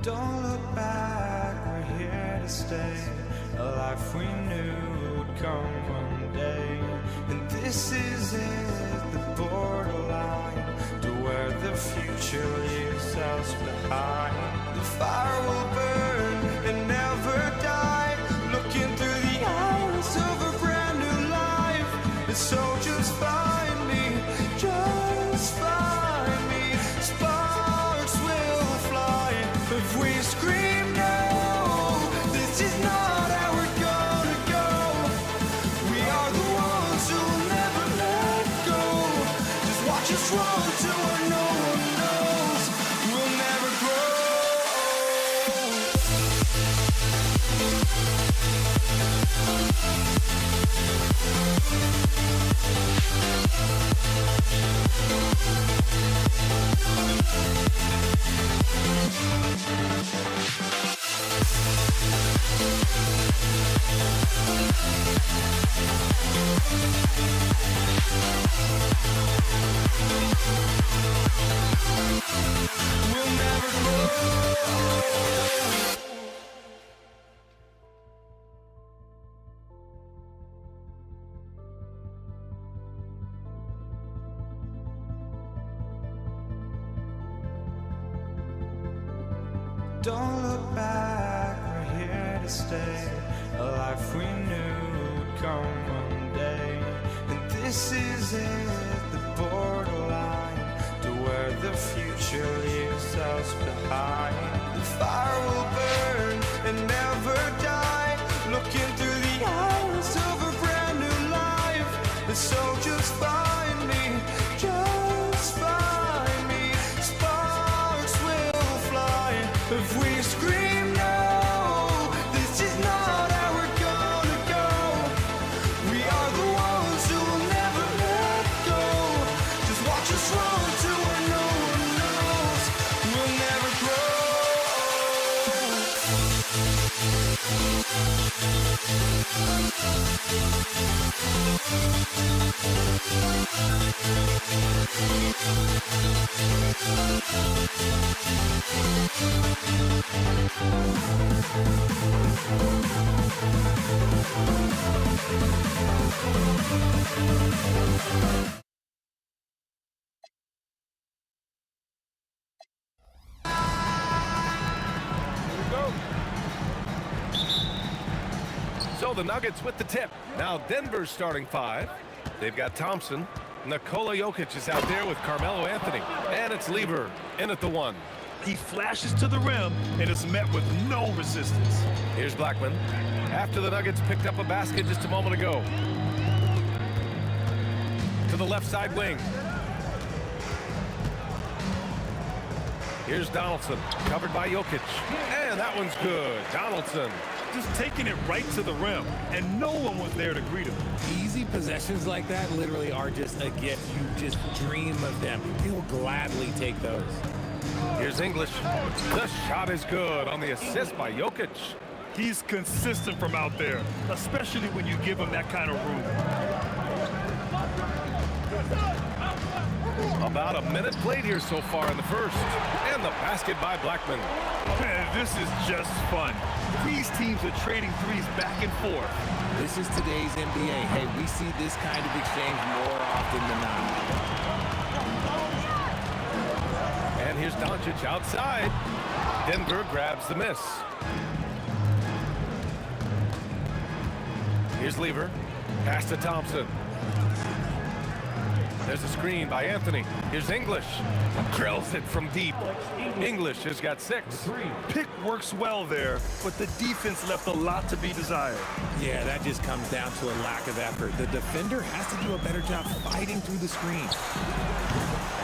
Don't look back, we're here to stay. A life we knew would come one day. And this is it, the borderline to where the future leaves us behind. The fire will burn and never die, looking through the eyes of a brand new life. And so just find me, just find me. Sparks will fly if we scream no. This is not how we're gonna go. We are the ones who will never let go. Just watch us run to where no one knows. We'll never grow. We'll never grow. Don't look back, we're here to stay. A life we knew would come one day. And this is it, the borderline to where the future leaves us behind. The fire will burn and never die, looking through the eyes of a brand new life. And so just find me, just find me. Sparks will fly if we scream no. This is not how we're gonna go. We are the ones who will never let go. Just watch us run to where no one knows. We'll never grow. So the Nuggets with the tip. Now Denver's starting five. They've got Thompson. Nikola Jokic is out there with Carmelo Anthony. And it's Lever in at the one. He flashes to the rim, and it's met with no resistance. Here's Blackman. After the Nuggets picked up a basket just a moment ago. To the left side wing. Here's Donaldson, covered by Jokic. And that one's good. Donaldson. Just taking it right to the rim, and no one was there to greet him. Easy possessions like that literally are just a gift. You just dream of them. He'll gladly take those. Here's English. The shot is good on the assist by Jokic. He's consistent from out there, especially when you give him that kind of room. About a minute played here so far in the first. And the basket by Blackman. Man, this is just fun. These teams are trading threes back and forth. This is today's NBA. Hey, we see this kind of exchange more often than not. And here's Doncic outside. Denver grabs the miss. Here's Lever. Pass to Thompson. There's a screen by Anthony. Here's English. Drills it from deep. English has got 6. Pick works well there, but the defense left a lot to be desired. Yeah, that just comes down to a lack of effort. The defender has to do a better job fighting through the screen.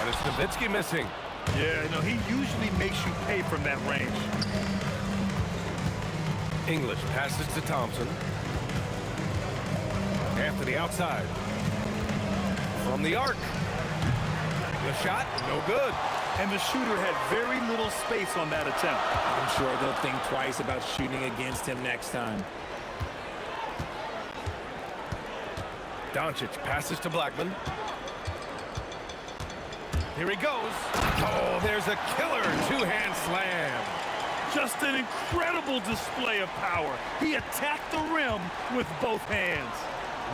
And it's Nowitzki missing. Yeah, he usually makes you pay from that range. English passes to Thompson. Anthony outside. From the arc. The shot, no good. And the shooter had very little space on that attempt. I'm sure they'll think twice about shooting against him next time. Doncic passes to Blackman. Here he goes. Oh, there's a killer two-hand slam. Just an incredible display of power. He attacked the rim with both hands.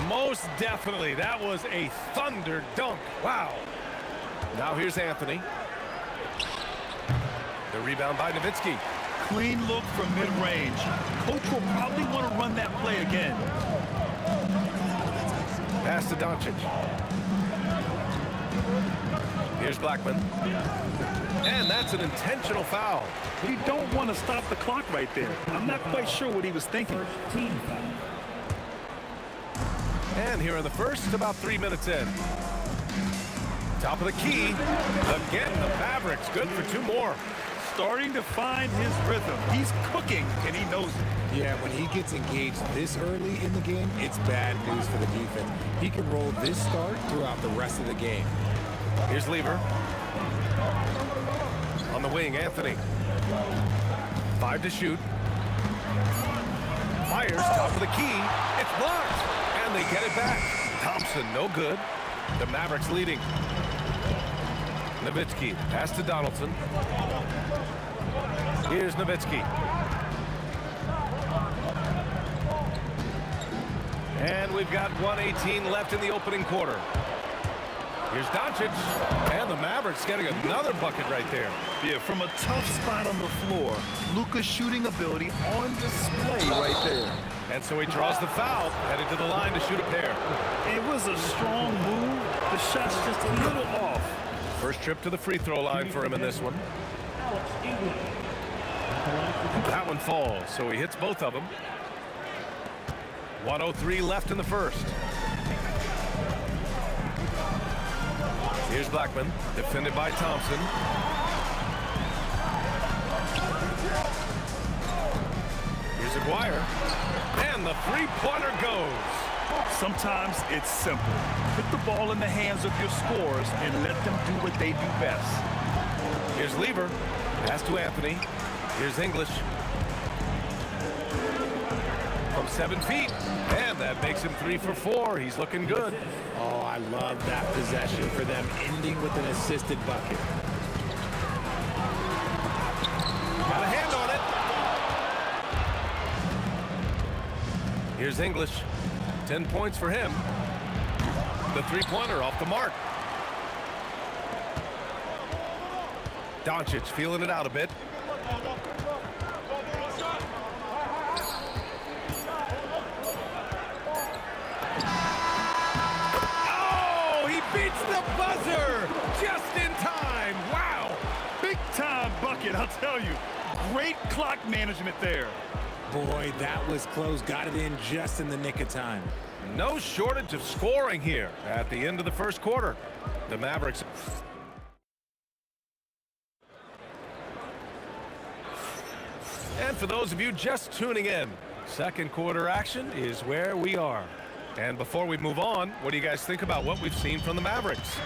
Most definitely. That was a thunder dunk. Wow. Now here's Anthony. The rebound by Nowitzki. Clean look from mid-range. Coach will probably want to run that play again. Pass to Doncic. Here's Blackman. And that's an intentional foul. You don't want to stop the clock right there. I'm not quite sure what he was thinking. And here in the first, about 3 minutes in. Top of the key. Again, the Mavericks good for 2 more. Starting to find his rhythm. He's cooking, and he knows it. Yeah, when he gets engaged this early in the game, it's bad news for the defense. He can roll this start throughout the rest of the game. Here's Lever. On the wing, Anthony. 5 to shoot. Fires, top of the key. It's blocked. And they get it back. Thompson, no good. The Mavericks leading. Nowitzki, pass to Donaldson. Here's Nowitzki. And we've got 1:18 left in the opening quarter. Here's Doncic. And the Mavericks getting another bucket right there. Yeah, from a tough spot on the floor. Luka's shooting ability on display right there. And so he draws the foul, headed to the line to shoot a pair. It was a strong move. The shot's just a little off. First trip to the free throw line for him in this one. That one falls, so he hits both of them. 1:03 left in the first. Here's Blackman, defended by Thompson. Here's Aguirre. And the three-pointer goes. Sometimes it's simple. Put the ball in the hands of your scorers and let them do what they do best. Here's Lever. Pass to Anthony. Here's English. From 7 feet. And that makes him 3 for 4. He's looking good. Oh, I love that possession for them, ending with an assisted bucket. Got a hand on it. Here's English. 10 points for him. The three-pointer off the mark. Doncic feeling it out a bit. tell you, great clock management there. Boy, that was close. Got it in just in the nick of time. No shortage of scoring here at the end of the first quarter. The Mavericks. And for those of you just tuning in, second quarter action is where we are. And before we move on, what do you guys think about what we've seen from the Mavericks?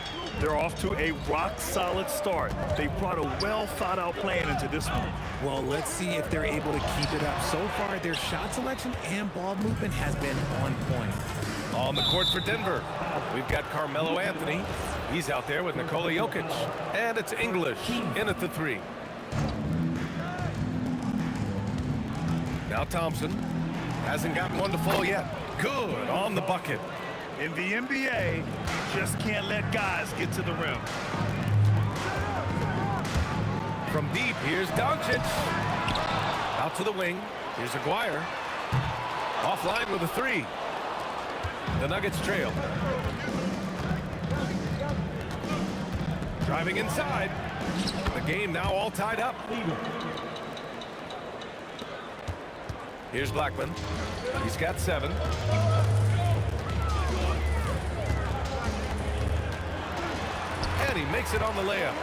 They're off to a rock-solid start. They brought a well-thought-out plan into this one. Well, let's see if they're able to keep it up. So far, their shot selection and ball movement has been on point. On the court for Denver, we've got Carmelo Anthony. He's out there with Nikola Jokic. And it's English in at the three. Now Thompson hasn't gotten one to fall yet. Good on the bucket. In the NBA, you just can't let guys get to the rim. From deep, here's Doncic. Out to the wing. Here's Aguirre. Offline with a three. The Nuggets trail. Driving inside. The game now all tied up. Here's Blackman. He's got 7. And he makes it on the layup.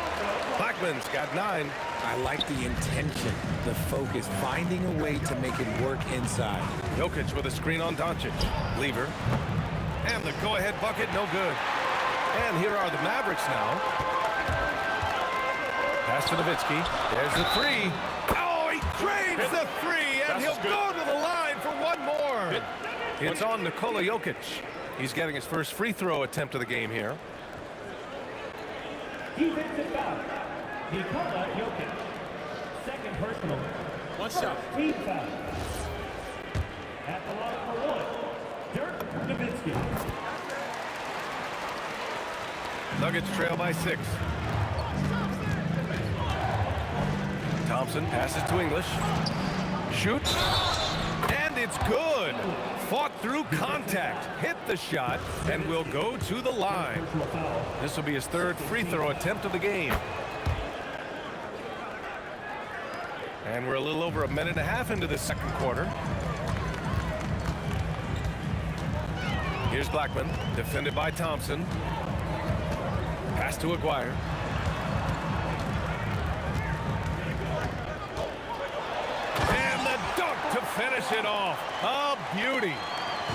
Blackman's got 9. I like the intention, the focus, finding a way to make it work inside. Jokic with a screen on Doncic. Lever. And the go-ahead bucket, no good. And here are the Mavericks now. Pass to Nowitzki. There's the 3. Oh, he drains the 3, and he'll go to the line for one more. It's on Nikola Jokic. He's getting his first free throw attempt of the game here. Defensive foul. Nikola Jokic. Second personal. What's up? Team foul. At the line for 1, Dirk Nowitzki. Nuggets trail by 6. Thompson passes to English. Shoots. And it's good. Fought through contact. Hit the shot and will go to the line. This will be his third free throw attempt of the game. And we're a little over a minute and a half into the second quarter. Here's Blackman, defended by Thompson. Pass to Aguirre. And the dunk to finish it off. A beauty.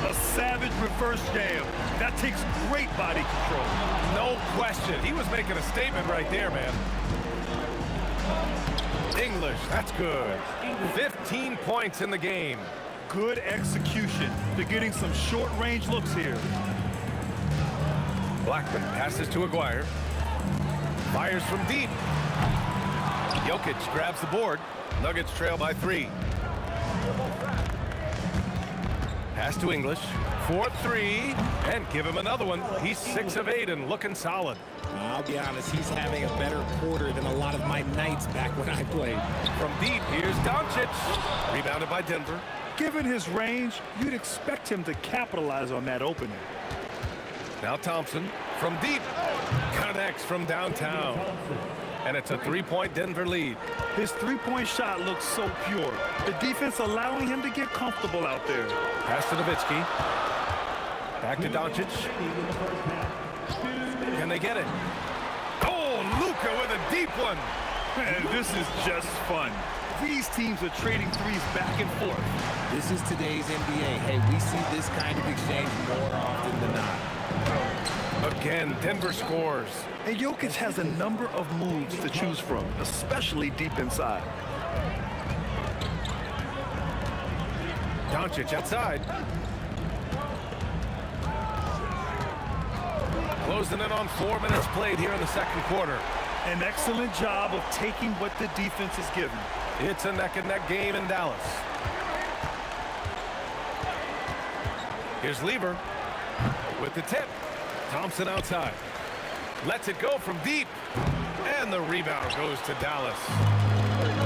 A savage reverse jam. That takes great body control. No question. He was making a statement right there, man. English, that's good. 15 points in the game. Good execution. They're getting some short-range looks here. Blackman passes to Aguirre. Fires from deep. Jokic grabs the board. Nuggets trail by 3. Pass to English. 4-3. And give him another one. He's 6 of 8 and looking solid. I'll be honest, he's having a better quarter than a lot of my nights back when I played. From deep, here's Doncic. Rebounded by Denver. Given his range, you'd expect him to capitalize on that opening. Now Thompson from deep. Connects from downtown. And it's a 3-point Denver lead. His three-point shot looks so pure. The defense allowing him to get comfortable out there. Pass to Nowitzki. Back to Doncic. Can they get it? Oh, Luka with a deep one. And this is just fun. These teams are trading threes back and forth. This is today's NBA. Hey, we see this kind of exchange more often than not. Again, Denver scores. And Jokic has a number of moves to choose from, especially deep inside. Doncic outside. Closing in on 4 minutes played here in the second quarter. An excellent job of taking what the defense is given. It's a neck-and-neck game in Dallas. Here's Lever with the tip. Thompson outside. Lets it go from deep. And the rebound goes to Dallas.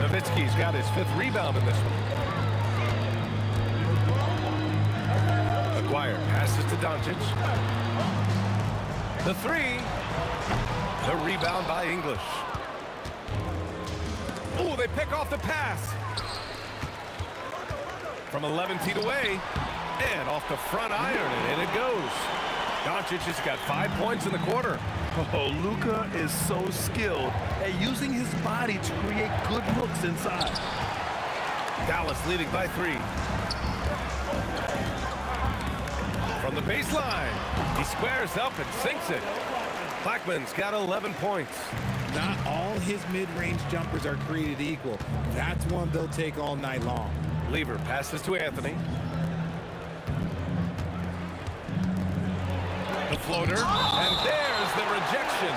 Nowitzki's got his 5th rebound in this one. Aguirre passes to Doncic. The 3. The rebound by English. Oh, they pick off the pass. From 11 feet away. And off the front iron, and in it goes. Doncic has got 5 points in the quarter. Oh, Luka is so skilled at using his body to create good looks inside. Dallas leading by 3. From the baseline, he squares up and sinks it. Blackman's got 11 points. Not all his mid-range jumpers are created equal. That's one they'll take all night long. Lever passes to Anthony. The floater, and there's the rejection.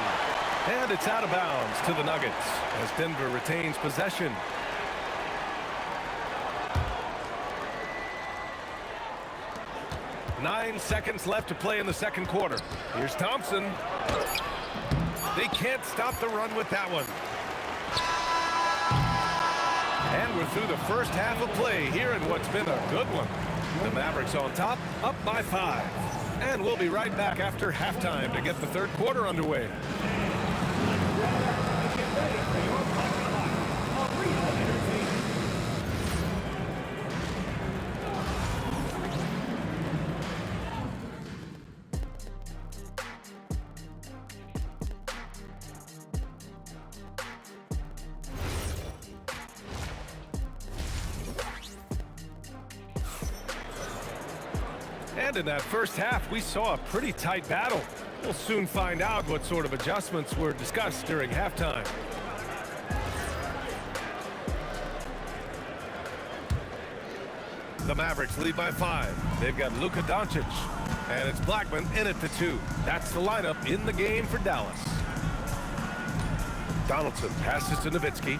And it's out of bounds to the Nuggets as Denver retains possession. Nine seconds left to play in the second quarter. Here's Thompson. They can't stop the run with that one. And we're through the first half of play here in what's been a good one. The Mavericks on top, up by 5. And we'll be right back after halftime to get the third quarter underway. And in that first half, we saw a pretty tight battle. We'll soon find out what sort of adjustments were discussed during halftime. The Mavericks lead by 5. They've got Luka Doncic. And it's Blackman in at the 2. That's the lineup in the game for Dallas. Donaldson passes to Nowitzki.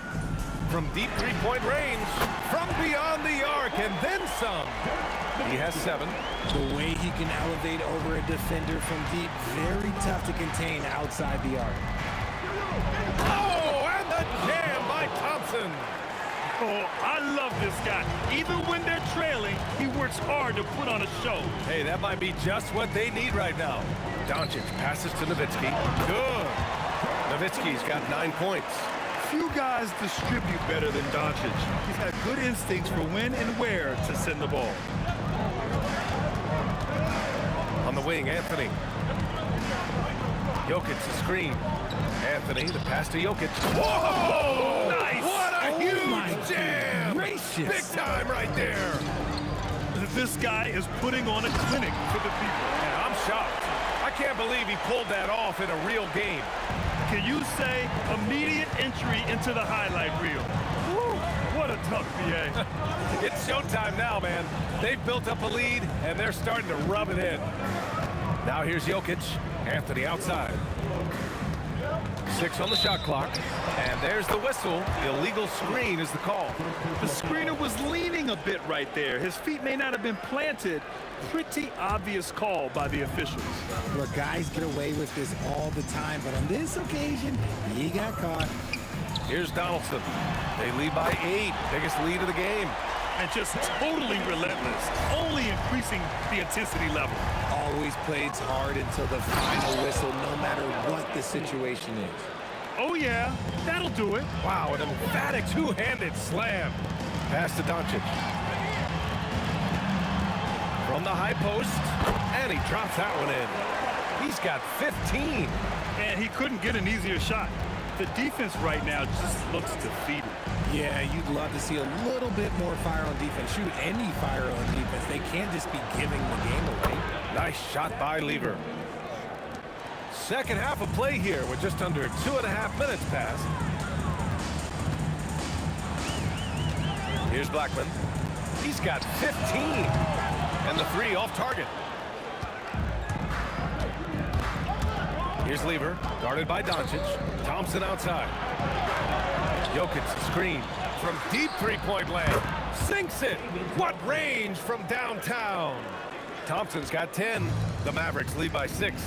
From deep three-point range. From beyond the arc and then some. He has 7. The way he can elevate over a defender from deep, very tough to contain outside the arc. Oh, and the jam by Thompson. Oh, I love this guy. Even when they're trailing, he works hard to put on a show. Hey, that might be just what they need right now. Doncic passes to Nowitzki. Good. Nowitzki's got 9 points. Few guys distribute better than Doncic. He's got good instincts for when and where to send the ball. On the wing, Anthony. Jokic the screen. Anthony, the pass to Jokic. Whoa! Nice! What a huge jam! Gracious. Big time right there. This guy is putting on a clinic for the people. And I'm shocked. I can't believe he pulled that off in a real game. Can you say immediate entry into the highlight reel? Woo, what a tough BA. It's showtime now, man. They've built up a lead, and they're starting to rub it in. Now here's Jokic. Anthony outside. 6 on the shot clock. And there's the whistle. Illegal screen is the call. The screener was leaning a bit right there. His feet may not have been planted. Pretty obvious call by the officials. Look, guys get away with this all the time, but on this occasion, he got caught. Here's Donaldson. They lead by 8. Biggest lead of the game. And just totally relentless, only increasing the intensity level. Always plays hard until the final whistle, no matter what the situation is. Oh yeah, that'll do it. Wow, an emphatic two-handed slam. Pass to Doncic. From the high post, and he drops that one in. He's got 15. And he couldn't get an easier shot. The defense right now just looks defeated. Yeah, you'd love to see a little bit more fire on defense. Shoot, any fire on defense. They can't just be giving the game away. Nice shot by Lever. Second half of play here with just under 2.5 minutes passed. Here's Blackman. He's got 15. And the 3 off target. Here's Lever, guarded by Doncic. Thompson outside. Jokic screen from deep three-point land. Sinks it. What range from downtown. Thompson's got 10. The Mavericks lead by 6.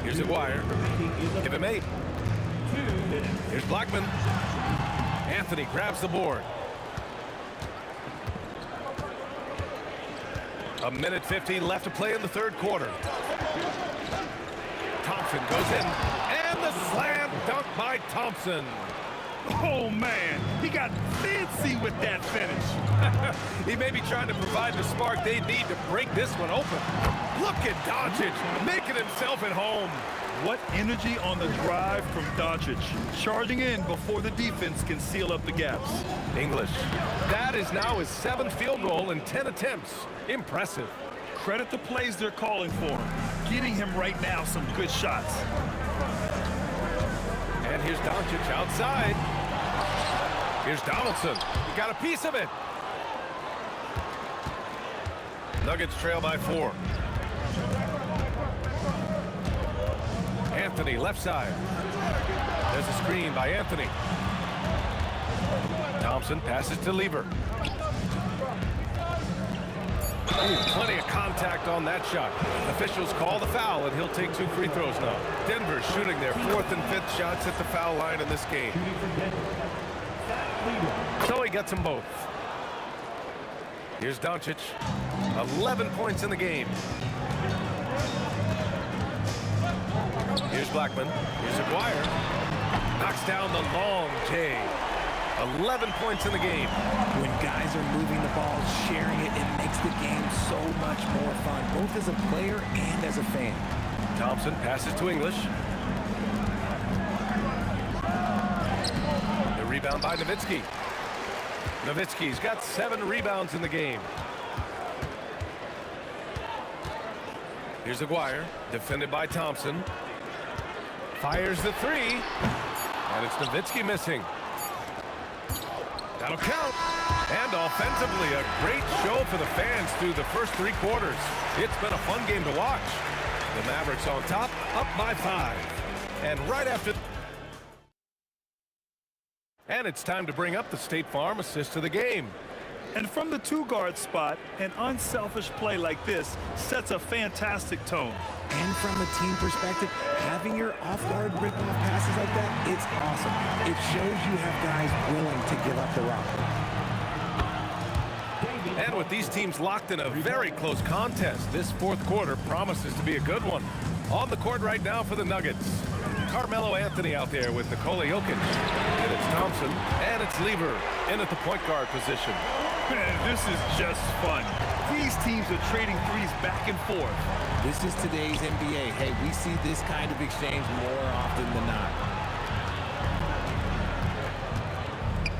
Here's Aguirre. Give him 8. Here's Blackman. Anthony grabs the board. A minute 15 left to play in the third quarter. Thompson goes in, and the slam dunk by Thompson. Oh, man, he got fancy with that finish. He may be trying to provide the spark they need to break this one open. Look at Doncic making himself at home. What energy on the drive from Doncic. Charging in before the defense can seal up the gaps. English. That is now his 7th field goal in 10 attempts. Impressive. Credit the plays they're calling for him. Getting him right now some good shots. And here's Doncic outside. Here's Donaldson. He got a piece of it. Nuggets trail by 4. Anthony, left side. There's a screen by Anthony. Thompson passes to Lieber. Ooh, plenty of contact on that shot. Officials call the foul, and he'll take 2 free throws now. Denver shooting their 4th and 5th shots at the foul line in this game. So he gets them both. Here's Doncic. 11 points in the game. Here's Blackman. Here's Aguirre. Knocks down the long J. 11 points in the game. When guys are moving the ball, sharing it, it makes the game so much more fun, both as a player and as a fan. Thompson passes to English. The rebound by Nowitzki. Nowitzki's got 7 rebounds in the game. Here's Aguirre, defended by Thompson. Fires the 3, and it's Nowitzki missing. That'll count. And offensively, a great show for the fans through the first 3 quarters. It's been a fun game to watch. The Mavericks on top, up by 5. And right after... And it's time to bring up the State Farm assist of the game. And from the 2-guard spot, an unselfish play like this sets a fantastic tone. And from a team perspective, having your off-guard rip-off passes like that, it's awesome. It shows you have guys willing to give up the rock. And with these teams locked in a very close contest, this 4th quarter promises to be a good one. On the court right now for the Nuggets, Carmelo Anthony out there with Nikola Jokic. And it's Thompson, and it's Lieber in at the point guard position. Man, this is just fun. These teams are trading threes back and forth. This is today's NBA. Hey, we see this kind of exchange more often than not.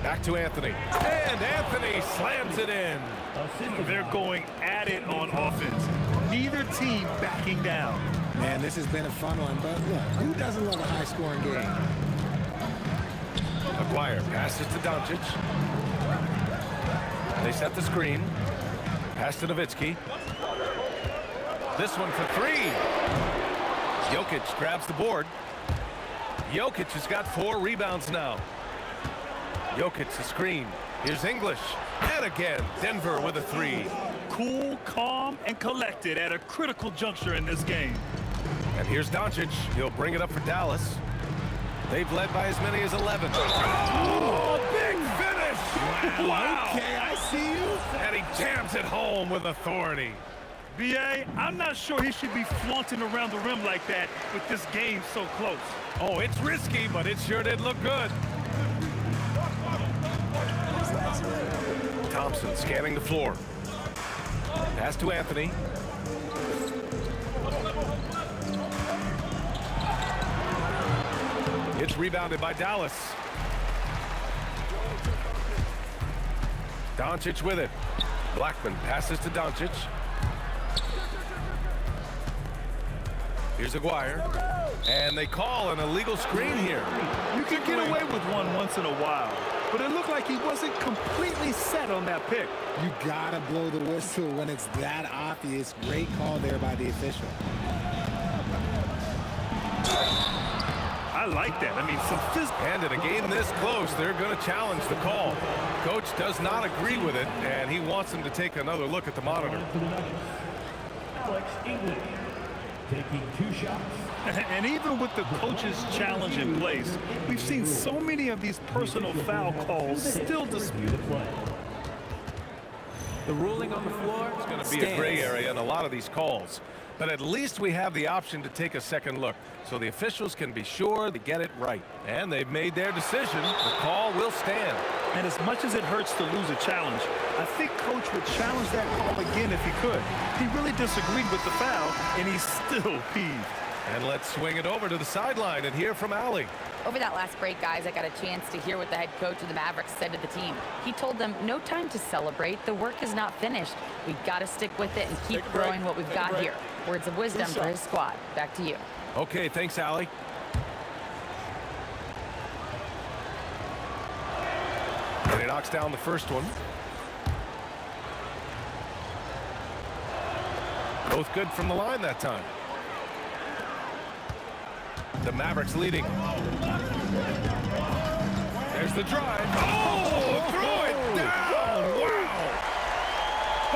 Back to Anthony. And Anthony slams it in. They're going at it on offense. Neither team backing down. Man, this has been a fun one, but look, who doesn't love a high-scoring game? Aguirre passes to Doncic. They set the screen. Pass to Nowitzki. This one for 3. Jokic grabs the board. Jokic has got 4 rebounds now. Jokic the screen. Here's English. And again, Denver with a 3. Cool, calm, and collected at a critical juncture in this game. And here's Doncic. He'll bring it up for Dallas. They've led by as many as 11. Oh, big finish! Wow! Okay, I see you. And he jams it home with authority. B.A., I'm not sure he should be flaunting around the rim like that with this game so close. Oh, it's risky, but it sure did look good. Thompson scanning the floor. Pass to Anthony. It's rebounded by Dallas. Doncic with it. Blackman passes to Doncic. Here's Aguirre. And they call an illegal screen here. You can get away with one once in a while, but it looked like he wasn't completely set on that pick. You gotta blow the whistle when it's that obvious. Great call there by the official. I like that. I mean, some physical. And in a game this close, they're going to challenge the call. Coach does not agree with it, and he wants them to take another look at the monitor. Alex English taking 2 shots. And even with the coach's challenge in place, we've seen so many of these personal foul calls still dispute the play. The ruling on the floor It's going to be a gray area in a lot of these calls. But at least we have the option to take a second look, so the officials can be sure to get it right. And they've made their decision. The call will stand. And as much as it hurts to lose a challenge, I think Coach would challenge that call again if he could. He really disagreed with the foul, and he's still peeved. And let's swing it over to the sideline and hear from Allie. Over that last break, guys, I got a chance to hear what the head coach of the Mavericks said to the team. He told them, no time to celebrate. The work is not finished. We've got to stick with it and keep growing what we've got here. Words of wisdom for his squad. Back to you. Okay, thanks, Allie. And he knocks down the first one. Both good from the line that time. The Mavericks leading. There's the drive. Oh, throw it down. Wow.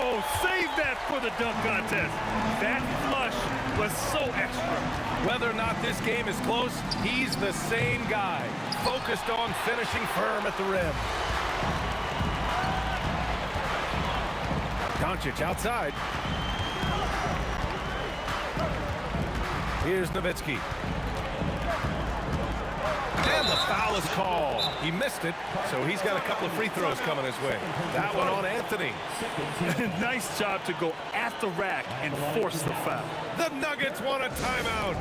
Oh, save that for the dunk contest. That flush was so extra. Whether or not this game is close, he's the same guy, focused on finishing firm at the rim. Doncic outside. Here's Nowitzki. And the foul is called. He missed it, so he's got a couple of free throws coming his way. That one on Anthony. Nice job to go at the rack and force the foul. The Nuggets want a timeout.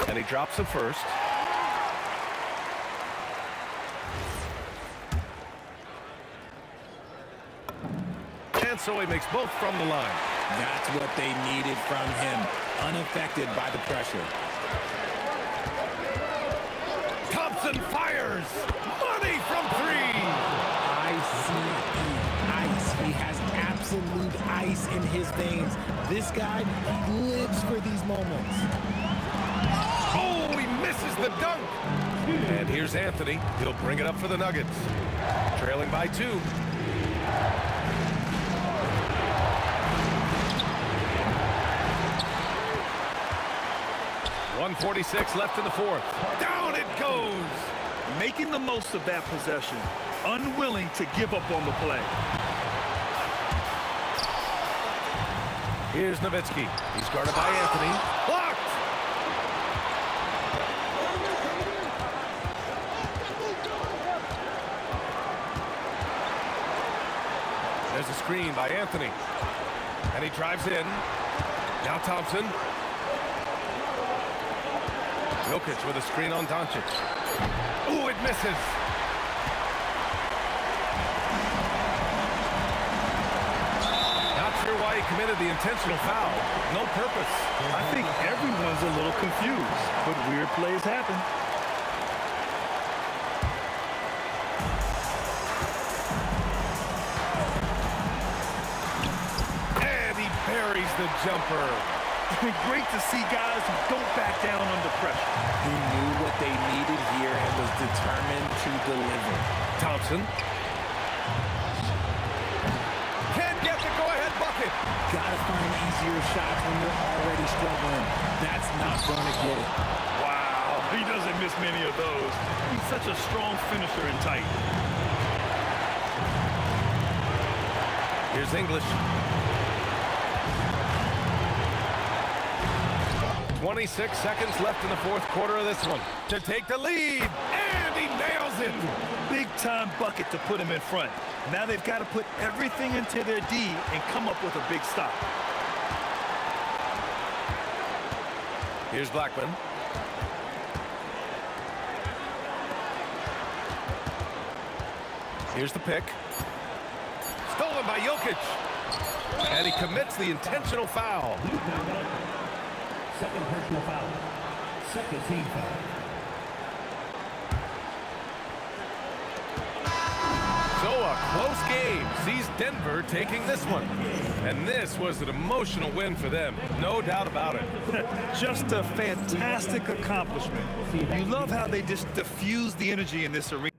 And he drops the first. And so he makes both from the line. That's what they needed from him, unaffected by the pressure. Thompson fires. Money from three. Ice. He has absolute ice in his veins. This guy, he lives for these moments. Oh, he misses the dunk. And here's Anthony. He'll bring it up for the Nuggets. Trailing by 2. 1:46 left in the fourth. Down it goes. Making the most of that possession, unwilling to give up on the play. Here's Nowitzki. He's guarded by Anthony. Blocked. There's a screen by Anthony. And he drives in. Now Thompson. Jokic with a screen on Doncic. Ooh, it misses. Not sure why he committed the intentional foul. No purpose. I think everyone's a little confused, but weird plays happen. And he buries the jumper. Great to see guys who don't back down under pressure. He knew what they needed here and was determined to deliver. Thompson. Can't get the go-ahead bucket. Gotta find easier shots when you're already struggling. That's not gonna get it. Wow, he doesn't miss many of those. He's such a strong finisher in tight. Here's English. 26 seconds left in the fourth quarter of this one to take the lead, and he nails it. Big time bucket to put him in front. Now they've got to put everything into their D and come up with a big stop. Here's Blackman. Here's the pick. Stolen by Jokic. And he commits the intentional foul. Second personal foul. Second team foul. So a close game sees Denver taking this one. And this was an emotional win for them, no doubt about it. Just a fantastic accomplishment. You love how they just diffuse the energy in this arena.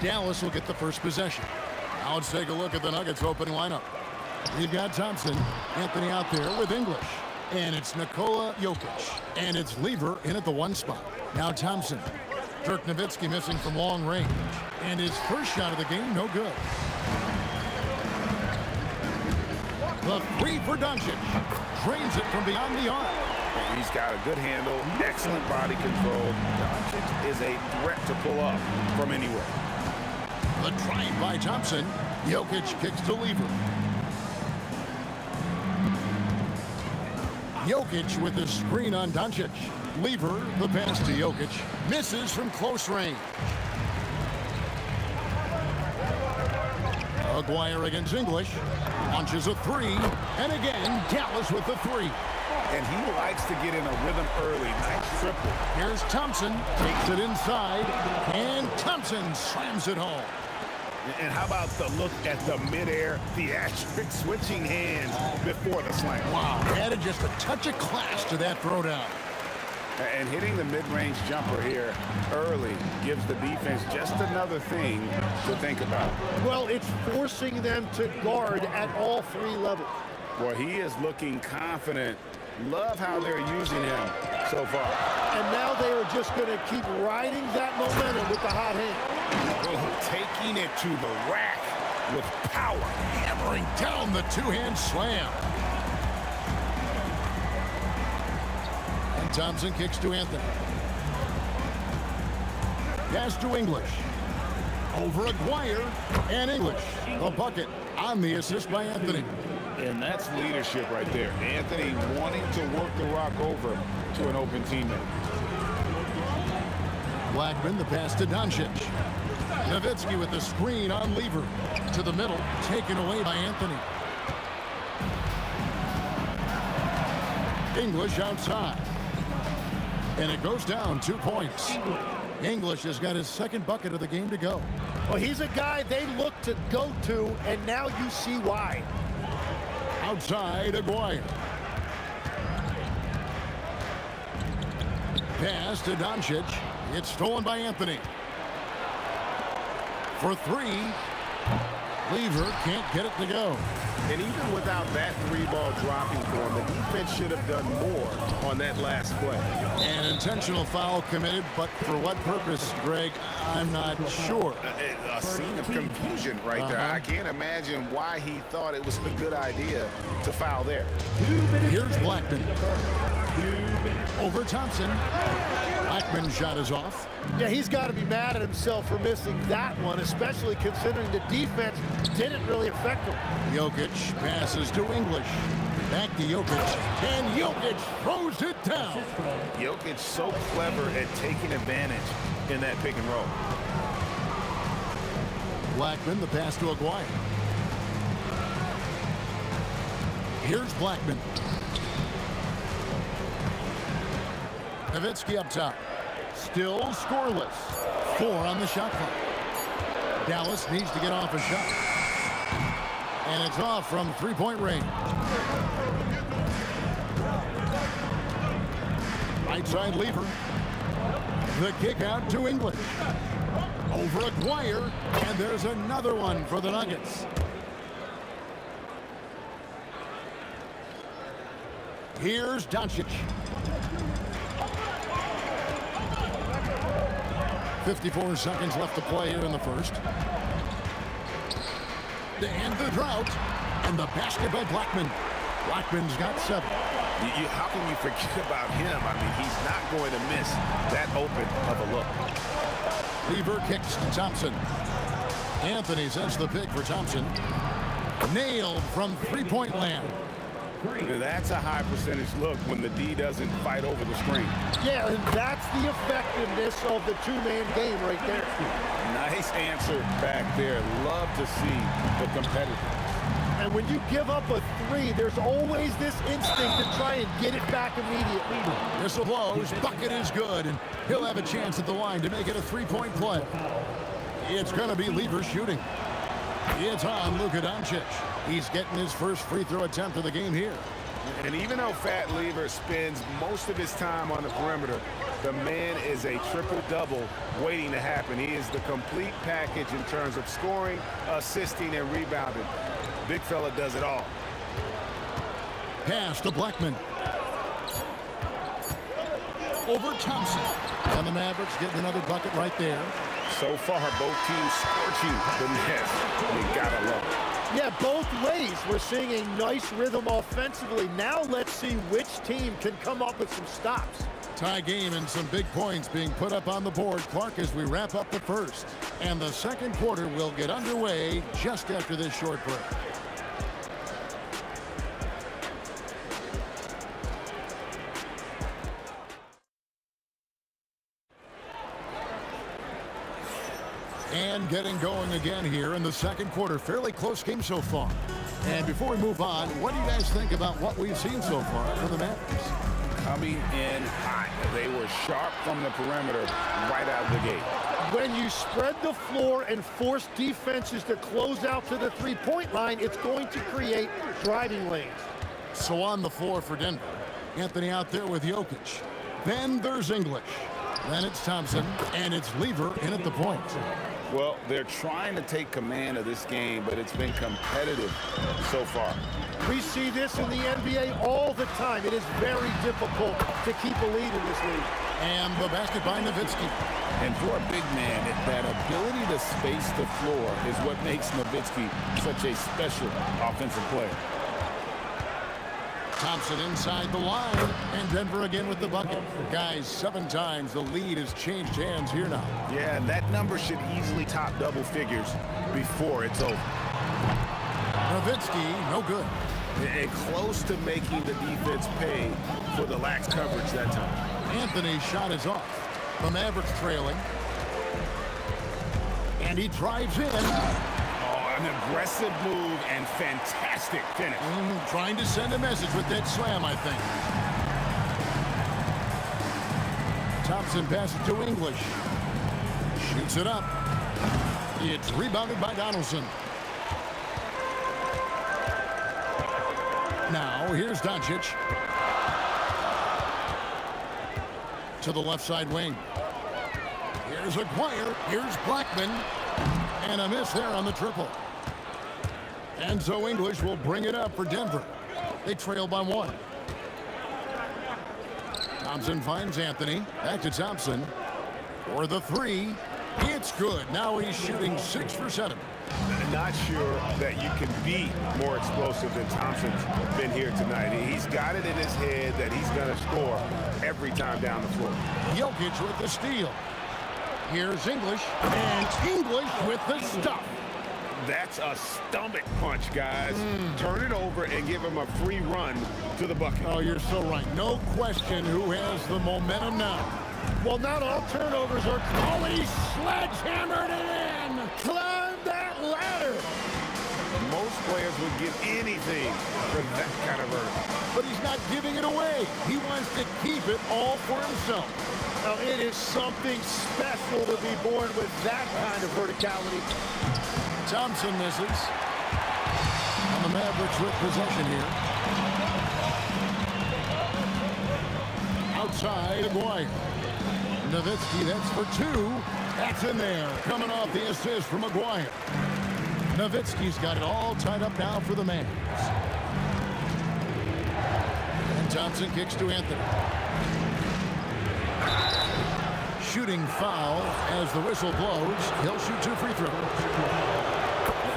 Dallas will get the first possession. Now let's take a look at the Nuggets opening lineup. You've got Thompson, Anthony out there with English. And it's Nikola Jokic. And it's Lever in at the 1 spot. Now Thompson. Dirk Nowitzki missing from long range. And his first shot of the game, no good. The 3 for Doncic. Drains it from beyond the arc. He's got a good handle, excellent body control. Doncic is a threat to pull up from anywhere. The drive by Thompson. Jokic kicks to Lever. Jokic with the screen on Doncic. Lever, the pass to Jokic. Misses from close range. Aguirre against English. Launches a 3. And again, Dallas with the 3. And he likes to get in a rhythm early. Nice triple. Here's Thompson. Takes it inside. And Thompson slams it home. And how about the look at the midair theatric switching hands before the slam? Wow, added just a touch of class to that throwdown. And hitting the mid-range jumper here early gives the defense just another thing to think about. Well, it's forcing them to guard at all 3 levels. Boy, he is looking confident. Love how they're using him so far. And now they are just going to keep riding that momentum with the hot hand. Taking it to the rack with power. Hammering down the 2-hand slam. And Thompson kicks to Anthony. Pass to English. Over Aguirre. And English. The bucket on the assist by Anthony. And that's leadership right there. Anthony wanting to work the rock over to an open teammate. Blackman, the pass to Doncic. Nowitzki with the screen on Lever. To the middle, taken away by Anthony. English outside. And it goes down 2 points. English has got his second bucket of the game to go. Well, he's a guy they look to go to, and now you see why. Outside, Aguirre. Pass to Doncic. It's stolen by Anthony. For 3. Lever can't get it to go. And even without that 3-ball dropping for him, the defense should have done more on that last play. An intentional foul committed, but for what purpose, Greg, I'm not sure. A scene of confusion right there. I can't imagine why he thought it was a good idea to foul there. Here's Blackman. Over Thompson. Blackman's shot is off. Yeah, he's got to be mad at himself for missing that one, especially considering the defense didn't really affect him. Jokic passes to English. Back to Jokic. And Jokic throws it down. Jokic so clever at taking advantage in that pick and roll. Blackman, the pass to Aguirre. Here's Blackman. Nowitzki up top. Still scoreless. 4 on the shot clock. Dallas needs to get off a shot. And it's off from 3-point range. Right side Lever. The kick out to English. Over Aguirre. And there's another one for the Nuggets. Here's Doncic. 54 seconds left to play here in the first. To end the drought. And the basket by Blackman. Blackman's got 7. How can you forget about him? I mean, he's not going to miss that open of a look. Lever kicks to Thompson. Anthony sets the pick for Thompson. Nailed from 3-point land. That's a high percentage look when the D doesn't fight over the screen. Yeah, and that's the effectiveness of the 2-man game right there. Nice answer back there. Love to see the competitiveness. And when you give up a 3, there's always this instinct to try and get it back immediately. Whistle blows. Bucket is good, and he'll have a chance at the line to make it a 3-point play. It's going to be Lever shooting. It's on Luka Doncic. He's getting his first free throw attempt of the game here. And even though Fat Lever spends most of his time on the perimeter, The man is a triple-double waiting to happen. He is the complete package in terms of scoring, assisting, and rebounding. Big fella does it all. Pass to Blackman. Over Thompson. And the Mavericks getting another bucket right there. So far, both teams scorching the nest. You gotta love it. Yeah, both ways. We're seeing a nice rhythm offensively. Now let's see which team can come up with some stops. Tie game and some big points being put up on the board, Clark, as we wrap up the first. And the second quarter will get underway just after this short break. And getting going again here in the second quarter. Fairly close game so far. And before we move on, what do you guys think about what we've seen so far from the Mavericks? Coming in hot. They were sharp from the perimeter right out of the gate. When you spread the floor and force defenses to close out to the three-point line, it's going to create driving lanes. So on the floor for Denver. Anthony out there with Jokic. Then there's English. Then it's Thompson, and it's Lever in at the point. Well, they're trying to take command of this game, but it's been competitive so far. We see this in the NBA all the time. It is very difficult to keep a lead in this league. And the basket by Nowitzki. And for a big man, that ability to space the floor is what makes Nowitzki such a special offensive player. Thompson inside the line, and Denver again with the bucket. Guys, 7 times the lead has changed hands here now. Yeah, and that number should easily top double figures before it's over. Nowitzki, no good. And close to making the defense pay for the lax coverage that time. Anthony's shot is off. The Mavericks trailing. And he drives in. An aggressive move and fantastic finish. Trying to send a message with that slam, I think. Thompson passes to English. Shoots it up. It's rebounded by Donaldson. Now, here's Doncic. To the left side wing. Here's Aguirre. Here's Blackman. And a miss there on the triple. And so English will bring it up for Denver. They trail by 1. Thompson finds Anthony. Back to Thompson. For the 3. It's good. Now he's shooting 6 for 7. Not sure that you can be more explosive than Thompson's been here tonight. He's got it in his head that he's going to score every time down the floor. Jokic with the steal. Here's English. And English with the stuff. That's a stomach punch, guys. Turn it over and give him a free run to the bucket. Oh, you're so right. No question who has the momentum now. Well, not all turnovers are... Oh, he sledgehammered it in. Climb that ladder. Most players would give anything for that kind of vertical. But he's not giving it away. He wants to keep it all for himself. Now, it is something special to be born with that kind of verticality. Thompson misses. And the Mavericks with possession here. Outside, Aguirre. Nowitzki, that's for 2. That's in there. Coming off the assist from Aguirre. Nowitzki's got it all tied up now for the Mavs. And Thompson kicks to Anthony. Shooting foul as the whistle blows. He'll shoot 2 free throws.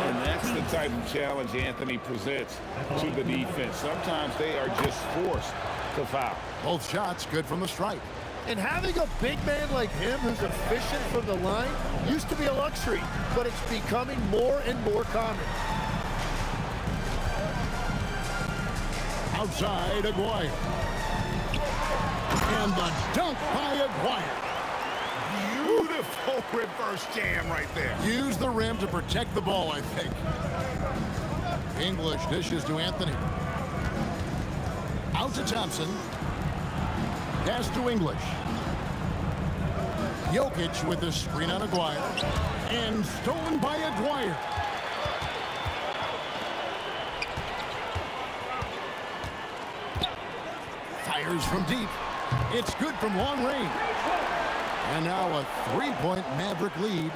And that's the type of challenge Anthony presents to the defense. Sometimes they are just forced to foul. Both shots good from the stripe. And having a big man like him who's efficient from the line used to be a luxury, but it's becoming more and more common. Outside, Aguirre. And the dunk by Aguirre. Beautiful reverse jam right there. Use the rim to protect the ball, I think. English dishes to Anthony. Out to Thompson. Pass to English. Jokic with the screen on Aguirre. And stolen by Aguirre. Fires from deep. It's good from long range. And now a three-point Maverick lead.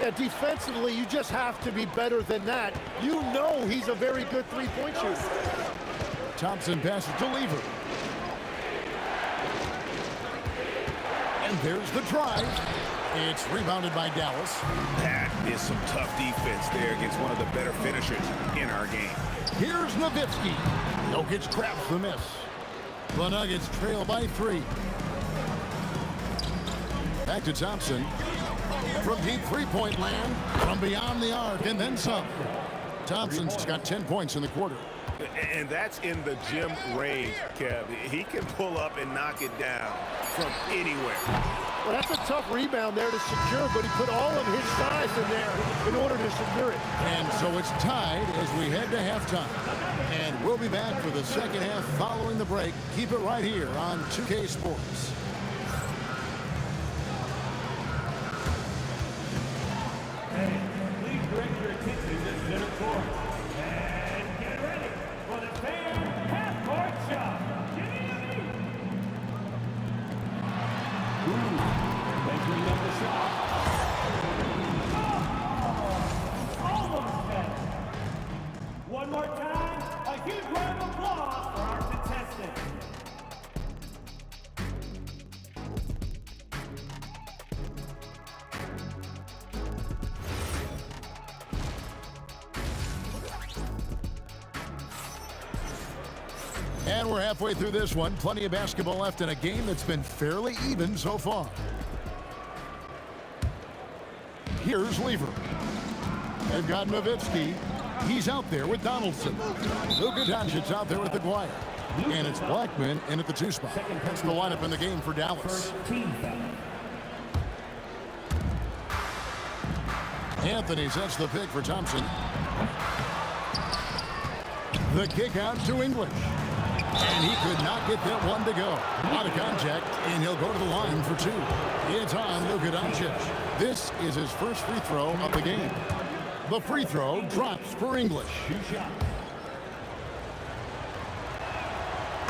Yeah, defensively, you just have to be better than that. You know he's a very good three-point shooter. Thompson passes to Lever. And there's the drive. It's rebounded by Dallas. That is some tough defense there against one of the better finishers in our game. Here's Nowitzki. Jokic grabs the miss. The Nuggets trail by 3. Back to Thompson. From deep three-point land, from beyond the arc, and then some. Thompson's got 10 points in the quarter. And that's in the gym range, Kev. He can pull up and knock it down from anywhere. Well, that's a tough rebound there to secure, but he put all of his size in there in order to secure it. And so it's tied as we head to halftime. And we'll be back for the second half following the break. Keep it right here on 2K Sports. Please direct your attention to the center court. And get ready for the fair half-court shot. Measuring up the shot. Almost had it. One more time, a huge round of applause for our contestants. And we're halfway through this one. Plenty of basketball left in a game that's been fairly even so far. Here's Lever. They've got Nowitzki. He's out there with Donaldson. Luka Doncic's out there with Aguirre. And it's Blackman in at the 2 spot. That's the lineup in the game for Dallas. Anthony sets the pick for Thompson. The kick out to English. And he could not get that one to go. Out of contact, and he'll go to the line for 2. It's on Luka Doncic. This is his first free throw of the game. The free throw drops for English.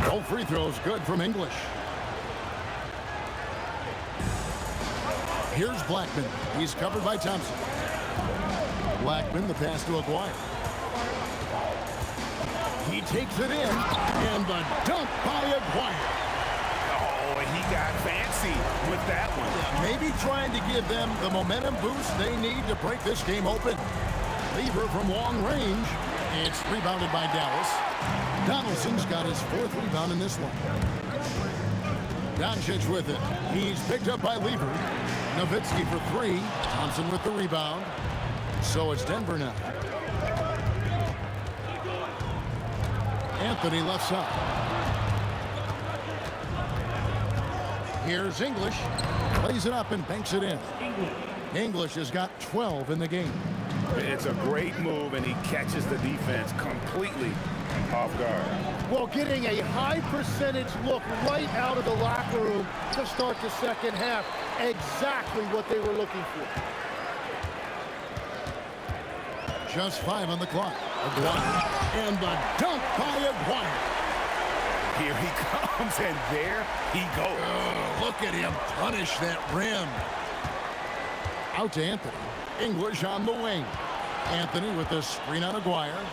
No free throws good from English. Here's Blackman. He's covered by Thompson. Blackman, the pass to Aguirre. He takes it in, and the dunk by Aguirre. Oh, he got fancy with that one. Maybe trying to give them the momentum boost they need to break this game open. Lever from long range. It's rebounded by Dallas. Donaldson's got his 4th rebound in this one. Doncic with it. He's picked up by Lever. Nowitzki for 3. Thompson with the rebound. So it's Denver now. Anthony left side. Here's English. Plays it up and banks it in. English has got 12 in the game. It's a great move, and he catches the defense completely off guard. Well, getting a high percentage look right out of the locker room to start the second half. Exactly what they were looking for. Just 5 on the clock. Aguirre. And the dunk by Aguirre. Here he comes, and there he goes. Oh, look at him punish that rim. Out to Anthony. English on the wing. Anthony with the screen on Aguirre.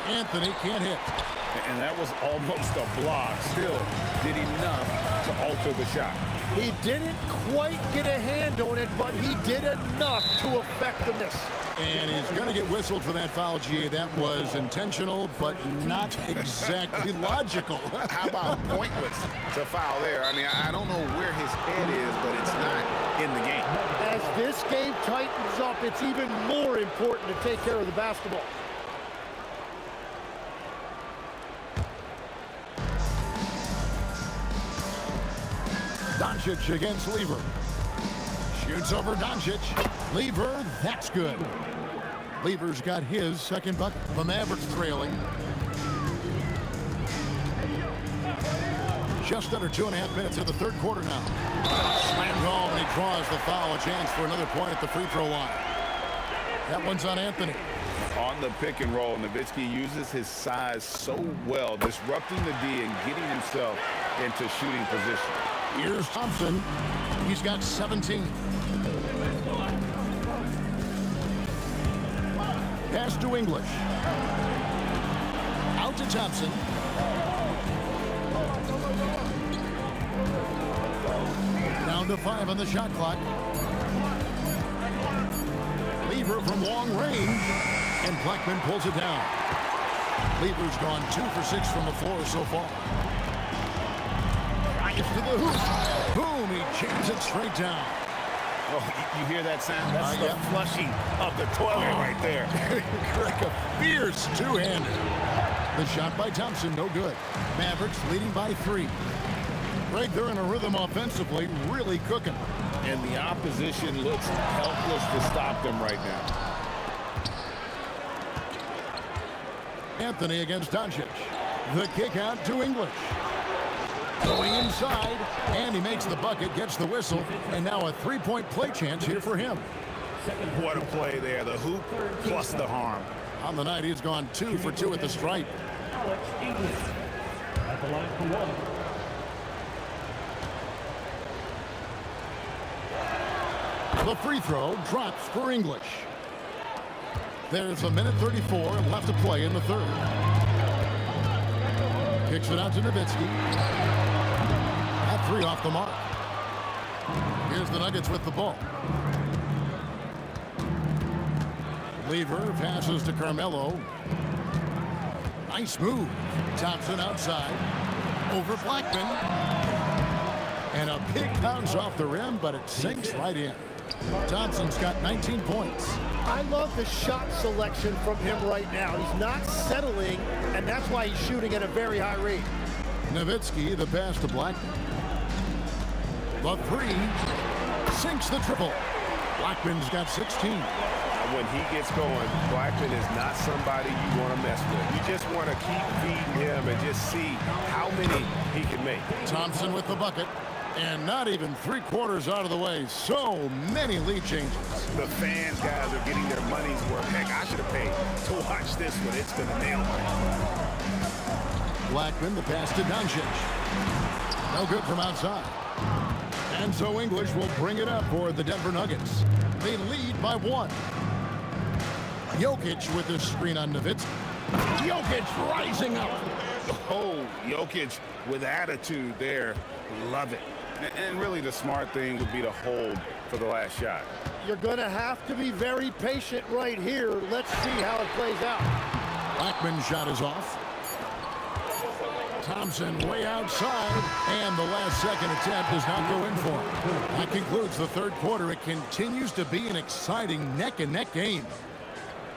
Anthony can't hit. And that was almost a block. Still did enough to alter the shot. He didn't quite get a hand on it, but he did enough to affect the miss. And he's going to get whistled for that foul, G. That was intentional, but not exactly logical. How about pointless to foul there? I mean, I don't know where his head is, but it's not in the game. As this game tightens up, it's even more important to take care of the basketball. Doncic against Lever. Shoots over Doncic. Lever, that's good. Lever's got his 2nd bucket. The Mavericks trailing. Just under 2.5 minutes of the 3rd quarter now. Slam home, and he draws the foul. A chance for another point at the free throw line. That one's on Anthony. On the pick and roll, Nowitzki uses his size so well, disrupting the D and getting himself into shooting position. Here's Thompson. He's got 17. Pass to English. Out to Thompson. Down to 5 on the shot clock. Lever from long range, and Blackman pulls it down. Lever's gone 2 for 6 from the floor so far. Drives to the hoop. Boom, he jams it straight down. Oh, you hear that sound? That's the flushing of the toilet right there. Like a fierce two-hander. The shot by Thompson, no good. Mavericks leading by 3. Greg, they're in a rhythm offensively, really cooking. And the opposition looks helpless to stop them right now. Anthony against Doncic. The kick out to English. Going inside, and he makes the bucket, gets the whistle, and now a three-point play chance here for him. What a play there, the hoop plus the harm. On the night, he's gone 2 for 2 at the stripe. At the line for 1. The free throw drops for English. There's a minute 34 left to play in the third. Kicks it out to Nowitzki. That 3 off the mark. Here's the Nuggets with the ball. Lever passes to Carmelo. Nice move. Thompson outside. Over Blackman. And a big bounce off the rim, but it sinks right in. Thompson's got 19 points. I love the shot selection from him right now. He's not settling, and that's why he's shooting at a very high rate. Nowitzki, the pass to Blackman. The 3 sinks the triple. Blackman's got 16. When he gets going, Blackman is not somebody you want to mess with. You just want to keep feeding him and just see how many he can make. Thompson with the bucket. And not even 3/4 out of the way. So many lead changes. The fans, guys, are getting their money's worth. Heck, I should have paid to watch this one. It's going to nail it. Blackman, the pass to Doncic. No good from outside. And so English will bring it up for the Denver Nuggets. They lead by 1. Jokic with the screen on Nowitzki. Jokic rising up. Oh, Jokic with attitude there. Love it. And really the smart thing would be to hold for the last shot. You're going to have to be very patient right here. Let's see how it plays out. Blackman's shot is off. Thompson way outside, and the last second attempt does not go in for him. That concludes the third quarter. It continues to be an exciting neck-and-neck game.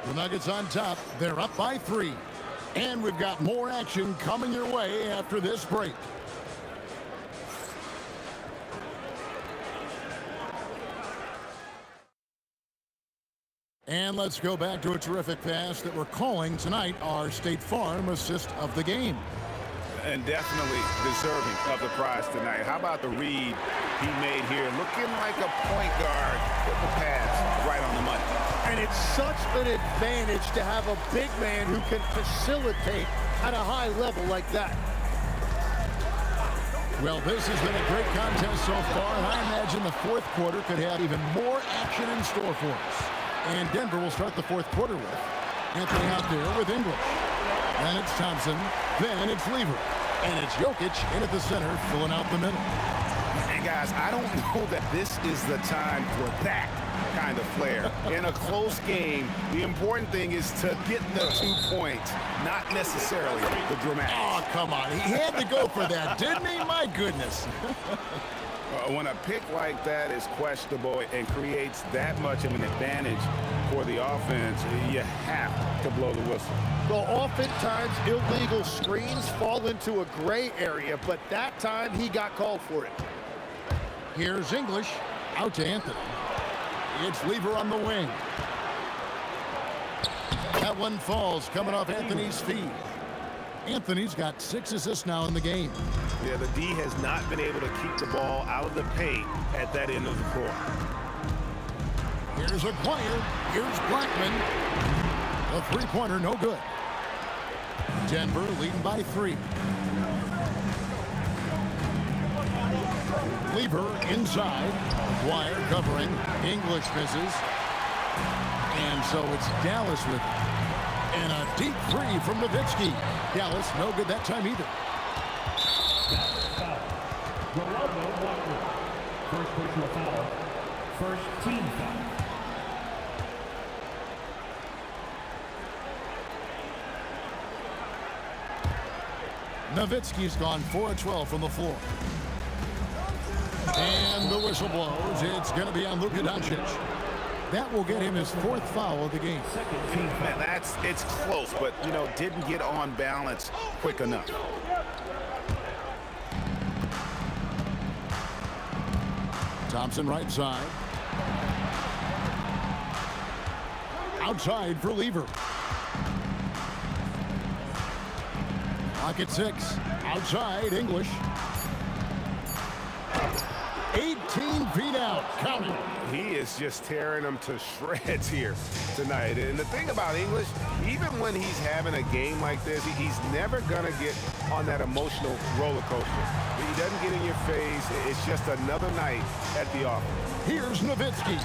The Nuggets on top. They're up by 3. And we've got more action coming your way after this break. And let's go back to a terrific pass that we're calling tonight our State Farm assist of the game. And definitely deserving of the prize tonight. How about the read he made here? Looking like a point guard with the pass right on the money. And it's such an advantage to have a big man who can facilitate at a high level like that. Well, this has been a great contest so far, and I imagine the fourth quarter could have even more action in store for us. And Denver will start the fourth quarter with Anthony out there with English. Then it's Thompson. Then it's Lever. And it's Jokic in at the center, filling out the middle. And guys, I don't know that this is the time for that kind of flair. In a close game, the important thing is to get the 2 points, not necessarily the dramatic. Oh, come on. He had to go for that, didn't he? My goodness. When a pick like that is questionable and creates that much of an advantage for the offense, you have to blow the whistle. Well, oftentimes illegal screens fall into a gray area, but that time he got called for it. Here's English out to Anthony. It's Lever on the wing. That one falls coming off Anthony's feet. Anthony's got 6 assists now in the game. Yeah, the D has not been able to keep the ball out of the paint at that end of the court. Here's Aguirre. Here's Blackman. The three-pointer, no good. Denver leading by 3. Lever inside. Dwyer covering. English misses. And so it's Dallas with it. And a deep three from Nowitzki. Dallas no good that time either. First personal foul. First team foul. Nowitzki's gone 4 of 12 from the floor. And the whistle blows. It's going to be on Luka Doncic. That will get him his 4th foul of the game. Man, it's close, but, didn't get on balance quick enough. Thompson right side. Outside for Lever. Clock at 6. Outside, English. 18 feet out. Counting. He is just tearing them to shreds here tonight. And the thing about English, even when he's having a game like this, he's never going to get on that emotional roller coaster. He doesn't get in your face. It's just another night at the office. Here's Nowitzki.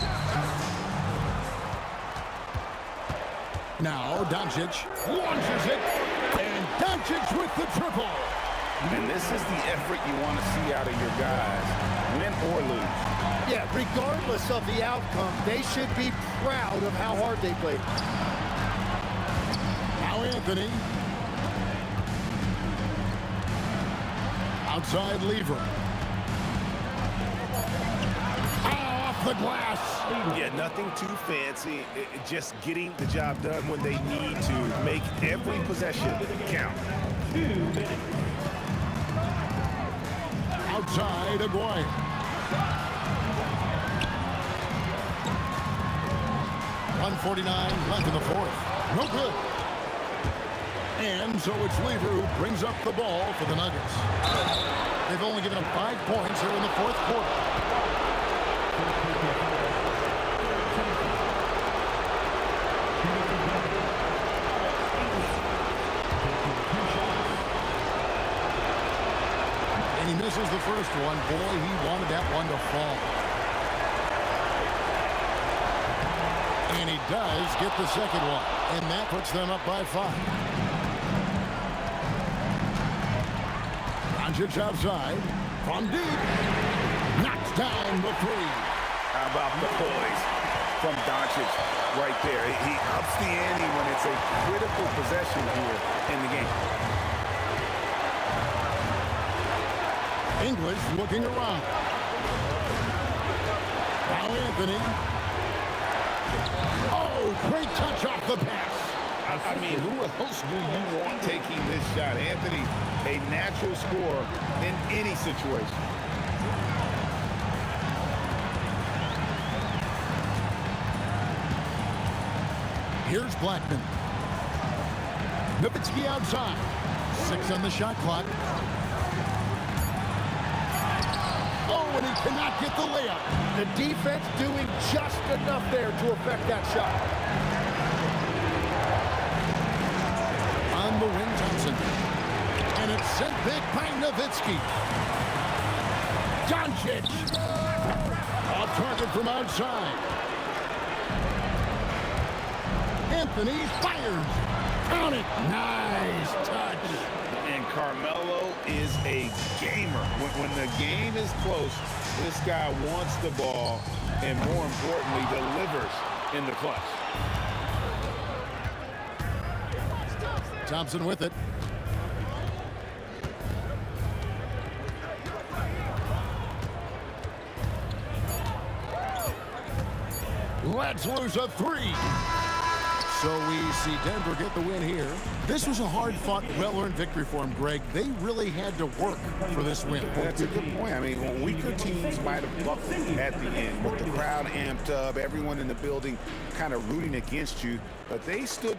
Now Doncic launches it. And Doncic with the triple. And this is the effort you want to see out of your guys, win or lose. Yeah, regardless of the outcome, they should be proud of how hard they played. Now Anthony. Outside Lever. Off the glass. Yeah, nothing too fancy. Just getting the job done when they need to. Make every possession count. 2 minutes. Outside Aguirre. .149 left in the 4th. No good. And so it's Lever who brings up the ball for the Nuggets. They've only given up 5 points here in the 4th quarter. And he misses the first one. Boy, he wanted that one to fall. And he does get the second one. And that puts them up by 5. Doncic outside. From deep. Knocks down the 3. How about the poise from Doncic right there? He ups the ante when it's a critical possession here in the game. English looking around. Now Anthony. Oh, great touch off the pass. I mean, who else do you want taking this shot? Anthony, a natural scorer in any situation. Here's Blackman. Nowitzki outside. 6 on the shot clock. Oh, and he cannot get the layup. The defense doing just enough there to affect that shot. On the wing, Thompson. And it's sent back by Nowitzki. Doncic. Off target from outside. Anthony fires. Count it. Nice touch. And Carmelo is a gamer. When the game is close, this guy wants the ball and, more importantly, delivers in the clutch. Thompson with it. Let's lose a 3. So we see Denver get the win here. This was a hard-fought, well-earned victory for them, Greg. They really had to work for this win. That's a good point. I mean, weaker teams might have buckled at the end with the crowd amped up, everyone in the building kind of rooting against you, but they stood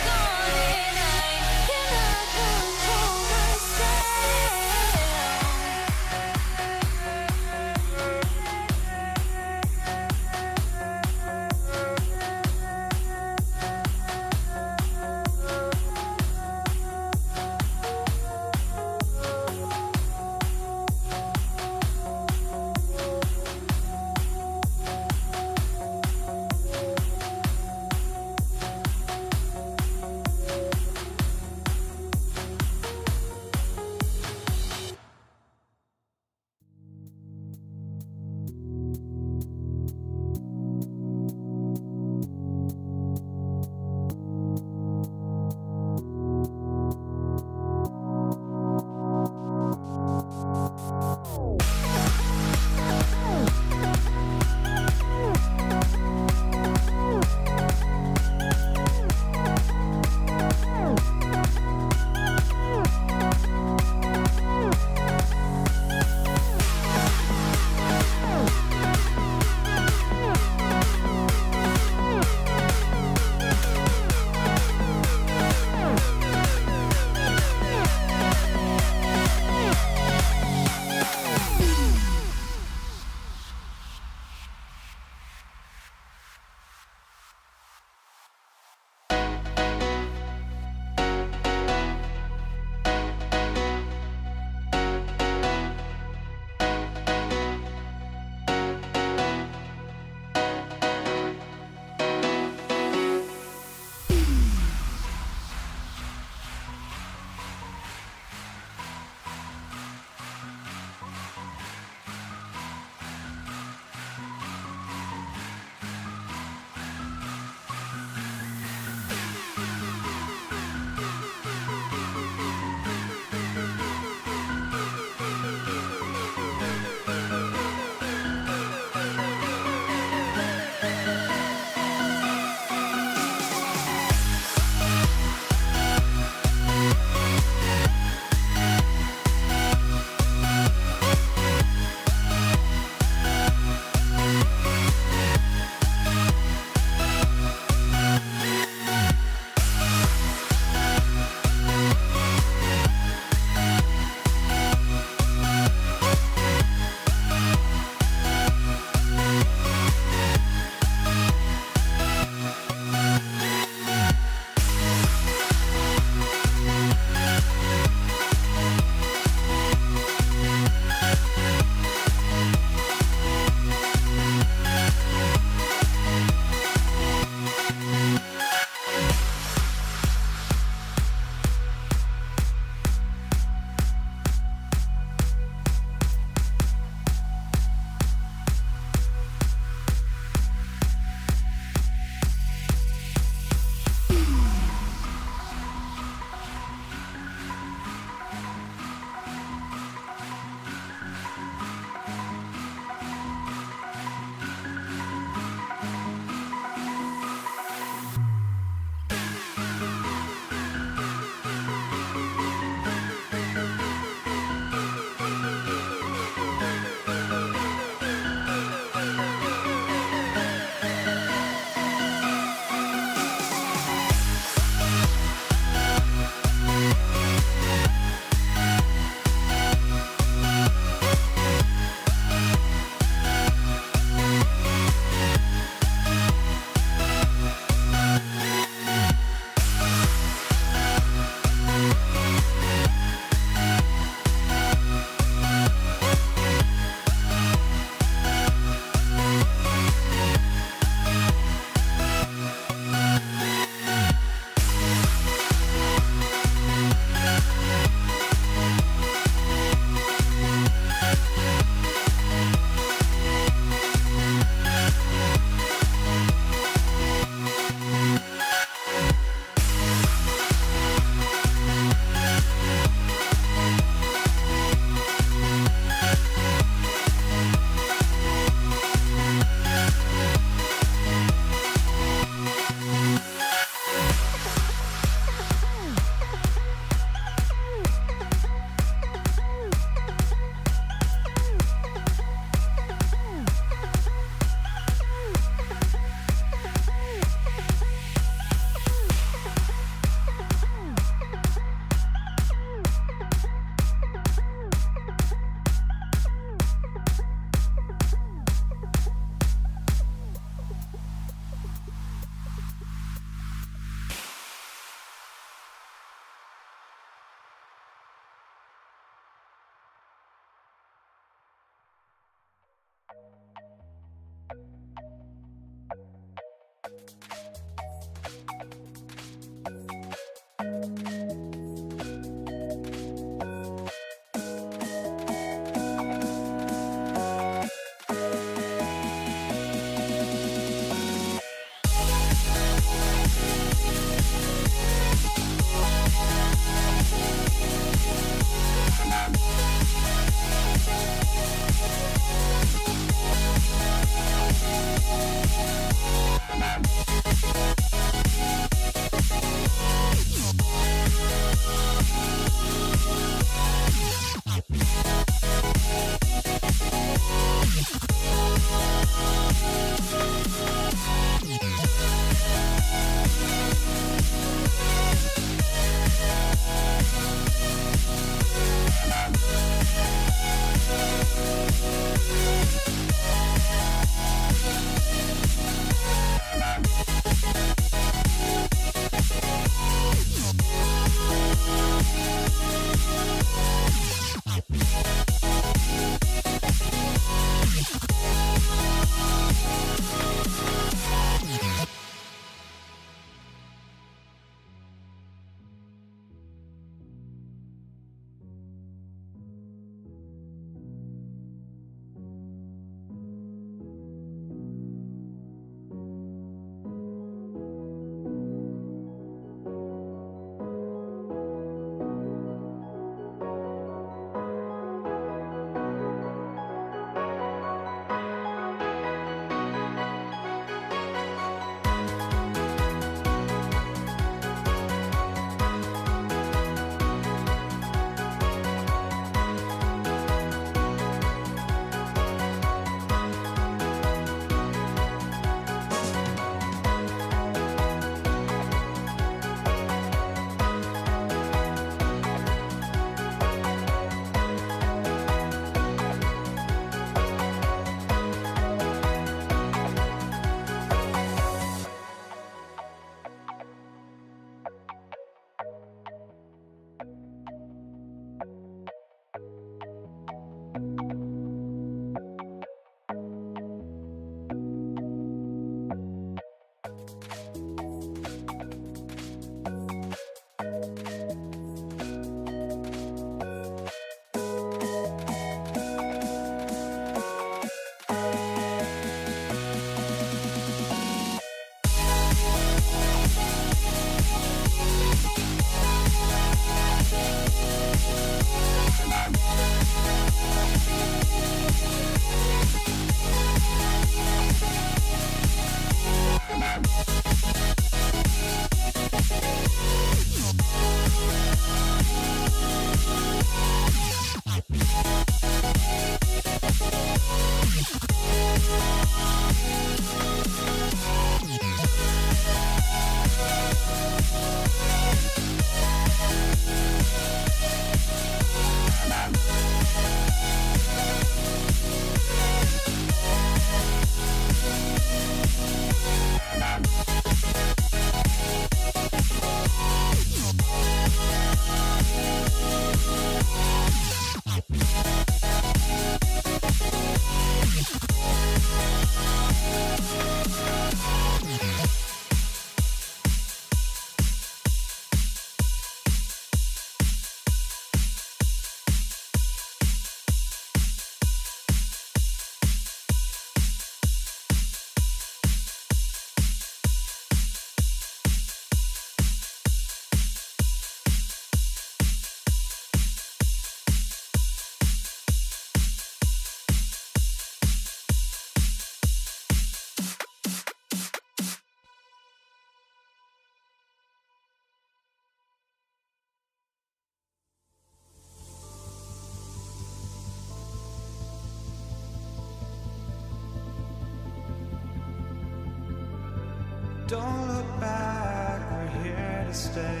Don't look back, we're here to stay.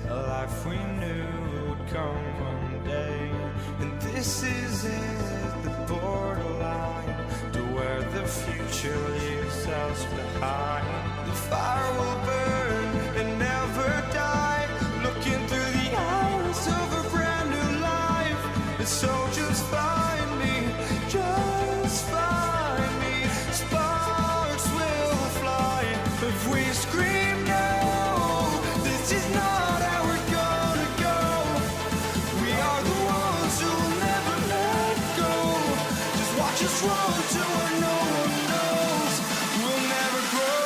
A life we knew would come one day. And this is it, the borderline to where the future leaves us behind. The fire will burn and never die, looking through the eyes of a brand new life. And so just find me, just find me. Sparks will fly if we scream no. This is not how we're gonna go. We are the ones who will never let go. Just watch us run to where no one knows. We'll never grow.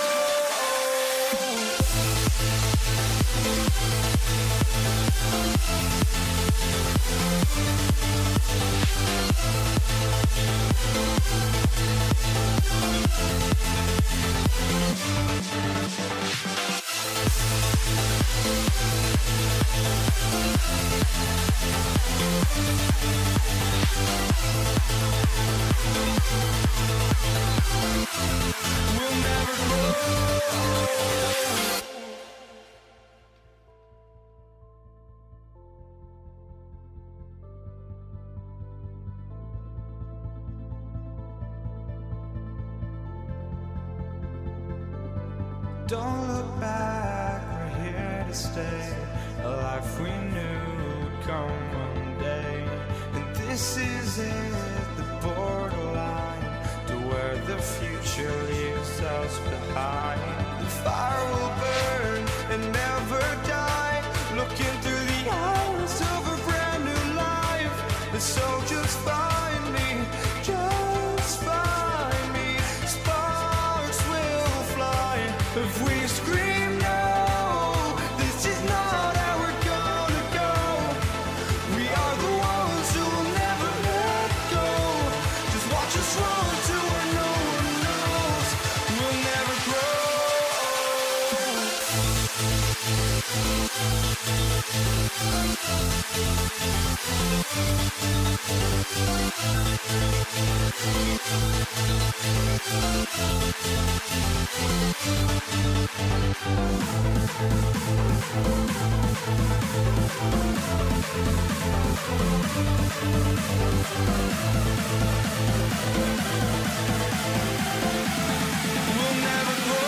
We'll never grow. Don't look back, we're here to stay. A life we knew would come one day. And this is it, the borderline to where the future leaves us behind. The fire will burn and never die, looking through the eyes of a brand new life. And so just find me, just find me. Sparks will fly if we scream no. This is not how we're gonna go. We are the ones who will never let go. Just watch us run to where no one knows. We'll never grow. We'll never grow.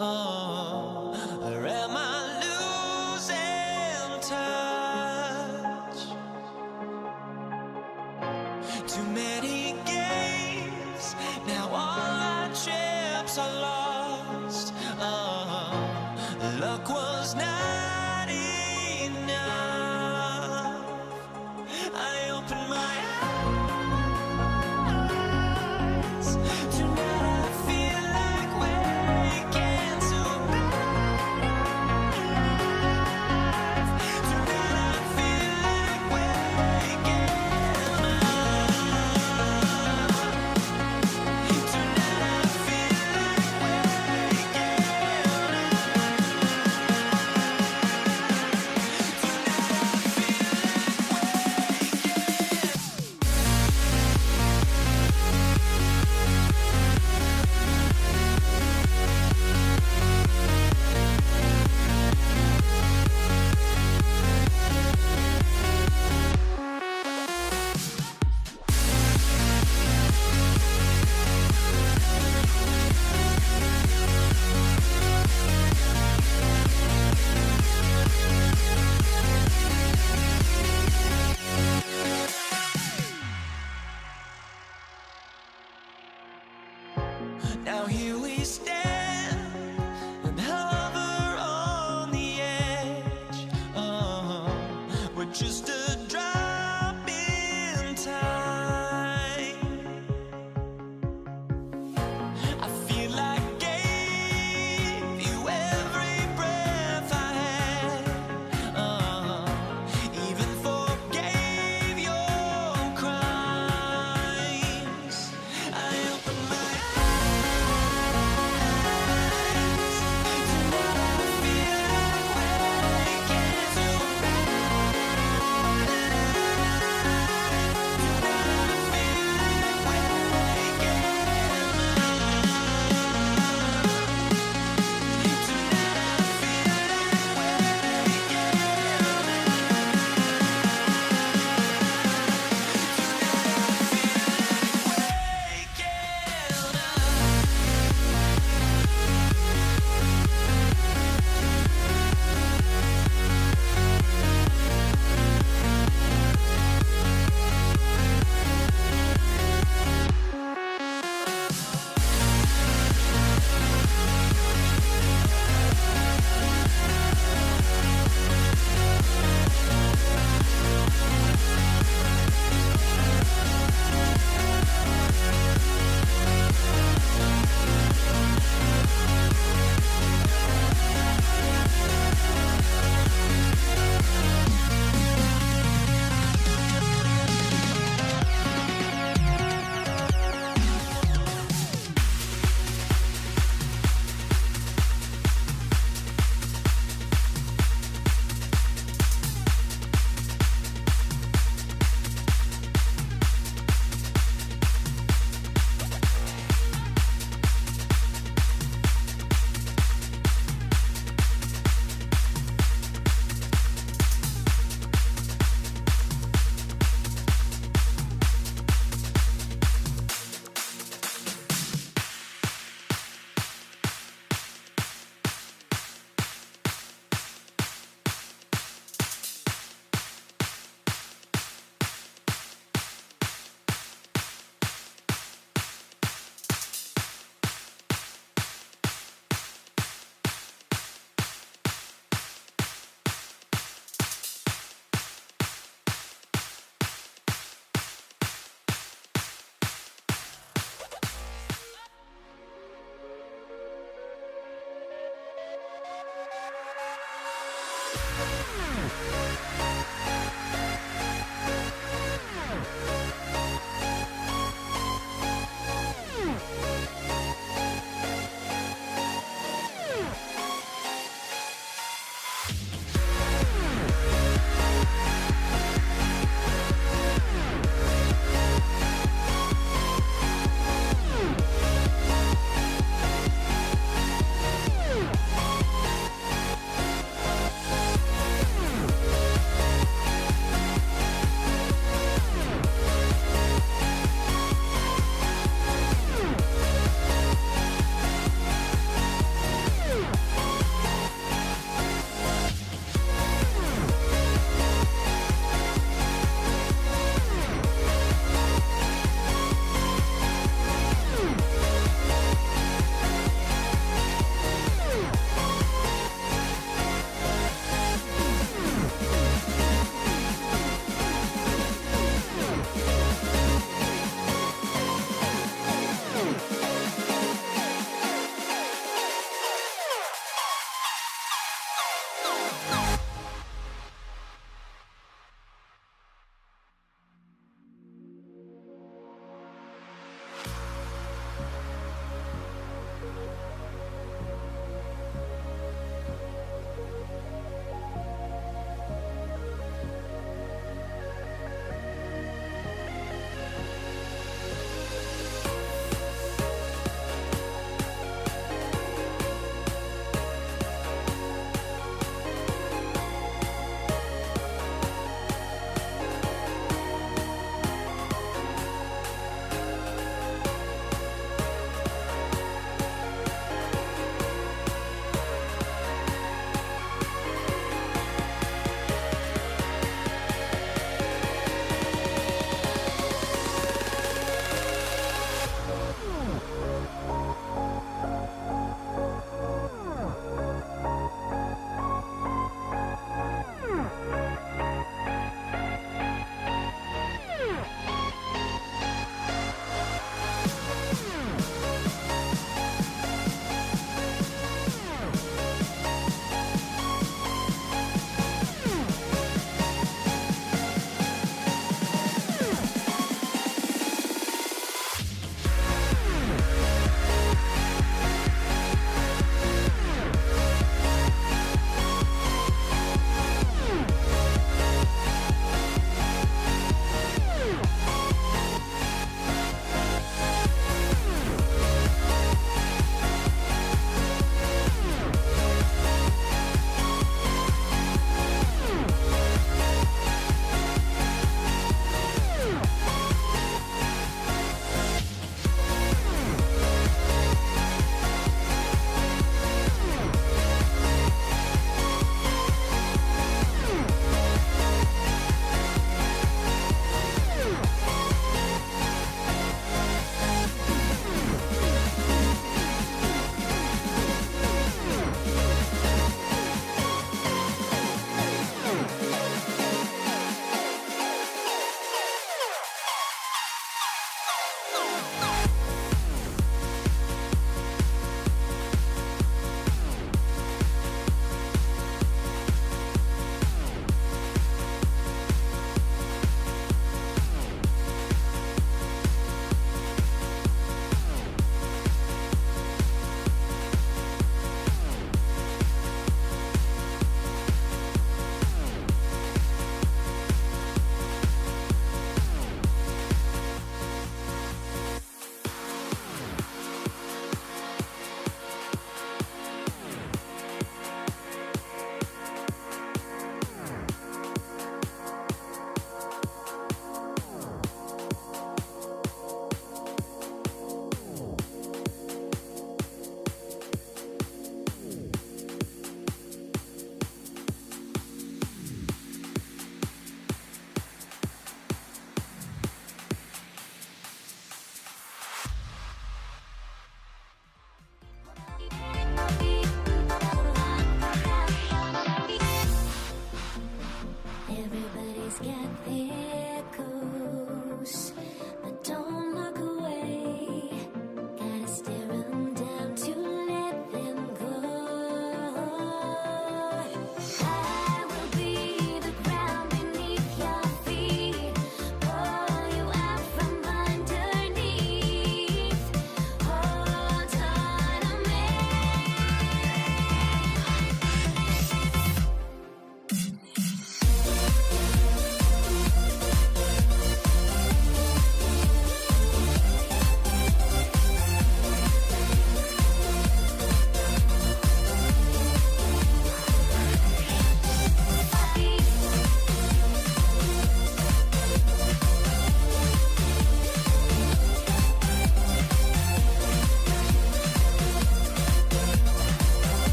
Oh, or am I losing touch? Too many games, now all our chips are lost. Oh, luck was not enough. I opened my eyes. Tonight I feel like waking to life. Tonight I feel like waking up. Tonight I feel like waking up.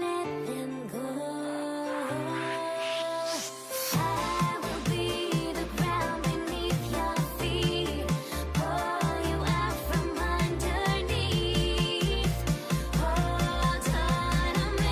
let them go. I will be the ground beneath your feet, pull you out from underneath. Hold on to me.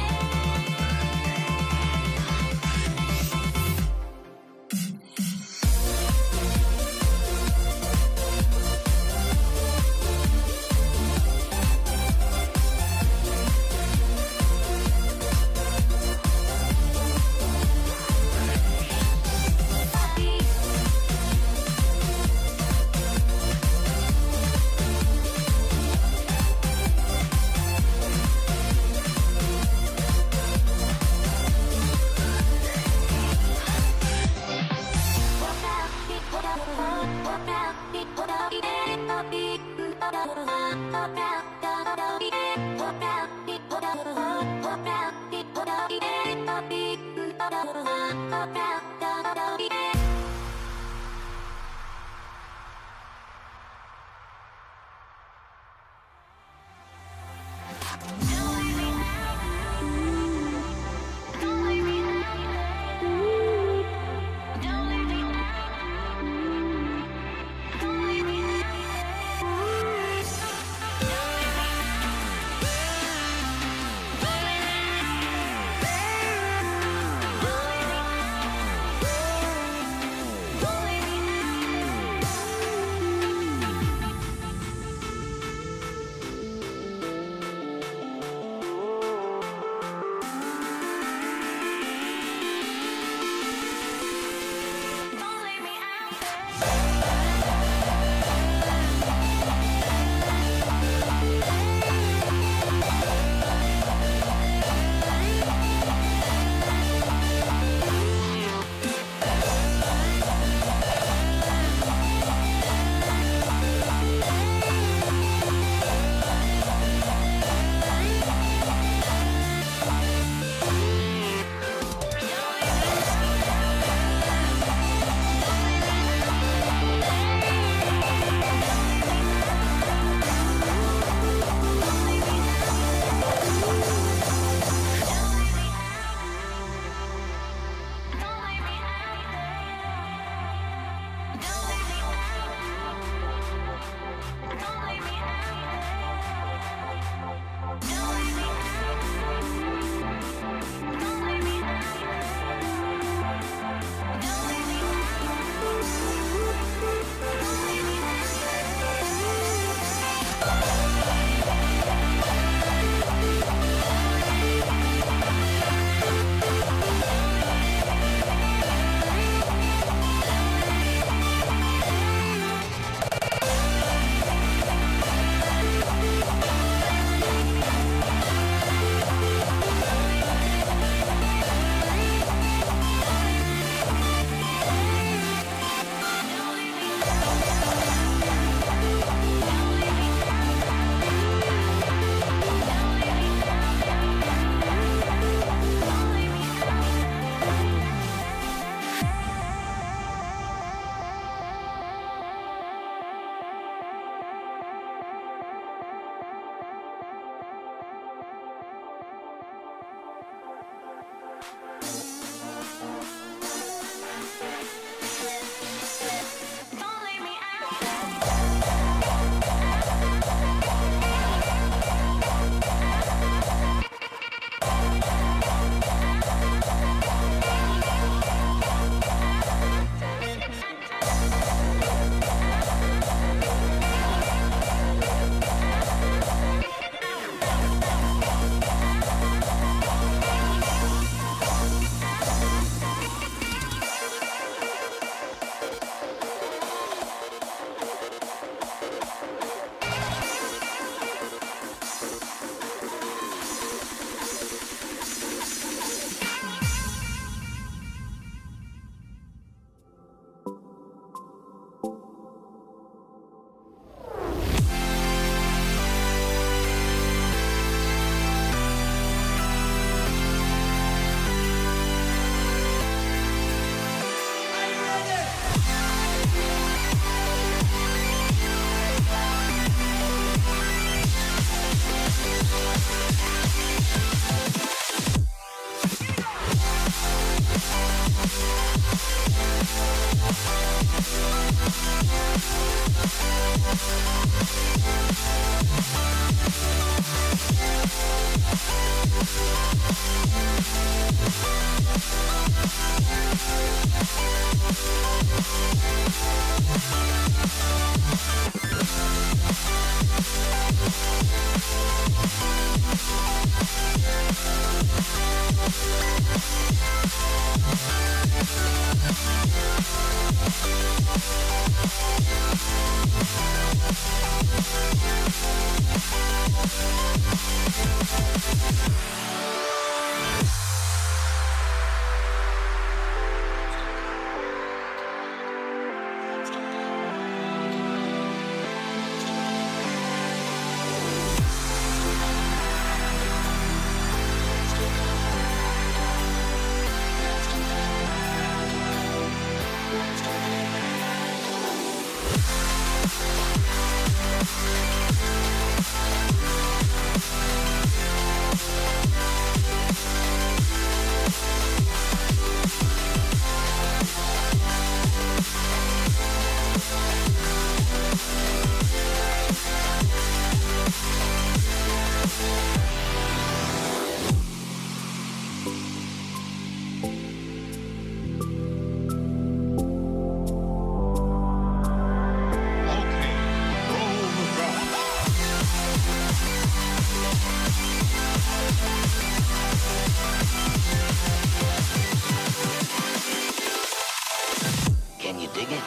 Can you dig it?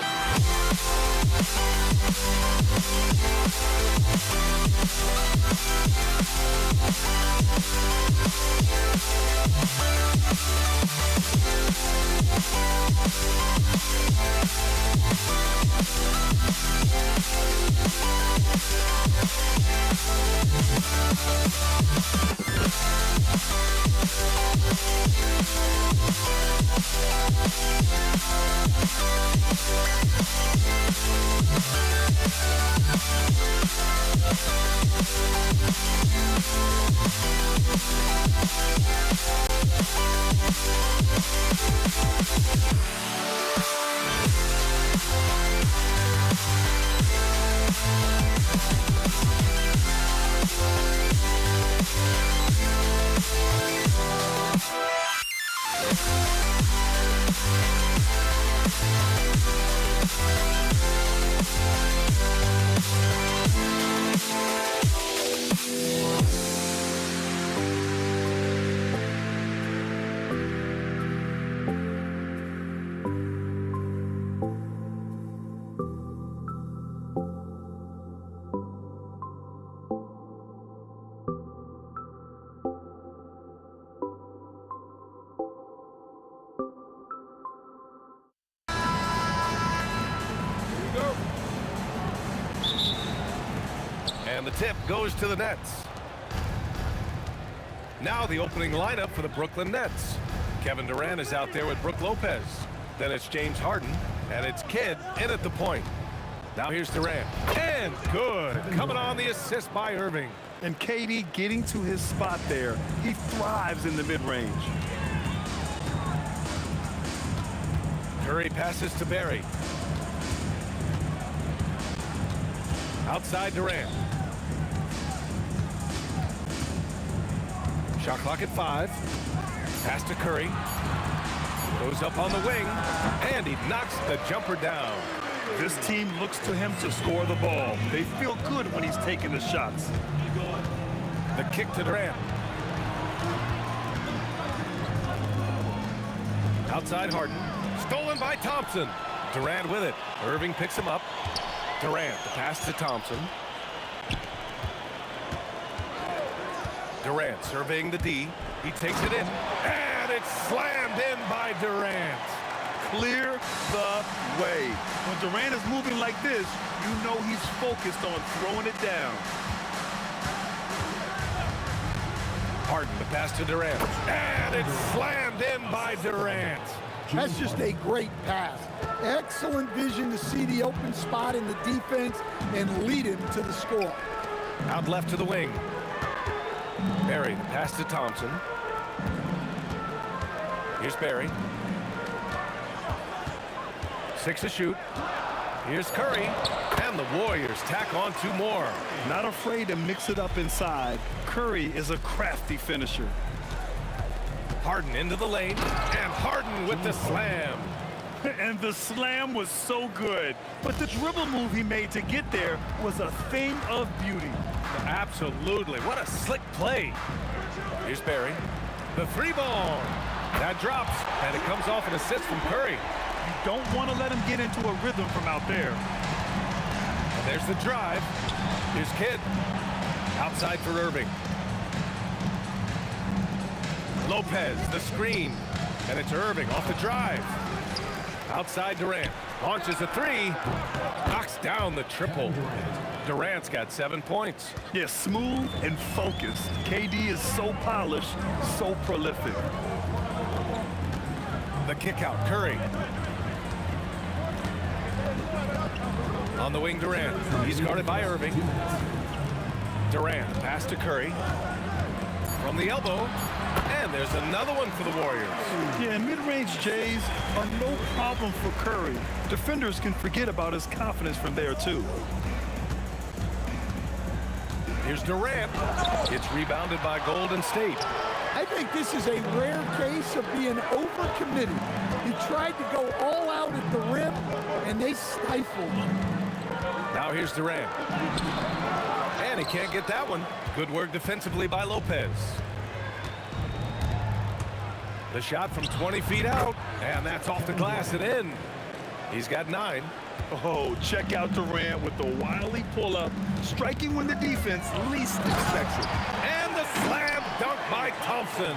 And the tip goes to the Nets. Now the opening lineup for the Brooklyn Nets. Kevin Durant is out there with Brook Lopez. Then it's James Harden, and it's Kidd in at the point. Now here's Durant, and good. Coming on the assist by Irving. And KD getting to his spot there. He thrives in the mid-range. Curry passes to Barry. Outside Durant. Shot clock at 5. Pass to Curry. Goes up on the wing, and he knocks the jumper down. This team looks to him to score the ball. They feel good when he's taking the shots. The kick to Durant. Outside Harden. Stolen by Thompson. Durant with it. Irving picks him up. Durant, the pass to Thompson. Durant surveying the D. He takes it in, and it's slammed in by Durant. Clear the way. When Durant is moving like this, you know he's focused on throwing it down. Harden, the pass to Durant, and it's slammed in by Durant. That's just a great pass. Excellent vision to see the open spot in the defense and lead him to the score. Out left to the wing. Barry, the pass to Thompson. Here's Barry. 6 to shoot. Here's Curry, and the Warriors tack on 2 more. Not afraid to mix it up inside. Curry is a crafty finisher. Harden into the lane, and Harden with the slam. And the slam was so good. But the dribble move he made to get there was a thing of beauty. Absolutely. What a slick play. Here's Barry. The 3 ball. That drops, and it comes off an assist from Curry. You don't want to let him get into a rhythm from out there. And there's the drive. Here's Kidd. Outside for Irving. Lopez, the screen. And it's Irving off the drive. Outside Durant. Launches a 3. Knocks down the triple. Durant's got 7 points. Yeah, smooth and focused. KD is so polished, so prolific. The kick out, Curry. On the wing, Durant. He's guarded by Irving. Durant, pass to Curry. From the elbow. And there's another one for the Warriors. Yeah, mid-range Jays are no problem for Curry. Defenders can forget about his confidence from there, too. Here's Durant. It's rebounded by Golden State. I think this is a rare case of being overcommitted. He tried to go all out at the rim, and they stifled him. Now here's Durant. And he can't get that one. Good work defensively by Lopez. The shot from 20 feet out, and that's off the glass and in. He's got 9. Oh, check out Durant with the wily pull-up, striking when the defense least expects it. And the slam dunk by Thompson.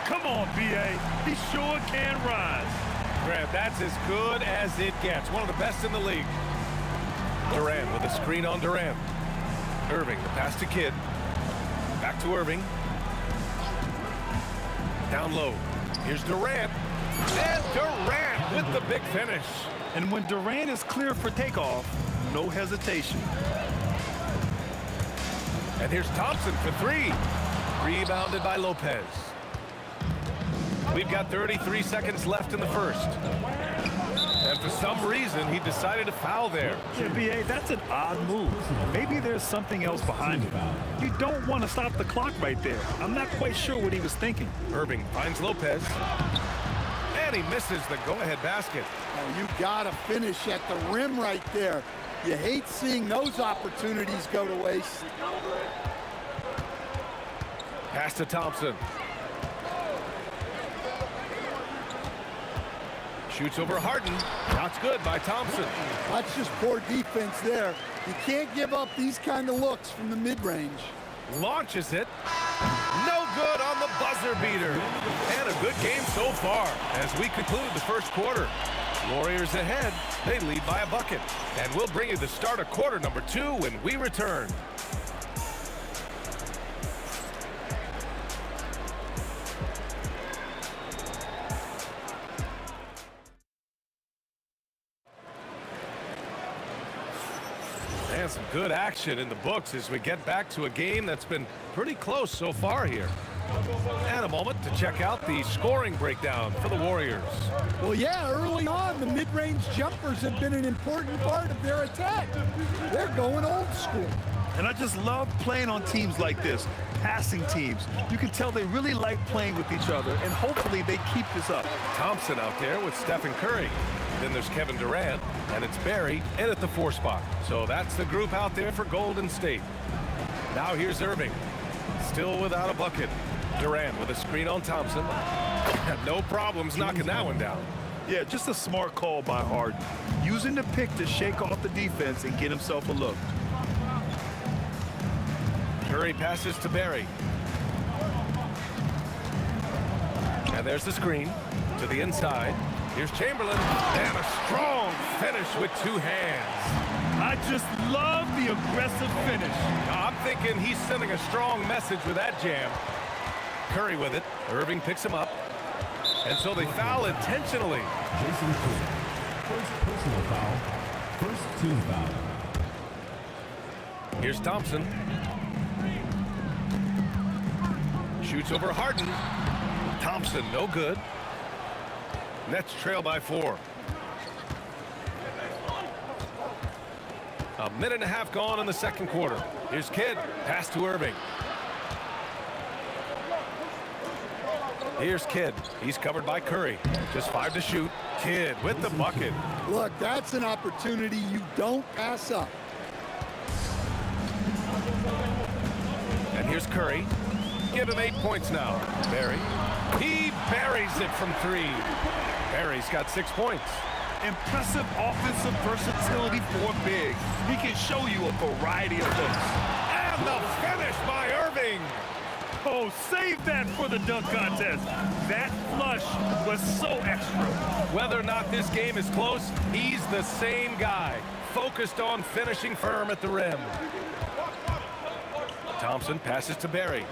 Come on, B.A. He sure can rise. Grant, that's as good as it gets. One of the best in the league. Durant with a screen on Durant. Irving, the pass to Kidd. Back to Irving. Down low. Here's Durant. And Durant with the big finish. And when Durant is clear for takeoff, no hesitation. And here's Thompson for 3. Rebounded by Lopez. We've got 33 seconds left in the first. And for some reason, he decided to foul there. Yeah, B.A., that's an odd move. Maybe there's something else behind it. You don't want to stop the clock right there. I'm not quite sure what he was thinking. Irving finds Lopez. And he misses the go-ahead basket. Oh, you gotta finish at the rim right there. You hate seeing those opportunities go to waste. Pass to Thompson. Shoots over Harden. Shot's good by Thompson. That's just poor defense there. You can't give up these kind of looks from the mid-range. Launches it. No good on the buzzer beater. And a good game so far as we conclude the first quarter. Warriors ahead. They lead by a bucket. And we'll bring you the start of quarter number 2 when we return. And some good action in the books as we get back to a game that's been pretty close so far here. And a moment to check out the scoring breakdown for the Warriors. Well, yeah, early on, the mid-range jumpers have been an important part of their attack. They're going old school. And I just love playing on teams like this, passing teams. You can tell they really like playing with each other, and hopefully they keep this up. Thompson out there with Stephen Curry. Then there's Kevin Durant, and it's Barry in at the 4 spot. So that's the group out there for Golden State. Now here's Irving, still without a bucket. Durant with a screen on Thompson. No problems knocking that one down. Yeah, just a smart call by Harden. Using the pick to shake off the defense and get himself a look. Curry passes to Barry. And there's the screen to the inside. Here's Chamberlain, and a strong finish with 2 hands. I just love the aggressive finish. I'm thinking he's sending a strong message with that jam. Curry with it. Irving picks him up. And so they foul intentionally. Jason Kidd. First personal foul. First team foul. Here's Thompson. Shoots over Harden. Thompson, no good. Nets trail by 4. A minute and a half gone in the second quarter. Here's Kidd. Pass to Irving. Here's Kidd. He's covered by Curry. Just 5 to shoot. Kidd with the bucket. Look, that's an opportunity you don't pass up. And here's Curry. Give him 8 points now. Barry. He buries it from 3. Barry's got 6 points. Impressive offensive versatility for big. He can show you a variety of looks. And the finish by Irving. Oh, save that for the dunk contest. That flush was so extra. Whether or not this game is close, he's the same guy, focused on finishing firm at the rim. Thompson passes to Barry.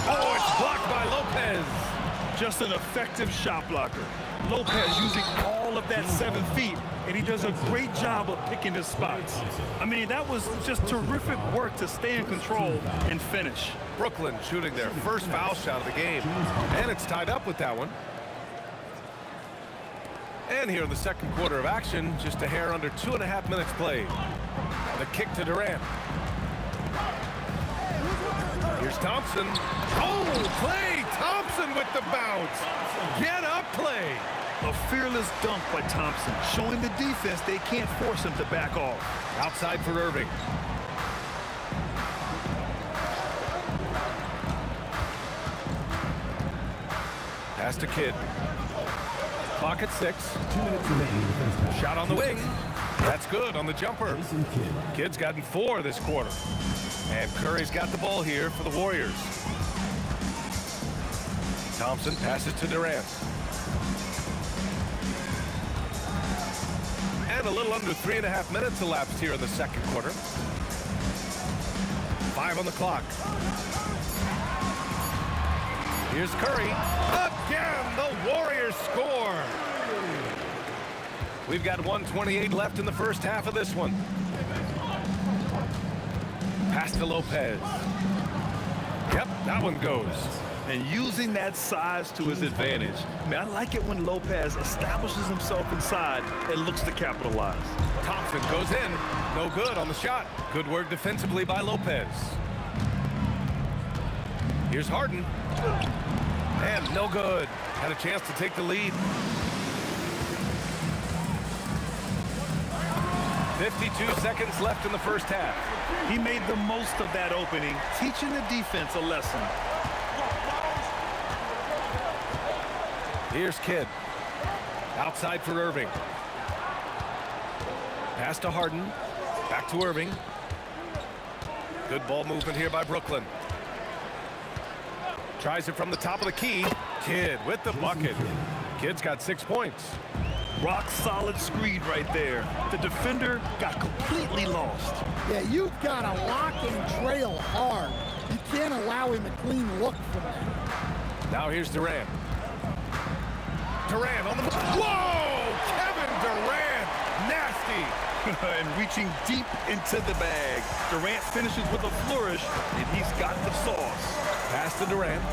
Oh, it's blocked by Lopez. Just an effective shot blocker. Lopez using all of that 7 feet, and he does a great job of picking his spots. I mean, that was just terrific work to stay in control and finish. Brooklyn shooting their first foul shot of the game, and it's tied up with that one. And here in the second quarter of action, just a hair under 2.5 minutes played. The kick to Durant. Here's Here's Thompson. Oh, Klay Thompson with the bounce. Get up, Klay. A fearless dunk by Thompson, showing the defense they can't force him to back off. Outside for Irving. Pass to Kidd. Clock at 6. 2 minutes remaining in the first half. Shot on the wing. That's good on the jumper. Jason Kidd. Kidd's gotten 4 this quarter. And Curry's got the ball here for the Warriors. Thompson passes to Durant. And a little under 3.5 minutes elapsed here in the second quarter. 5 on the clock. Here's Curry. Again, the Warriors score. We've got 1:28 left in the first half of this one. Pass to Lopez. Yep, that one goes. And using that size to his advantage. Man, I like it when Lopez establishes himself inside and looks to capitalize. Thompson goes in. No good on the shot. Good work defensively by Lopez. Here's Harden. And no good. Had a chance to take the lead. 52 seconds left in the first half. He made the most of that opening, teaching the defense a lesson. Here's Kidd. Outside for Irving. Pass to Harden. Back to Irving. Good ball movement here by Brooklyn. Tries it from the top of the key. Kidd with the bucket. Kidd's got 6 points. Rock solid screen right there. The defender got completely lost. Yeah, you've got to lock and trail hard. You can't allow him a clean look from that. Now here's Durant. Durant on the... Whoa! Kevin Durant! Nasty! And reaching deep into the bag. Durant finishes with a flourish, and he's got the sauce. Pass to Durant.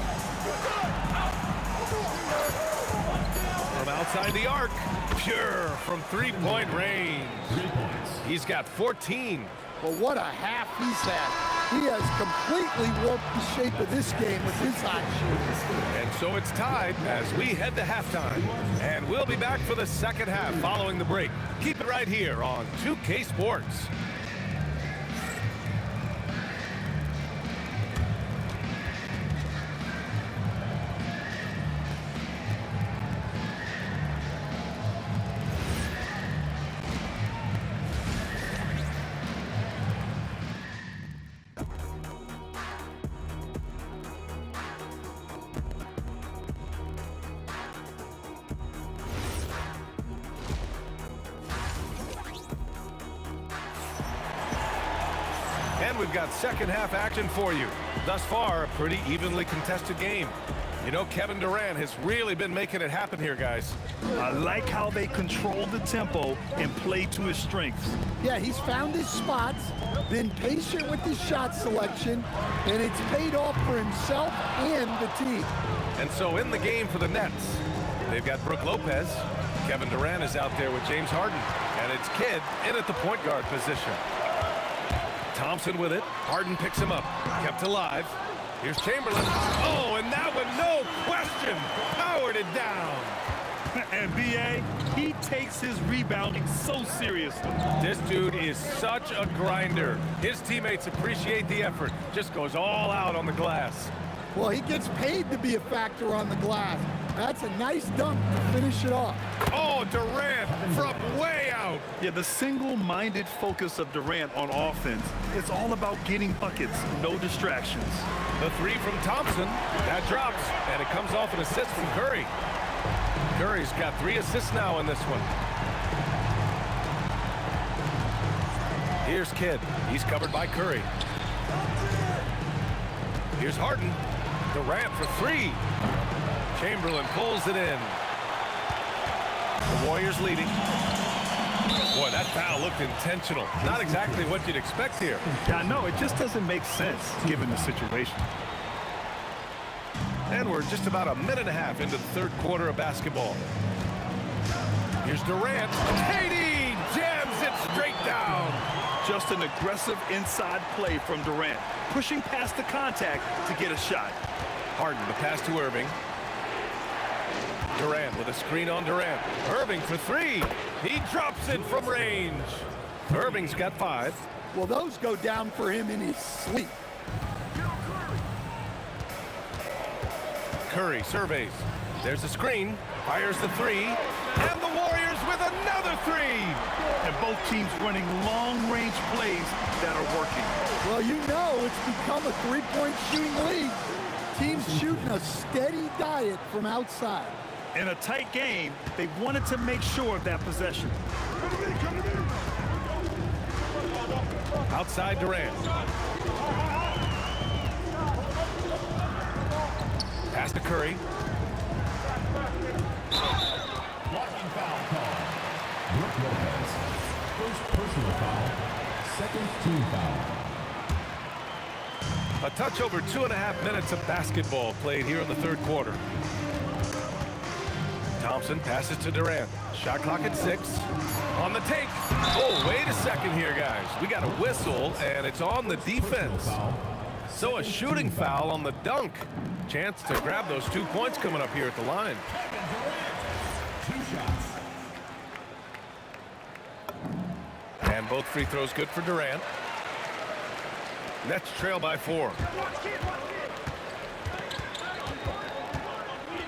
From outside the arc. Pure from three-point range. 3 points. He's got 14. Well, what a half he's had. He has completely warped the shape of this game with his hot shooting. And so it's tied as we head to halftime. And we'll be back for the second half following the break. Keep it right here on 2K Sports. And we've got second half action for you. Thus far, a pretty evenly contested game. You know, Kevin Durant has really been making it happen here, guys. I like how they control the tempo and play to his strengths. Yeah, he's found his spots, been patient with his shot selection, and it's paid off for himself and the team. And so in the game for the Nets, they've got Brook Lopez. Kevin Durant is out there with James Harden. And it's Kidd in at the point guard position. Thompson with it. Harden picks him up. Kept alive. Here's Chamberlain. Oh, and that one, no question, powered it down. And B.A., he takes his rebounding so seriously. This dude is such a grinder. His teammates appreciate the effort. Just goes all out on the glass. Well, he gets paid to be a factor on the glass. That's a nice dunk to finish it off. Oh, Durant from way out. Yeah, the single-minded focus of Durant on offense, it's all about getting buckets, no distractions. The three from Thompson, that drops, and it comes off an assist from Curry. Curry's got 3 assists now in this one. Here's Kidd. He's covered by Curry. Here's Harden. Durant for 3. Chamberlain pulls it in. The Warriors leading. Boy, that foul looked intentional. Not exactly what you'd expect here. Yeah, no, it just doesn't make sense given the situation. And we're just about a minute and a half into the third quarter of basketball. Here's Durant. KD jams it straight down. Just an aggressive inside play from Durant, pushing past the contact to get a shot. Harden, the pass to Irving. Durant with a screen on Durant. Irving for three. He drops it from range. Irving's got 5. Well, those go down for him in his sleep. Curry surveys. There's a screen. Fires the 3. And the Warriors with another 3. And both teams running long-range plays that are working. Well, you know it's become a three-point shooting league. Teams shooting a steady diet from outside. In a tight game, they wanted to make sure of that possession. Outside Durant. Pass to Curry. Blocking foul call. Brook Lopez. First personal foul. Second team foul. A touch over 2.5 minutes of basketball played here in the third quarter. Thompson passes to Durant. Shot clock at 6. On the take. Oh, wait a second here, guys. We got a whistle, and it's on the defense. So a shooting foul on the dunk. Chance to grab those 2 points coming up here at the line. 2 shots. And both free throws good for Durant. Nets trail by 4.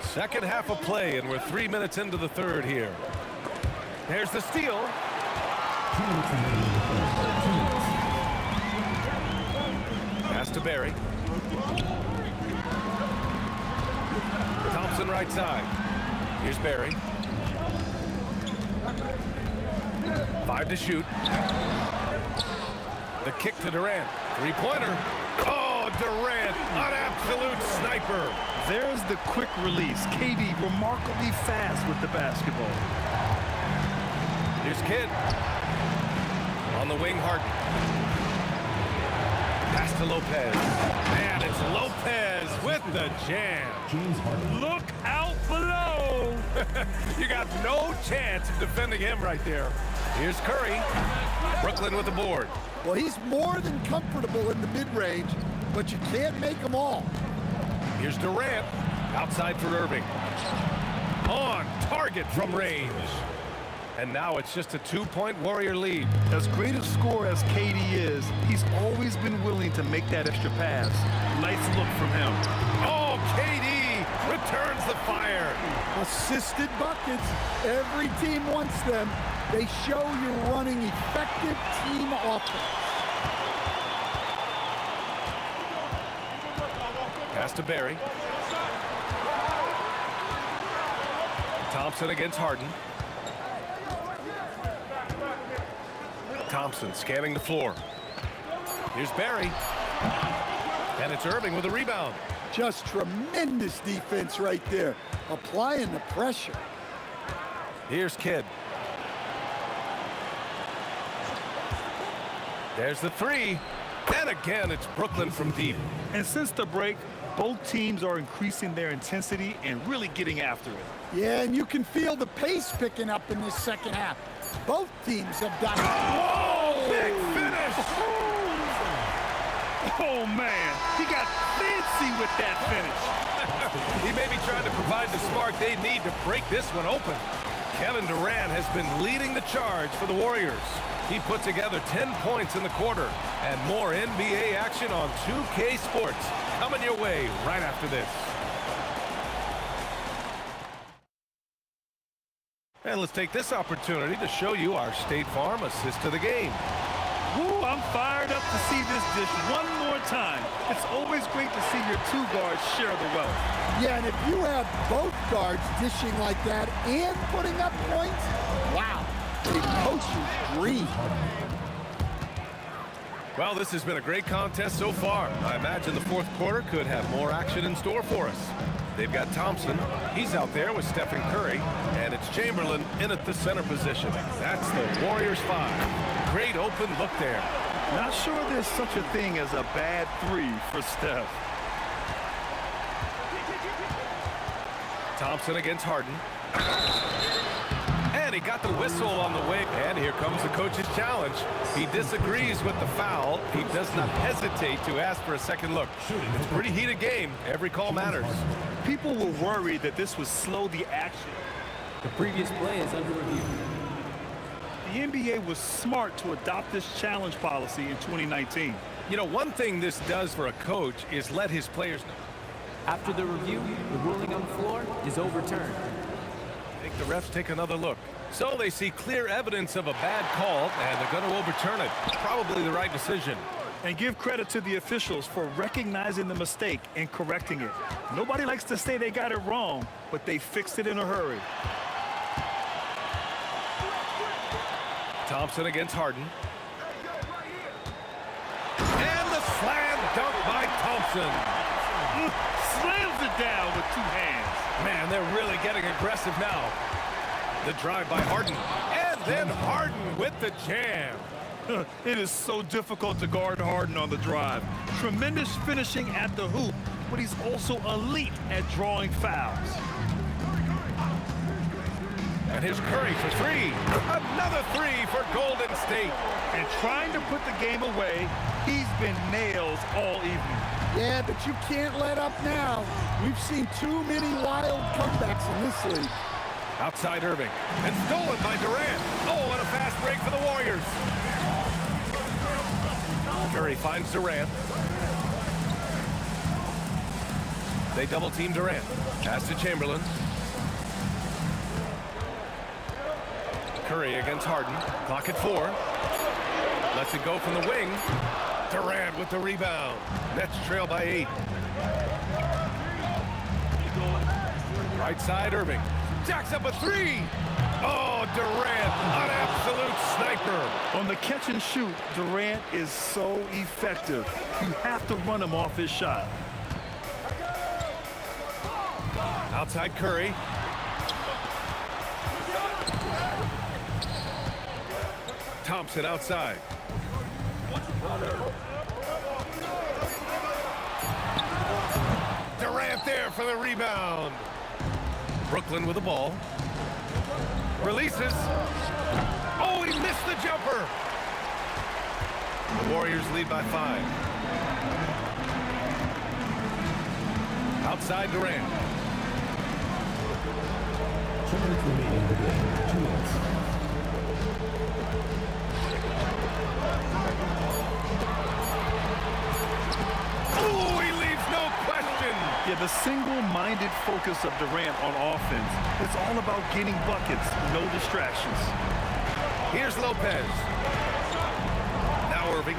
Second half of play, and we're 3 minutes into the third here. There's the steal. 2 minutes remaining in the third. 2 minutes. Pass to Barry. Thompson right side. Here's Barry. 5 to shoot. The kick to Durant. 3-pointer. Oh, Durant, an absolute sniper. There's the quick release. KD remarkably fast with the basketball. Here's Kidd. On the wing, Harden. Pass to Lopez. And it's Lopez with the jam. James Harden. Look out below. You got no chance of defending him right there. Here's Curry. Brooklyn with the board. Well, he's more than comfortable in the mid-range, but you can't make them all. Here's Durant. Outside for Irving. On target from range. And now it's just a 2-point Warrior lead. As great a scorer as KD is, he's always been willing to make that extra pass. Nice look from him. Oh, KD returns the fire. Assisted buckets. Every team wants them. They show you're running effective team offense. Pass to Barry. Thompson against Harden. Thompson scanning the floor. Here's Barry. And it's Irving with a rebound. Just tremendous defense right there. Applying the pressure. Here's Kidd. There's the 3. And again, it's Brooklyn from deep. And since the break, both teams are increasing their intensity and really getting after it. Yeah, and you can feel the pace picking up in this second half. Both teams have done it. Oh, big finish! Oh, man. He got fancy with that finish. He may be trying to provide the spark they need to break this one open. Kevin Durant has been leading the charge for the Warriors. He put together 10 points in the quarter. And more NBA action on 2K Sports coming your way right after this. And let's take this opportunity to show you our State Farm assist to the game. Woo, I'm fired up to see this dish one more time. It's always great to see your 2 guards share the wealth. Yeah, and if you have both guards dishing like that and putting up points, wow, a coach's dream. Well, this has been a great contest so far. I imagine the fourth quarter could have more action in store for us. They've got Thompson. He's out there with Stephen Curry. And it's Chamberlain in at the center position. That's the Warriors 5. Great open look there. Not sure there's such a thing as a bad 3 for Steph. Thompson against Harden. And he he got the whistle on the way. And here comes the coach's challenge. He disagrees with the foul. He does not hesitate to ask for a second look. It's a pretty heated game. Every call matters. People were worried that this would slow the action. The previous play is under review. The NBA was smart to adopt this challenge policy in 2019. You know, one thing this does for a coach is let his players know. After the review, the ruling on the floor is overturned. I think the refs take another look. So they see clear evidence of a bad call, and they're going to overturn it. Probably the right decision. And give credit to the officials for recognizing the mistake and correcting it. Nobody likes to say they got it wrong, but they fixed it in a hurry. Thompson against Harden. And the slam dunk by Thompson. Slams it down with two hands. Man, they're really getting aggressive now. The drive by Harden. And then Harden with the jam. It is so difficult to guard Harden on the drive. Tremendous finishing at the hoop, but he's also elite at drawing fouls. And here's Curry for three. Another three for Golden State. And trying to put the game away, he's been nails all evening. Yeah, but you can't let up now. We've seen too many wild comebacks in this league. Outside Irving. And stolen by Durant. Oh, and a fast break for the Warriors. Curry finds Durant. They double team Durant. Pass to Chamberlain. Curry against Harden. Clock at 4. Lets it go from the wing. Durant with the rebound. Nets trail by 8. Right side, Irving. Jacks up a 3. Oh, Durant, an absolute sniper. On the catch and shoot, Durant is so effective. You have to run him off his shot. Outside Curry. Thompson outside. Durant there for the rebound. Brooklyn with the ball. Releases. Oh, he missed the jumper. The Warriors lead by 5. Outside Durant. 2 minutes remaining in the game. 2 minutes. Oh, he leaves no question. Yeah, the single-minded focus of Durant on offense. It's all about getting buckets, no distractions. Here's Lopez. Now Irving.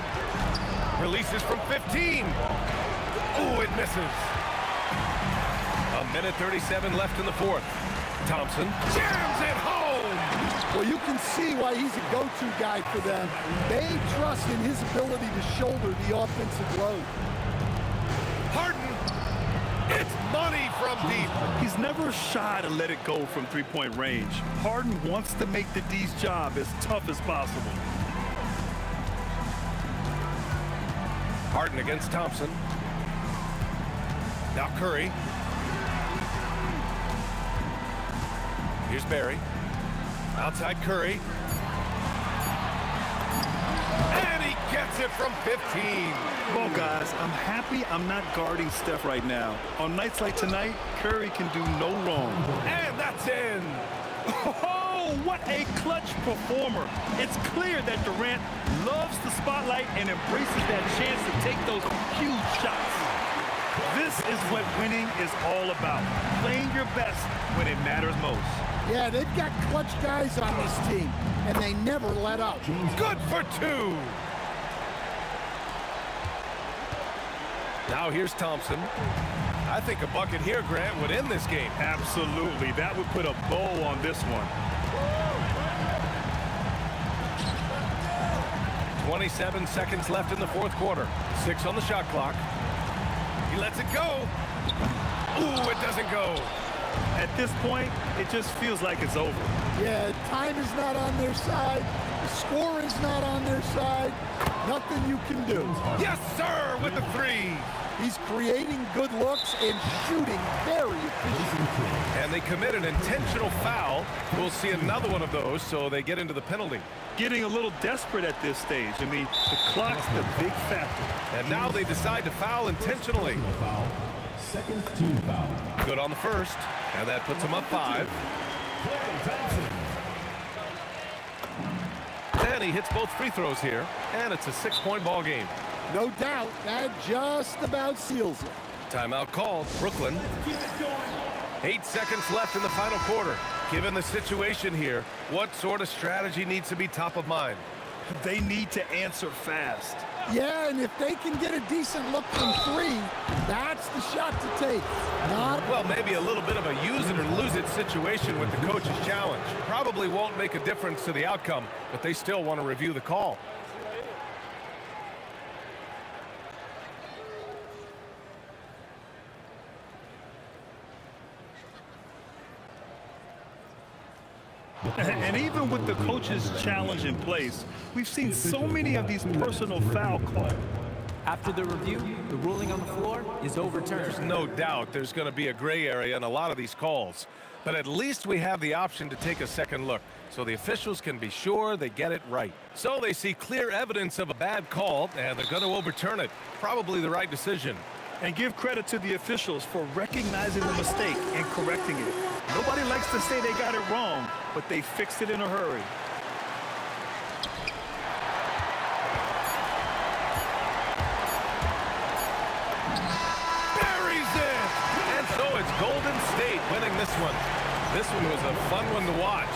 Releases from 15. Oh, it misses. A minute 37 left in the fourth. Thompson jams it home. Well, you can see why he's a go-to guy for them. They trust in his ability to shoulder the offensive load. Harden. It's money from deep. He's never shy to let it go from three-point range. Harden wants to make the D's job as tough as possible. Harden against Thompson. Now Curry. Here's Barry. Outside Curry. And he gets it from 15. Well, guys, I'm happy I'm not guarding Steph right now. On nights like tonight, Curry can do no wrong. And that's in. Oh, what a clutch performer. It's clear that Durant loves the spotlight and embraces that chance to take those huge shots. This is what winning is all about. Playing your best when it matters most. Yeah, they've got clutch guys on this team, and they never let up. Good for 2. Now here's Thompson. I think a bucket here, Grant, would end this game. Absolutely. That would put a bow on this one. 27 seconds left in the fourth quarter. 6 on the shot clock. He lets it go. Ooh, it doesn't go. At this point, it just feels like it's over. Yeah, time is not on their side. The score is not on their side. Nothing you can do. Yes, sir, with the 3. He's creating good looks and shooting very efficiently. And they commit an intentional foul. We'll see another one of those, so they get into the penalty. Getting a little desperate at this stage. I mean, the clock's the big factor. And now they decide to foul intentionally. Foul. Second team foul. Good on the first, and that puts them up 5. And he hits both free throws here, and it's a 6-point ball game. No doubt, that just about seals it. Timeout called. Brooklyn. 8 seconds left in the final quarter. Given the situation here, what sort of strategy needs to be top of mind? They need to answer fast. Yeah, and if they can get a decent look from 3, that's the shot to take. Well, maybe a little bit of a use it or lose it situation with the coach's challenge. Probably won't make a difference to the outcome, but they still want to review the call. And even with the coach's challenge in place, we've seen so many of these personal foul calls. After the review, the ruling on the floor is overturned. There's no doubt there's going to be a gray area in a lot of these calls. But at least we have the option to take a second look, so the officials can be sure they get it right. So they see clear evidence of a bad call, and they're going to overturn it. Probably the right decision. And give credit to the officials for recognizing the mistake and correcting it. Nobody likes to say they got it wrong, but they fixed it in a hurry. Buries it! And so it's Golden State winning this one. This one was a fun one to watch.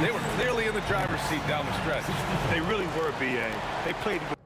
They were clearly in the driver's seat down the stretch. They really were, B.A. They played with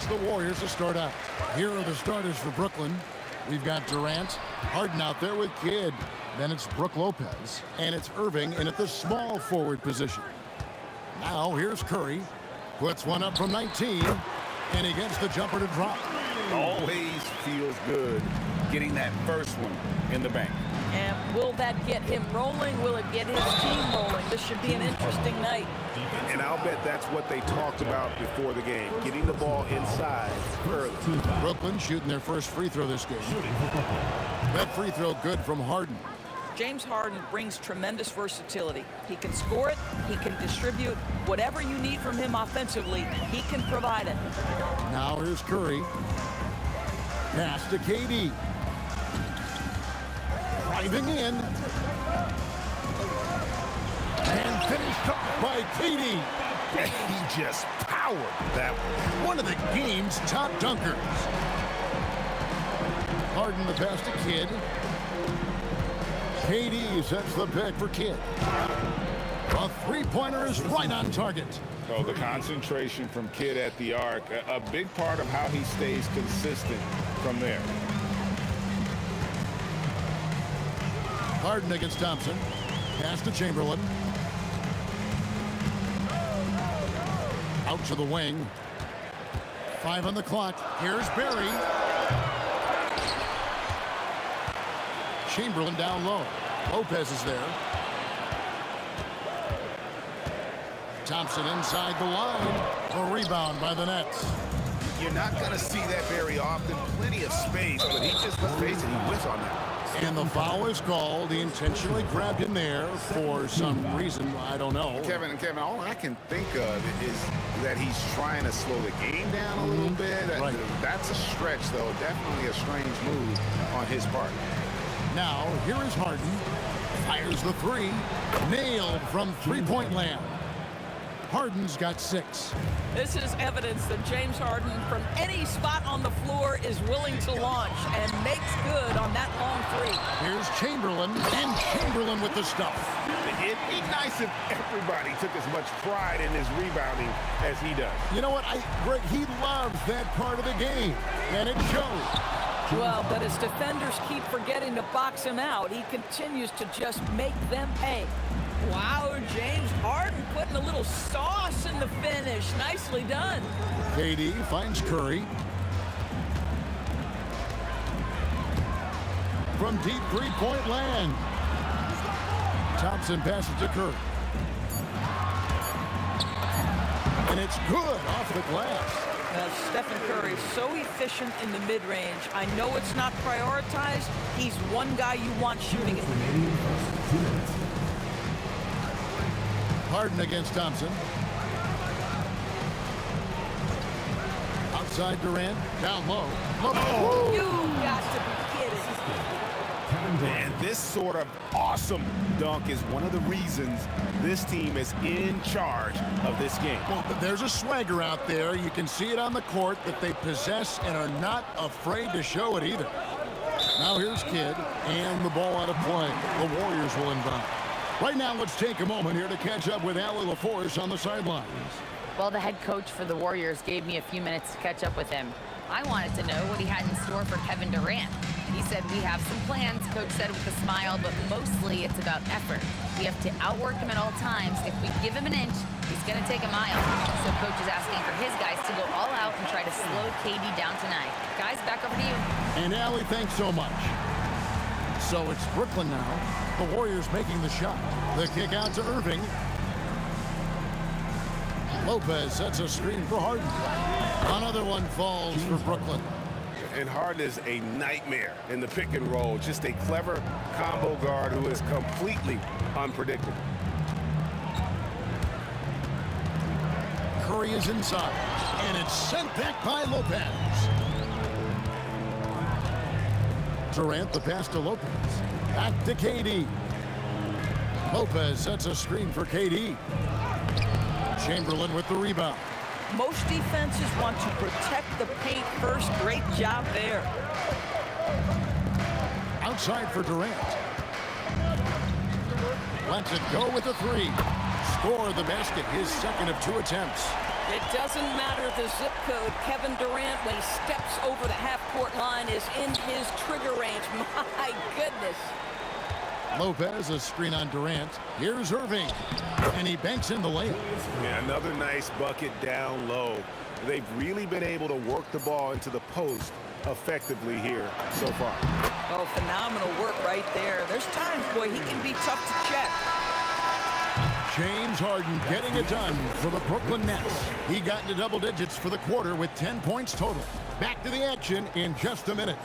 The Warriors to start out. Here are the starters for Brooklyn. We've got Durant, Harden out there with Kidd. Then it's Brook Lopez, and it's Irving in at the small forward position. Now here's Curry, puts one up from 19, and he gets the jumper to drop. Always feels good getting that first one in the bank. And will that get him rolling? Will it get his team rolling? This should be an interesting night. And I'll bet that's what they talked about before the game, getting the ball inside early. Brooklyn shooting their first free throw this game. That free throw good from Harden. James Harden brings tremendous versatility. He can score it, he can distribute. Whatever you need from him offensively, he can provide it. Now here's Curry. Pass to KD. Driving in. And finished up by KD. He just powered that one. One of the game's top dunkers. Harden the pass to Kidd. KD sets the pick for Kidd. A three-pointer is right on target. Oh, the concentration from Kidd at the arc, a big part of how he stays consistent from there. Harden against Thompson. Pass to Chamberlain. Out to the wing. 5 on the clock. Here's Barry. Chamberlain down low. Lopez is there. Thompson inside the line. A rebound by the Nets. You're not going to see that very often. Plenty of space, but he just, let's face it, he whiffs on that. And the foul is called. He intentionally grabbed him there for some reason. I don't know. Kevin, all I can think of is that he's trying to slow the game down a little bit. Right. That's a stretch, though. Definitely a strange move on his part. Now, here is Harden. Fires the three. Nailed from three-point land. Harden's got 6. This is evidence that James Harden, from any spot on the floor, is willing to launch and makes good on that long three. Here's Chamberlain, and Chamberlain with the stuff. It'd be nice if everybody took as much pride in his rebounding as he does. You know what? Greg, he loves that part of the game, and it shows. Well, but as defenders keep forgetting to box him out, he continues to just make them pay. Wow, James Harden putting a little sauce in the finish. Nicely done. KD finds Curry. From deep three-point land. Thompson passes to Curry. And it's good off the glass. Stephen Curry is so efficient in the mid-range. I know it's not prioritized. He's one guy you want shooting it. Harden against Thompson. Outside Durant. Down low. Oh. You got to be kidding. And this sort of awesome dunk is one of the reasons this team is in charge of this game. Well, there's a swagger out there. You can see it on the court that they possess and are not afraid to show it either. Now here's Kidd and the ball out of play. The Warriors will inbound. Right now, let's take a moment here to catch up with Allie LaForce on the sidelines. Well, the head coach for the Warriors gave me a few minutes to catch up with him. I wanted to know what he had in store for Kevin Durant. He said, we have some plans, Coach said with a smile, but mostly it's about effort. We have to outwork him at all times. If we give him an inch, he's going to take a mile. So Coach is asking for his guys to go all out and try to slow KD down tonight. Guys, back over to you. And Allie, thanks so much. So it's Brooklyn now. The Warriors making the shot. The kick out to Irving. Lopez sets a screen for Harden. Another one falls for Brooklyn. And Harden is a nightmare in the pick and roll. Just a clever combo guard who is completely unpredictable. Curry is inside. And it's sent back by Lopez. Durant, the pass to Lopez. Back to KD. Lopez sets a screen for KD. Chamberlain with the rebound. Most defenses want to protect the paint first. Great job there. Outside for Durant. Lets it go with a three. Score the basket, his second of 2 attempts. It doesn't matter the zip code. Kevin Durant, when he steps over the half-court line, is in his trigger range. My goodness. Lopez, a screen on Durant. Here's Irving. And he banks in the layup. Yeah, another nice bucket down low. They've really been able to work the ball into the post effectively here so far. Oh, phenomenal work right there. There's times, boy, he can be tough to check. James Harden getting it done for the Brooklyn Nets. He got into double digits for the quarter with 10 points total. Back to the action in just a minute.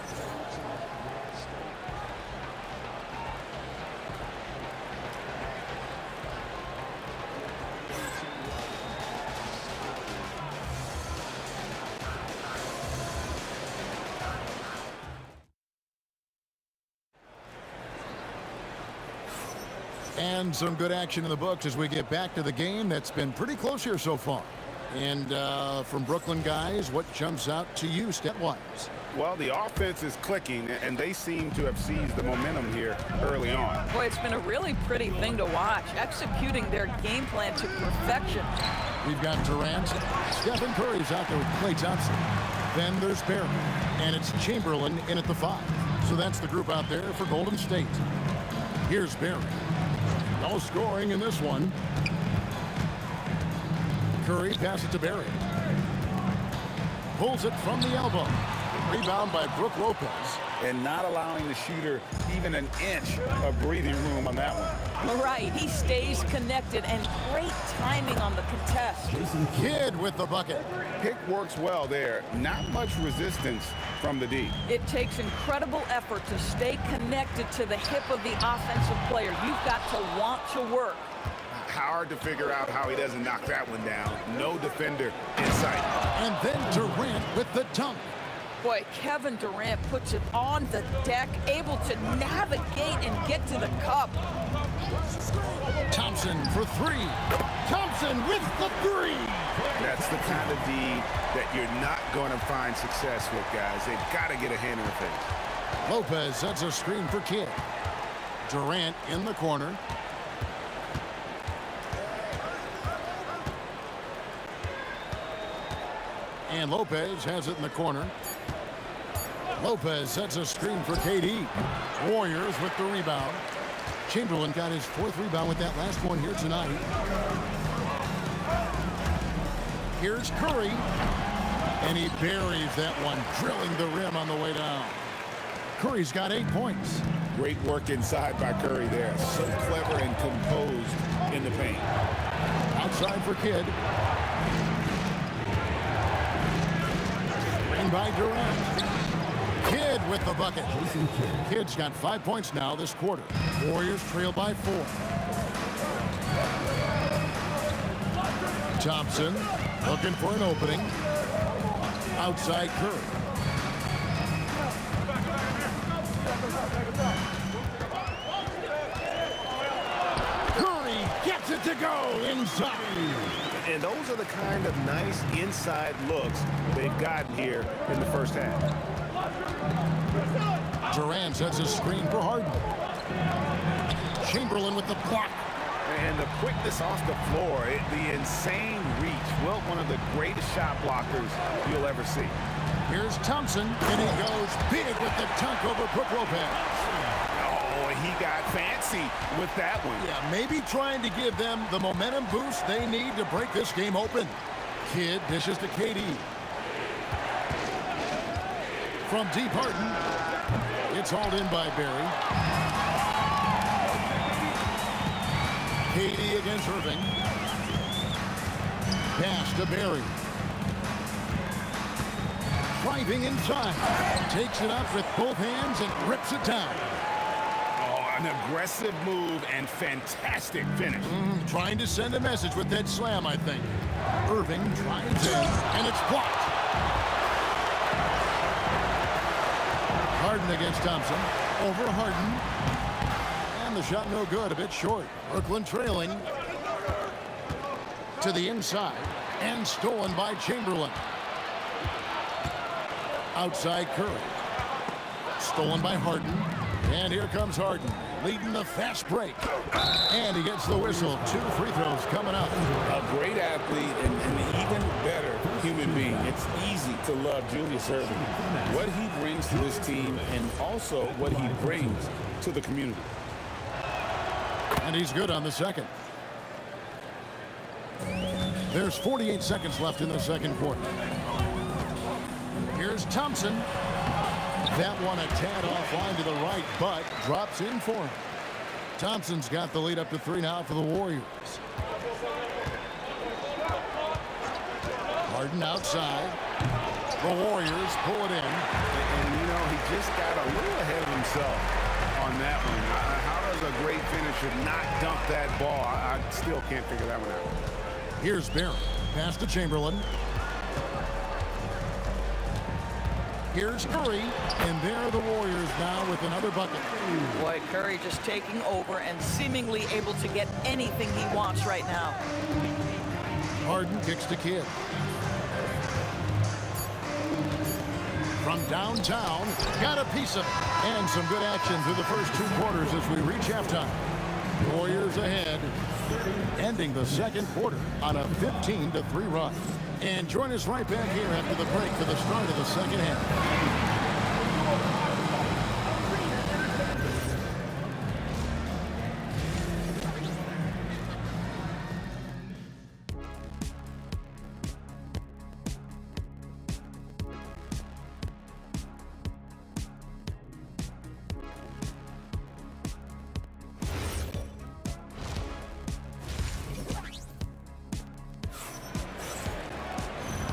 And some good action in the books as we get back to the game that's been pretty close here so far. And from Brooklyn guys, what jumps out to you stat-wise? Well, the offense is clicking, and they seem to have seized the momentum here early on. Boy, it's been a really pretty thing to watch, executing their game plan to perfection. We've got Durant. Stephen Curry's out there with Klay Thompson. Then there's Barry, and it's Chamberlain in at the 5. So that's the group out there for Golden State. Here's Barry. No scoring in this one. Curry passes it to Barry. Pulls it from the elbow. Rebound by Brook Lopez. And not allowing the shooter even an inch of breathing room on that one. Right, he stays connected, and great timing on the contest. Kidd with the bucket. Pick works well there. Not much resistance from the D. It takes incredible effort to stay connected to the hip of the offensive player. You've got to want to work. Hard to figure out how he doesn't knock that one down. No defender in sight. And then Durant with the dunk. Boy, Kevin Durant puts it on the deck, able to navigate and get to the cup. Thompson for three. Thompson with the three. That's the kind of D that you're not going to find success with, guys. They've got to get a hand in the face. Lopez sets a screen for Kidd. Durant in the corner. And Lopez has it in the corner. Lopez sets a screen for KD. Warriors with the rebound. Chamberlain got his fourth rebound with that last one here tonight. Here's Curry. And he buries that one, drilling the rim on the way down. Curry's got 8 points. Great work inside by Curry there. So clever and composed in the paint. Outside for Kidd. Screen by Durant. Kidd with the bucket. Kidd's got 5 points now this quarter. Warriors trail by 4. Thompson looking for an opening. Outside Curry. Curry gets it to go inside. And those are the kind of nice inside looks they've gotten here in the first half. Durant sets a screen for Harden. Chamberlain with the block. And the quickness off the floor, the insane reach. Well, one of the greatest shot blockers you'll ever see. Here's Thompson, and he goes big with the dunk over Brook Lopez. Oh, he got fancy with that one. Yeah, maybe trying to give them the momentum boost they need to break this game open. Kidd dishes to KD. From deep, Harden. It's hauled in by Barry. KD against Irving. Pass to Barry. Driving inside. Takes it up with both hands and rips it down. Oh, an aggressive move and fantastic finish. Trying to send a message with that slam, I think. Irving tries in, and it's blocked. Harden against Thompson. Over Harden. And the shot no good, a bit short. Brooklyn trailing to the inside and stolen by Chamberlain. Outside Curry. Stolen by Harden. And here comes Harden, leading the fast break. And he gets the whistle. 2 free throws coming up. A great athlete and an even better human being. It's easy to love Julius Irving. What he brings to this team and also what he brings to the community. And he's good on the second. There's 48 seconds left in the second quarter. Here's Thompson. That one a tad offline to the right, but drops in for him. Thompson's got the lead up to 3 now for the Warriors. Harden outside. The Warriors pull it in. And you know, he just got a little ahead of himself on that one. How does a great finisher not dunk that ball? I still can't figure that one out. Here's Barry. Pass to Chamberlain. Here's Curry, and there are the Warriors now with another bucket. Boy, Curry just taking over and seemingly able to get anything he wants right now. Harden kicks to Kidd. From downtown, got a piece of it. And some good action through the first 2 quarters as we reach halftime. Warriors ahead, ending the second quarter on a 15-3 run. And join us right back here after the break for the start of the second half.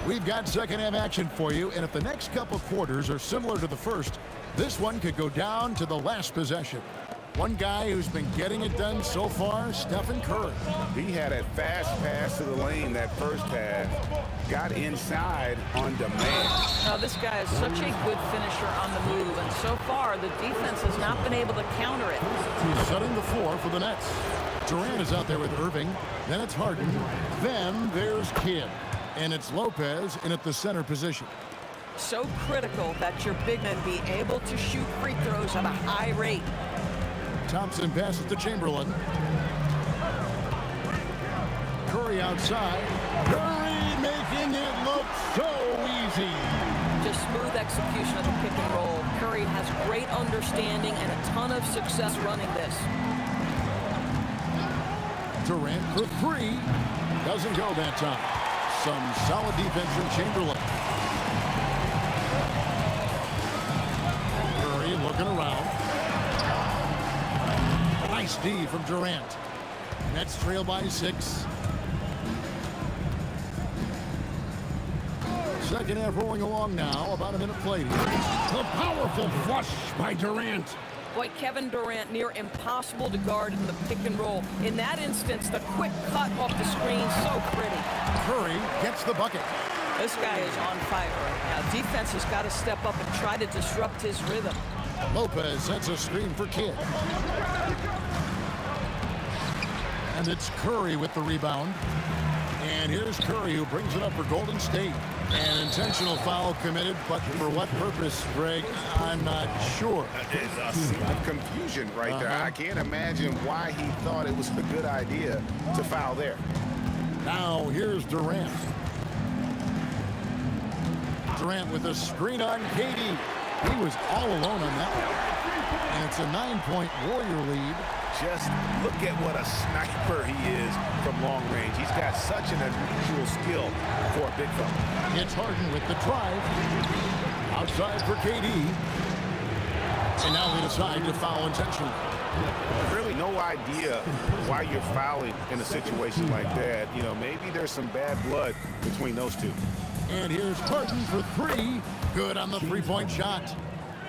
We've got second half action for you, and if the next couple quarters are similar to the first, this one could go down to the last possession. One guy who's been getting it done so far, Stephen Curry. He had a fast pass to the lane that first pass. Got inside on demand. Now, this guy is such a good finisher on the move, and so far the defense has not been able to counter it. He's setting the floor for the Nets. Durant is out there with Irving. Then it's Harden. Then there's Kidd. And it's Lopez in at the center position. So critical that your big men be able to shoot free throws at a high rate. Thompson passes to Chamberlain. Curry outside. Curry making it look so easy. Just smooth execution of the pick and roll. Curry has great understanding and a ton of success running this. Durant for three. Doesn't go that time. Some solid defense from Chamberlain. Curry looking around. Nice D from Durant. Nets trail by 6. Second half rolling along now. About a minute played. The powerful flush by Durant. Boy, Kevin Durant near impossible to guard in the pick and roll. In that instance, the quick cut off the screen, so pretty. Curry gets the bucket. This guy is on fire right now. Defense has got to step up and try to disrupt his rhythm. Lopez sets a screen for Kidd. And it's Curry with the rebound. And here's Curry who brings it up for Golden State. An intentional foul committed, but for what purpose, Greg? I'm not sure. There's a scene of confusion right there. I can't imagine why he thought it was a good idea to foul there. Now here's Durant. Durant with a screen on KD. He was all alone on that one. And it's a 9-point Warrior lead. Just look at what a sniper he is from long range. He's got such an unusual skill for a big fella. It's Harden with the drive. Outside for KD. And now they decide to foul intentionally. Really no idea why you're fouling in a situation like that. You know, maybe there's some bad blood between those two. And here's Harden for three. Good on the three-point shot.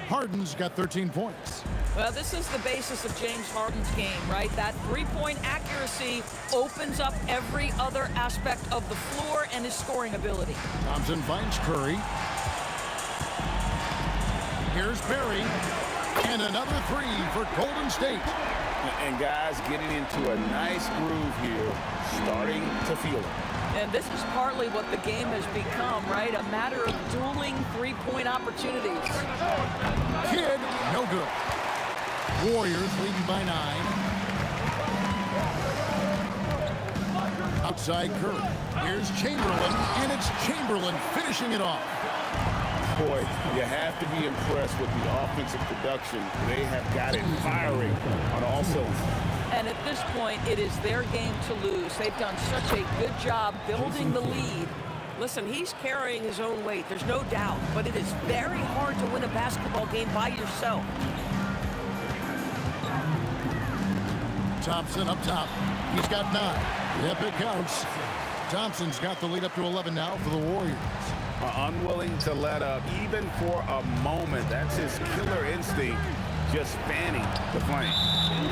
Harden's got 13 points. Well, this is the basis of James Harden's game, right? That three-point accuracy opens up every other aspect of the floor and his scoring ability. Thompson finds Curry. Here's Barry. And another three for Golden State. And guys getting into a nice groove here, starting to feel it. And this is partly what the game has become, right? A matter of dueling three-point opportunities. Kidd, no good. Warriors leading by 9. Outside Curry. Here's Chamberlain, and it's Chamberlain finishing it off. Boy, you have to be impressed with the offensive production. They have got it firing on all cylinders. And at this point, it is their game to lose. They've done such a good job building the lead. Listen, he's carrying his own weight, there's no doubt, but it is very hard to win a basketball game by yourself. Thompson up top. He's got 9. Yep, it counts. Thompson's got the lead up to 11 now for the Warriors. Unwilling to let up, even for a moment. That's his killer instinct, just fanning the flame.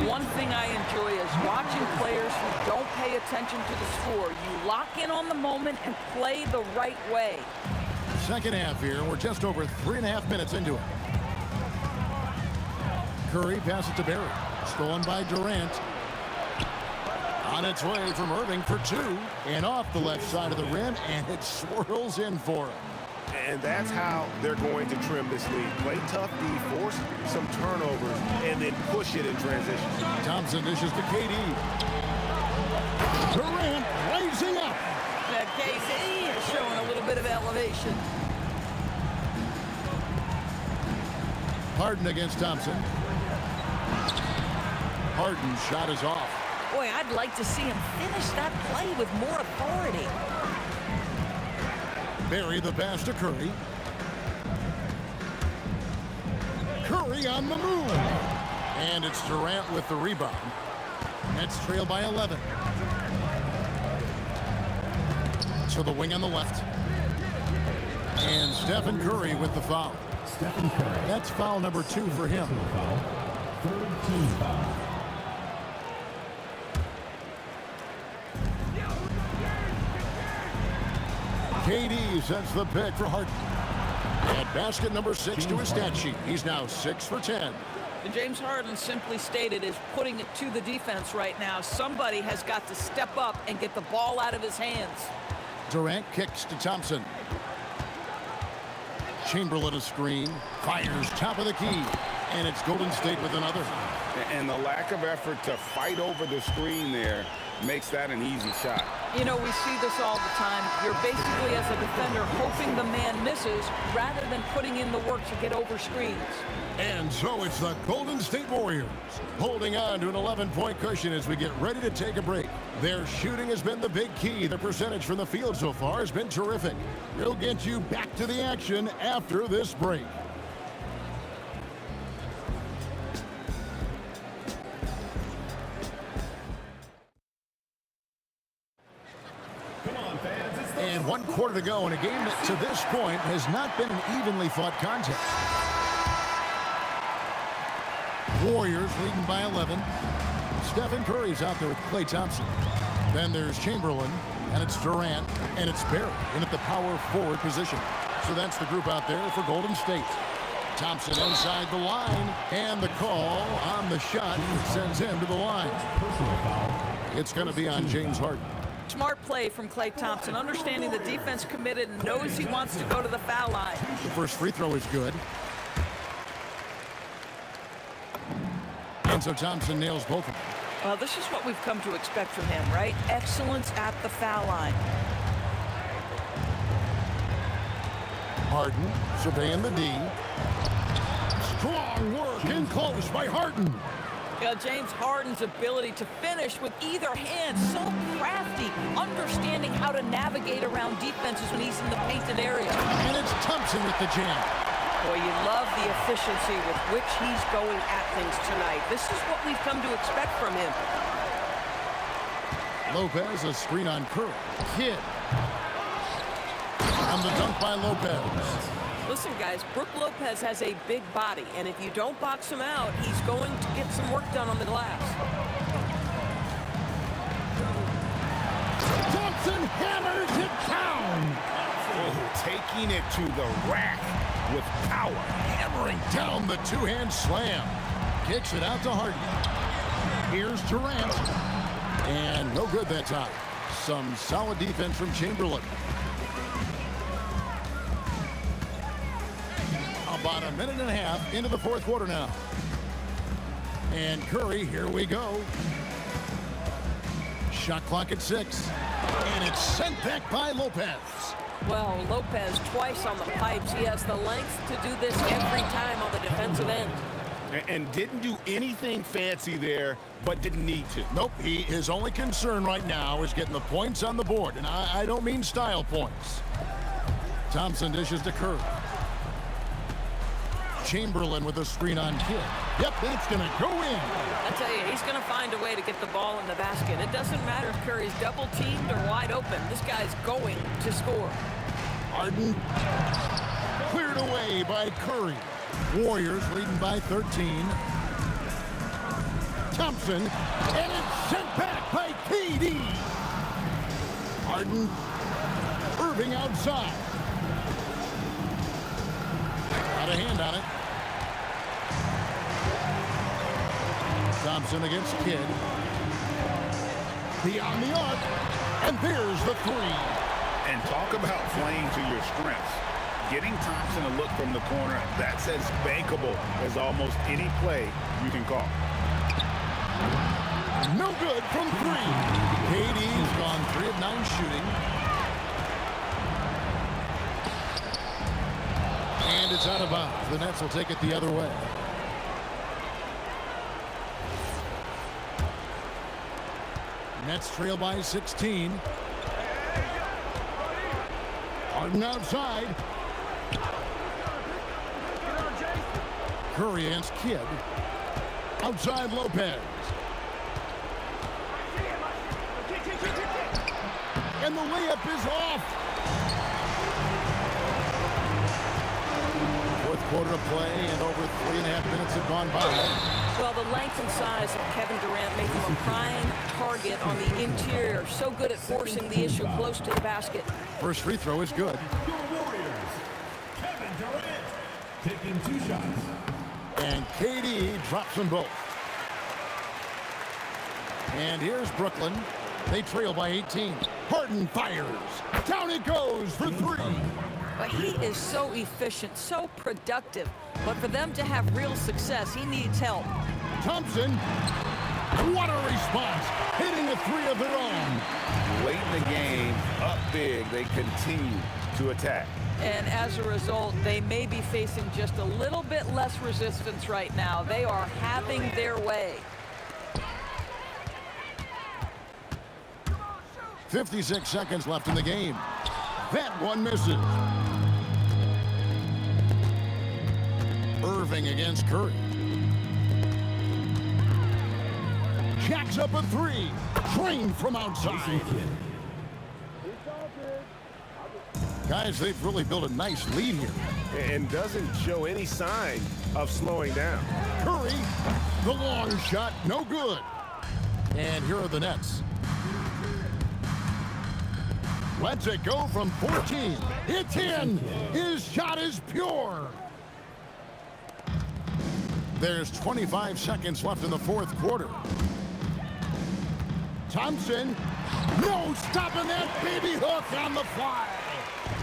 One thing I enjoy is watching players who don't pay attention to the score. You lock in on the moment and play the right way. Second half here. We're just over 3.5 minutes into it. Curry passes to Barry. Stolen by Durant. On its way from Irving for 2. And off the left side of the rim, and it swirls in for him. And that's how they're going to trim this lead. Play tough D, force some turnovers, and then push it in transition. Thompson dishes to KD. Durant rising up. That KD is showing a little bit of elevation. Harden against Thompson. Harden's shot is off. Boy, I'd like to see him finish that play with more authority. Barry the pass to Curry. Curry on the move. And it's Durant with the rebound. Nets trail by 11. To the wing on the left. And Stephen Curry with the foul. Stephen Curry. That's foul number 2 for him. Foul. Third team foul. KD sets the pick for Harden. And basket number 6 to his stat sheet. He's now 6 for 10. And James Harden simply stated is putting it to the defense right now. Somebody has got to step up and get the ball out of his hands. Durant kicks to Thompson. Chamberlain a screen. Fires top of the key. And it's Golden State with another. And the lack of effort to fight over the screen there makes that an easy shot. You know, we see this all the time. You're basically, as a defender, hoping the man misses rather than putting in the work to get over screens. And so it's the Golden State Warriors holding on to an 11-point cushion as we get ready to take a break. Their shooting has been the big key. The percentage from the field so far has been terrific. We'll get you back to the action after this break. And 1 quarter to go in a game that to this point has not been an evenly fought contest. Warriors leading by 11. Stephen Curry's out there with Klay Thompson. Then there's Chamberlain, and it's Durant, and it's Barry in at the power forward position. So that's the group out there for Golden State. Thompson inside the line, and the call on the shot sends him to the line. It's going to be on James Harden. Smart play from Klay Thompson, understanding the defense committed and knows he wants to go to the foul line. The first free throw is good. And so Thompson nails both of them. Well, this is what we've come to expect from him, right? Excellence at the foul line. Harden surveying the D. Strong work in close by Harden. James Harden's ability to finish with either hand, so crafty, understanding how to navigate around defenses when he's in the painted area. And it's Thompson with the jam. Boy, you love the efficiency with which he's going at things tonight. This is what we've come to expect from him. Lopez, a screen on Curry. Kidd. On the dunk by Lopez. Listen, guys, Brook Lopez has a big body, and if you don't box him out, he's going to get some work done on the glass. Thompson hammers it down. Oh, taking it to the rack with power. Hammering down the two-hand slam. Kicks it out to Harden. Here's Durant. And no good that time. Some solid defense from Chamberlain. About a minute and a half into the fourth quarter now. And Curry, here we go. Shot clock at 6. And it's sent back by Lopez. Well, Lopez twice on the pipes. He has the length to do this every time on the defensive end. And didn't do anything fancy there, but didn't need to. Nope, his only concern right now is getting the points on the board. And I don't mean style points. Thompson dishes to Curry. Chamberlain with a screen on Kidd. Yep, it's going to go in. I tell you, he's going to find a way to get the ball in the basket. It doesn't matter if Curry's double teamed or wide open. This guy's going to score. Harden cleared away by Curry. Warriors leading by 13. Thompson, and it's sent back by KD. Harden, Irving outside. Got a hand on it. Thompson against Kidd. Beyond the arc. And there's the 3. And talk about playing to your strengths. Getting Thompson a look from the corner, that's as bankable as almost any play you can call. No good from 3. KD's gone 3 of 9 shooting. And it's out of bounds. The Nets will take it the other way. Nets trail by 16. Harden outside. Curry against Kidd. Outside Lopez. And the layup is off. quarter of play, and over 3.5 minutes have gone by. Well, the length and size of Kevin Durant make him a prime target on the interior. So good at forcing the issue close to the basket. First free throw is good. Your Warriors, Kevin Durant, taking 2 shots. And KD drops them both. And here's Brooklyn. They trail by 18. Harden fires. Down it goes for 3. But he is so efficient, so productive. But for them to have real success, he needs help. Thompson. What a response. Hitting a 3 of their own. Late in the game, up big, they continue to attack. And as a result, they may be facing just a little bit less resistance right now. They are having their way. 56 seconds left in the game. That one misses. Irving against Curry. Jacks up a 3. Trained from outside. Guys, they've really built a nice lead here. And doesn't show any sign of slowing down. Curry, the long shot, no good. And here are the Nets. Lets it go from 14. It's in. His shot is pure. There's 25 seconds left in the fourth quarter. Thompson, no stopping that baby hook on the fly.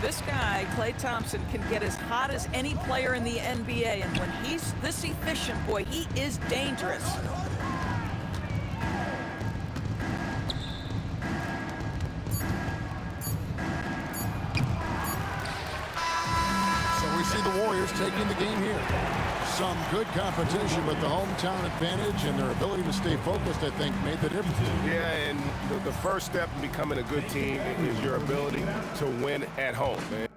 This guy, Klay Thompson, can get as hot as any player in the NBA, and when he's this efficient, boy, he is dangerous. So we see the Warriors taking the game here. Some good competition, but the hometown advantage and their ability to stay focused, I think, made the difference. Yeah, and the first step in becoming a good team is your ability to win at home, man.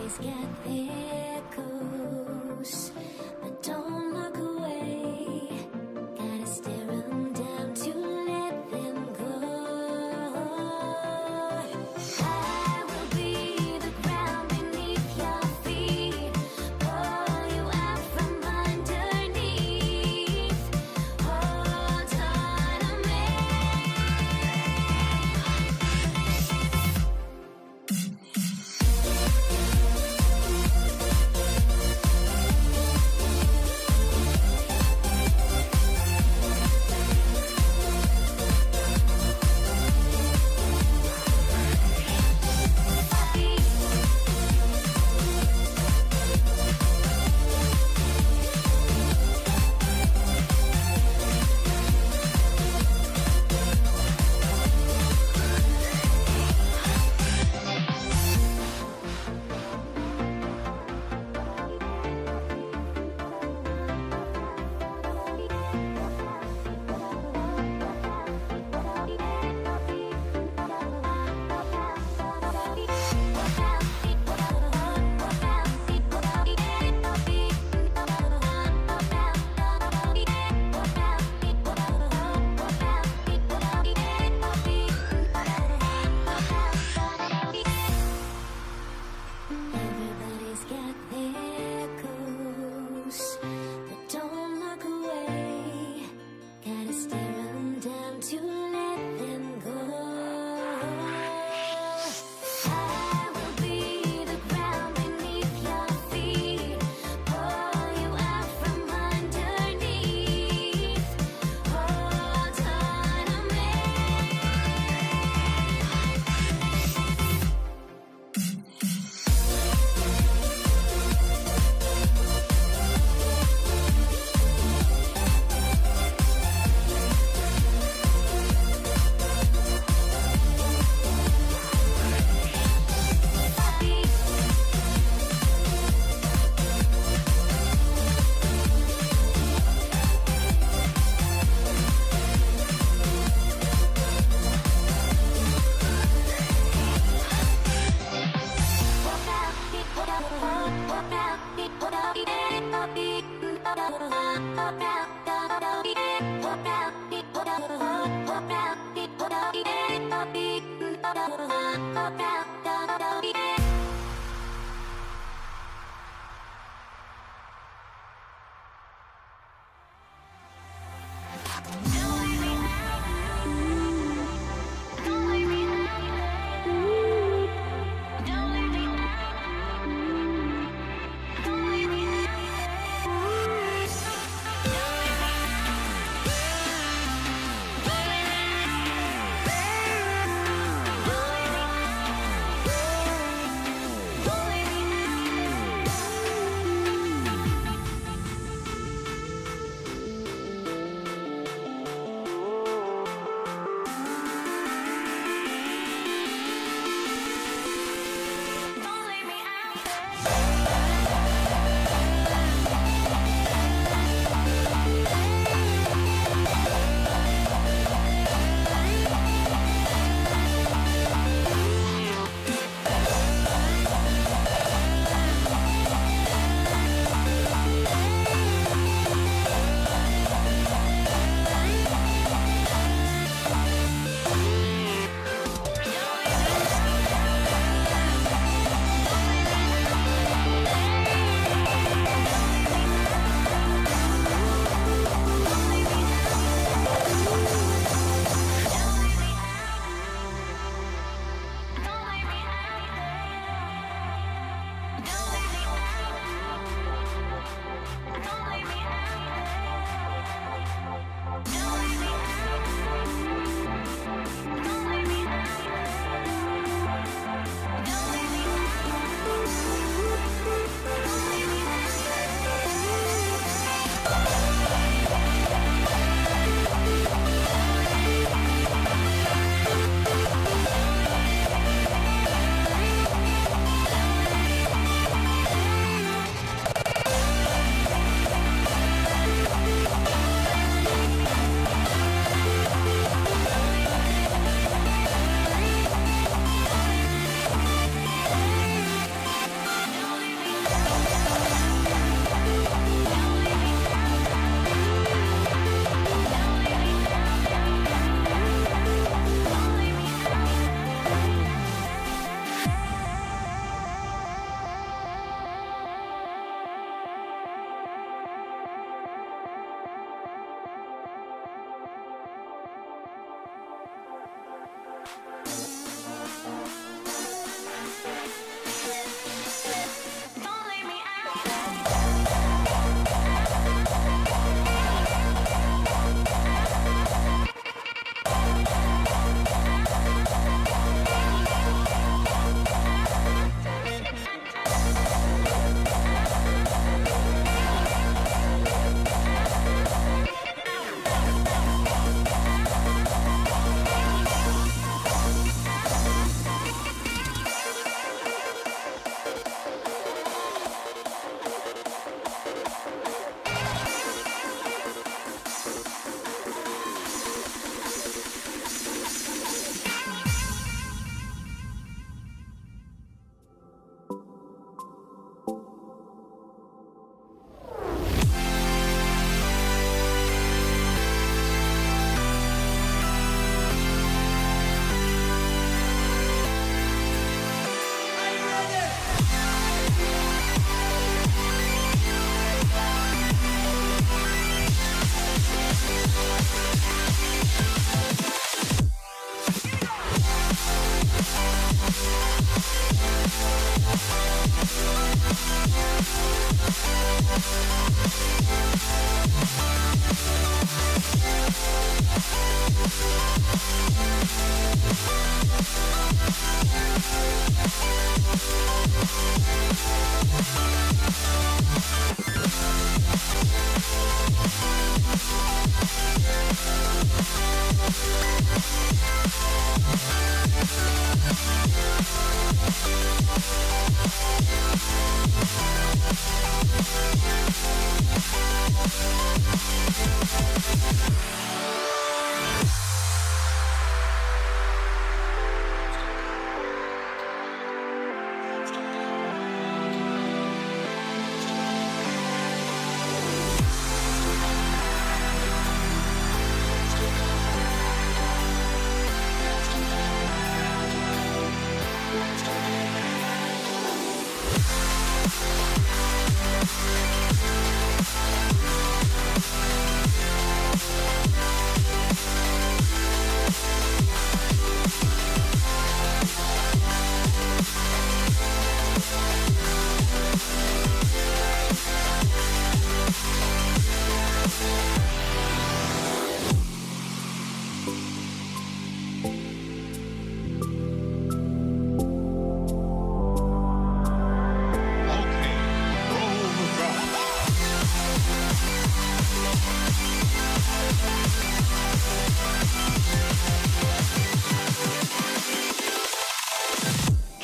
Everybody's got their goals, but don't look away. Gotta stare them down to let them go. I will be the ground beneath your feet, pull you out from underneath. Hold on to me. Everybody's got their goals, but don't look away. Gotta stare them down to let them go. I will be the ground beneath your feet, pull you out from underneath. Hold on to me.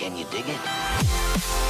Can you dig it?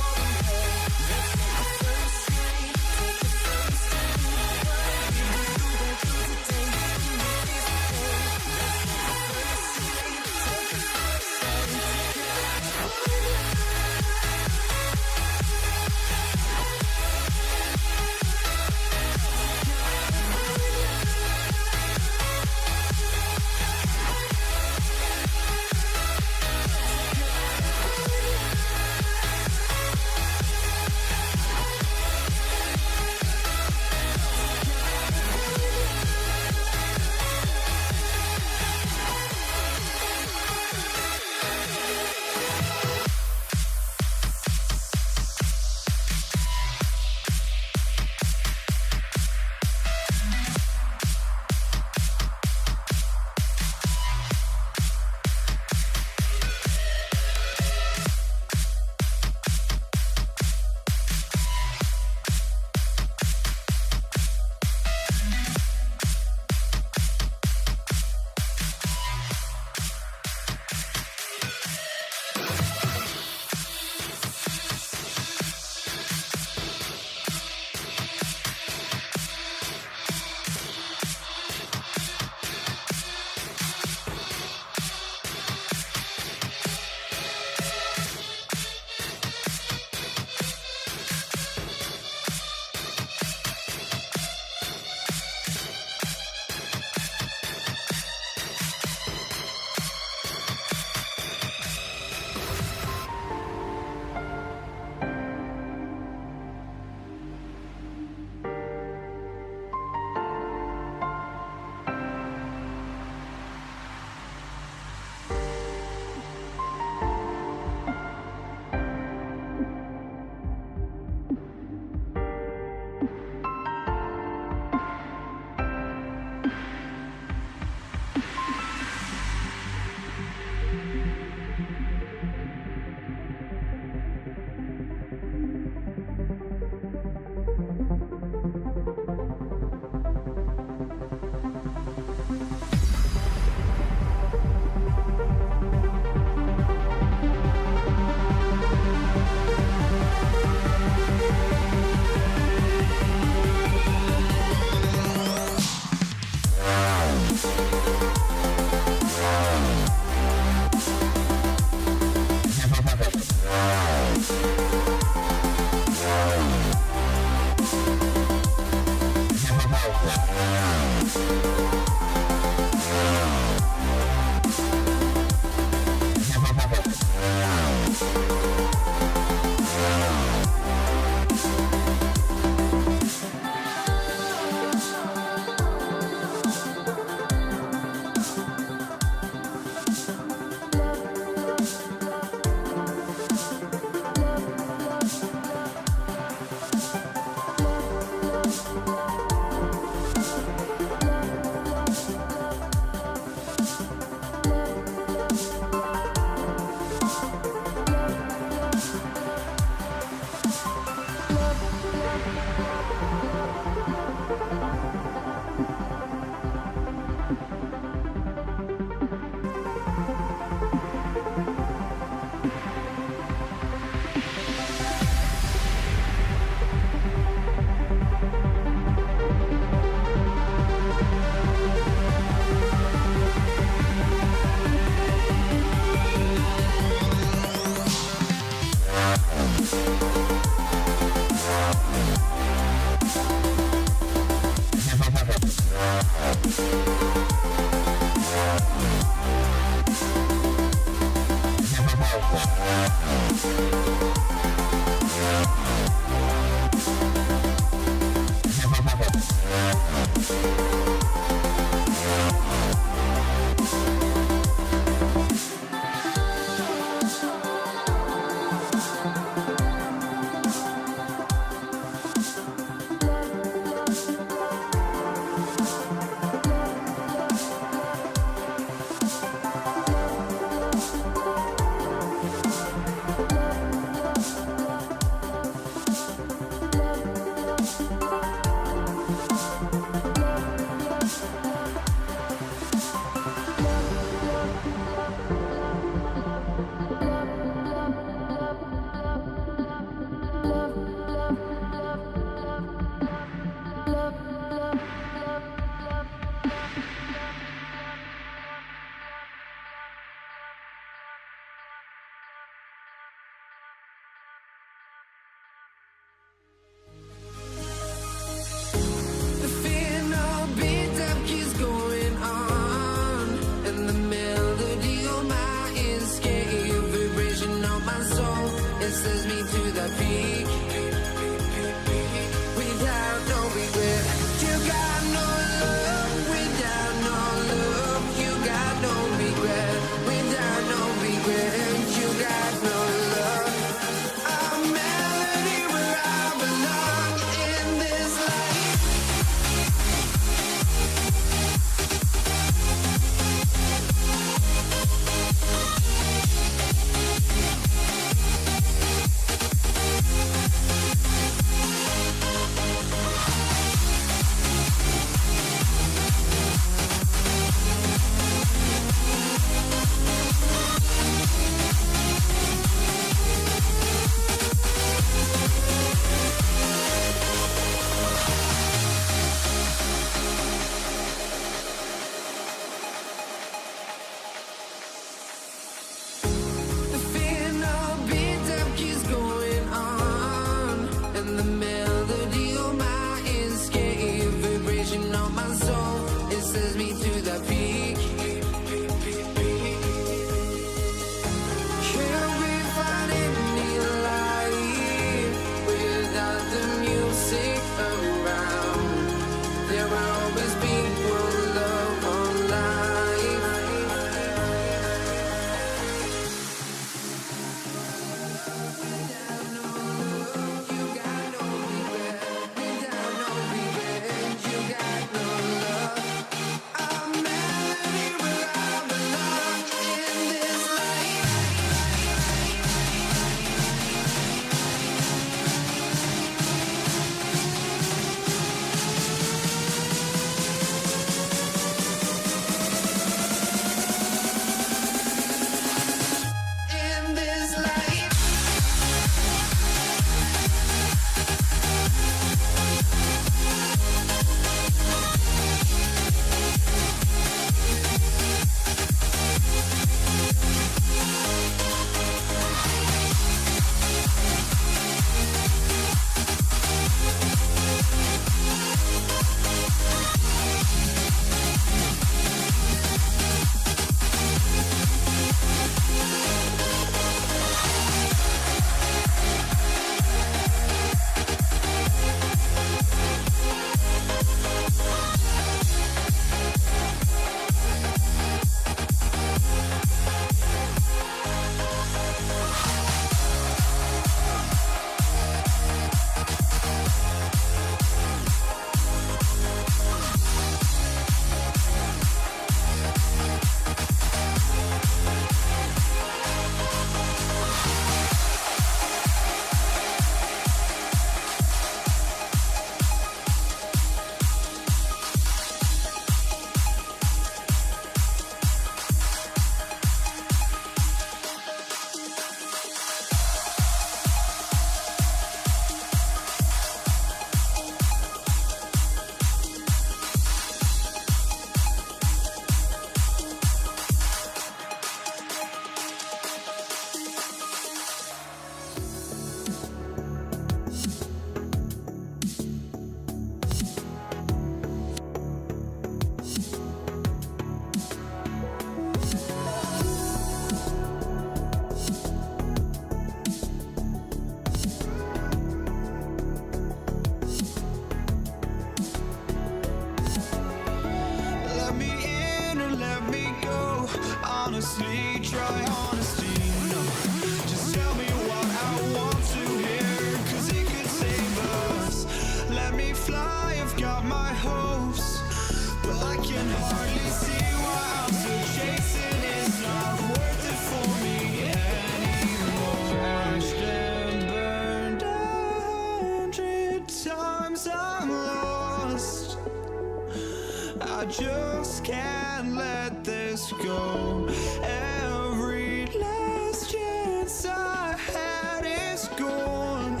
I just can't let this go. Every last chance I had is gone,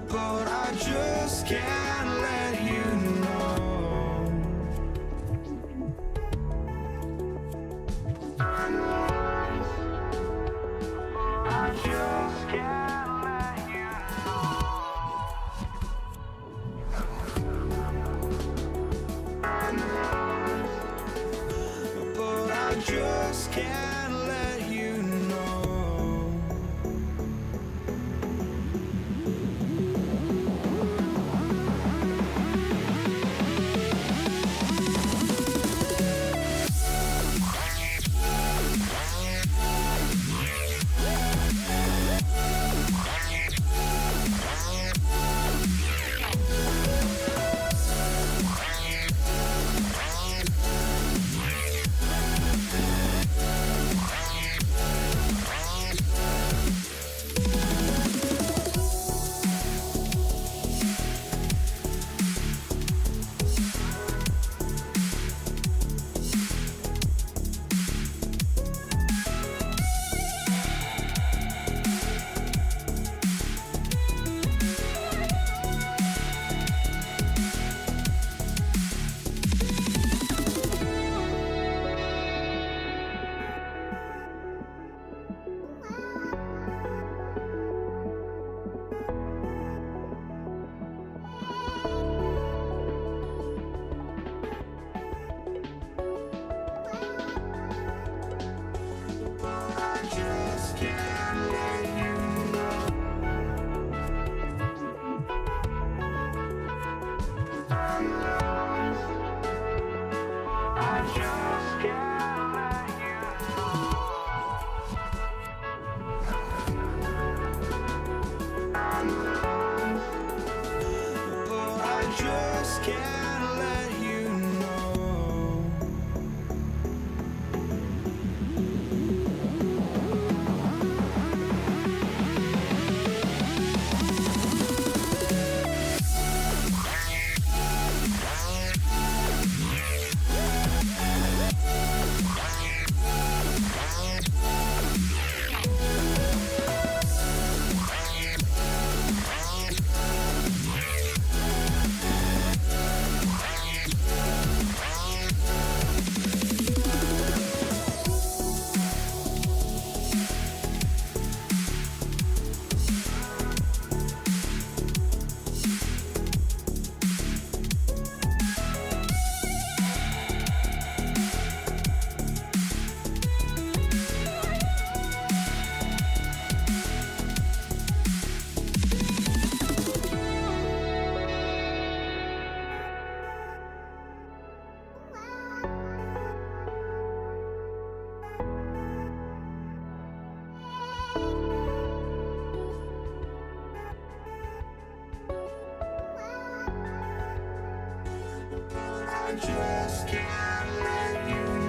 but I just can't let you know. I just can't let you know. But I just can't let you know. Just can't let you know.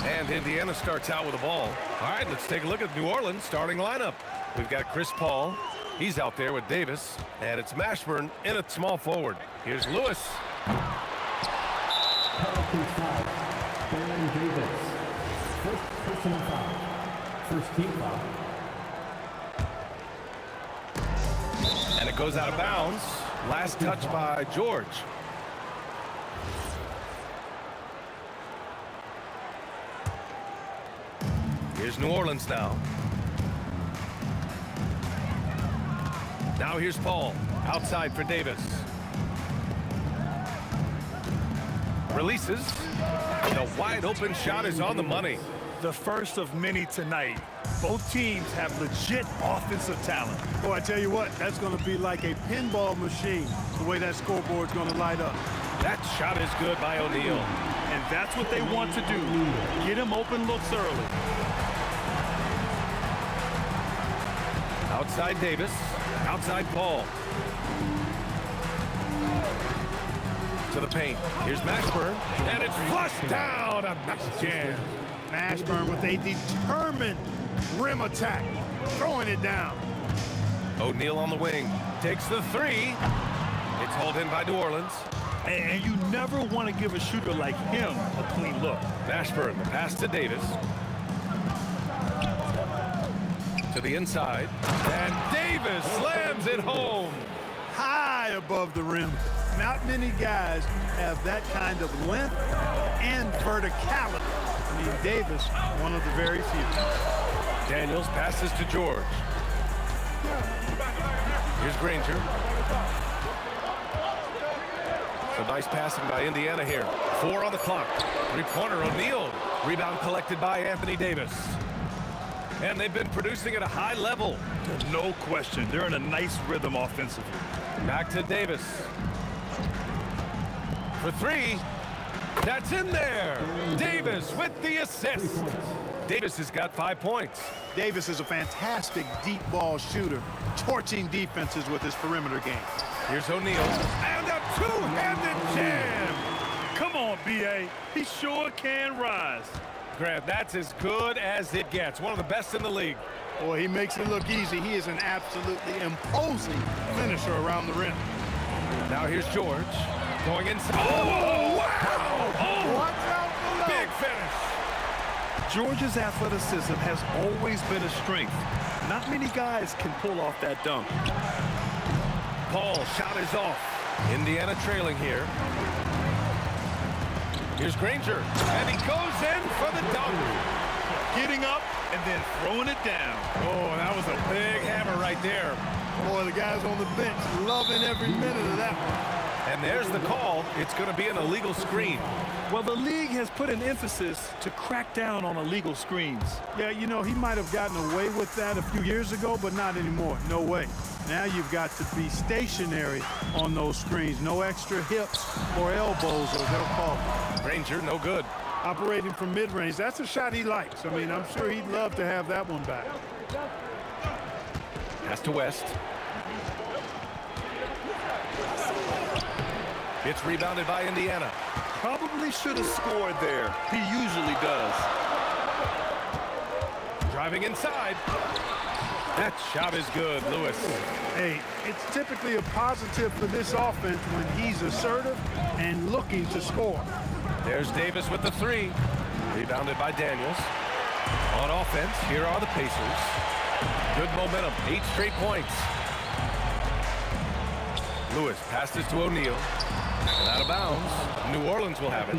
And Indiana starts out with the ball. All right, let's take a look at New Orleans starting lineup. We've got Chris Paul. He's out there with Davis. And it's Mashburn in at small forward. Here's Lewis. Penalty foul. Baron Davis. First personal foul. First team foul. And it goes out of bounds. Last touch by George. Here's New Orleans now. Now here's Paul. Outside for Davis. Releases. The wide open shot is on the money. The first of many tonight. Both teams have legit offensive talent. Oh, I tell you what, that's going to be like a pinball machine, the way that scoreboard's going to light up. That shot is good by O'Neal. And that's what they want to do. Get him open looks early. Outside Davis. Outside Paul. To the paint. Here's Mashburn. And it's flushed down. A nice jam. Mashburn with a determined rim attack. Throwing it down. O'Neal on the wing. Takes the three. It's hauled in by New Orleans. And you never want to give a shooter like him a clean look. Mashburn, the pass to Davis. To the inside. And Davis slams it home. High above the rim. Not many guys have that kind of length and verticality. I mean, Davis, one of the very few. Daniels passes to George. Here's Granger. Some nice passing by Indiana here. 4 on the clock. Three-pointer O'Neal. Rebound collected by Anthony Davis. And they've been producing at a high level. No question. They're in a nice rhythm offensively. Back to Davis. For three. That's in there. Davis with the assist. Davis has got 5 points. Davis is a fantastic deep ball shooter, torching defenses with his perimeter game. Here's O'Neal. And a two-handed jam. Come on, B.A. He sure can rise. Grant, that's as good as it gets. One of the best in the league. Boy, he makes it look easy. He is an absolutely imposing finisher around the rim. Now here's George. Going inside. Oh, wow! Oh, watch out below. Big finish. George's athleticism has always been a strength. Not many guys can pull off that dunk. Paul, shot is off. Indiana trailing here. Here's Granger, and he goes in for the dunk. Getting up and then throwing it down. Oh, that was a big hammer right there. Boy, the guys on the bench loving every minute of that one. And there's the call. It's going to be an illegal screen. Well, the league has put an emphasis to crack down on illegal screens. Yeah, you know, he might have gotten away with that a few years ago, but not anymore. No way. Now you've got to be stationary on those screens. No extra hips or elbows, as they'll call it. Granger, no good. Operating from mid-range. That's a shot he likes. I mean, I'm sure he'd love to have that one back. Pass to West. It's rebounded by Indiana. Probably should have scored there. He usually does. Driving inside. That shot is good, Lewis. Hey, it's typically a positive for this offense when he's assertive and looking to score. There's Davis with the three. Rebounded by Daniels. On offense, here are the Pacers. Good momentum, 8 straight points. Lewis passes to O'Neal. And out of bounds. New Orleans will have it.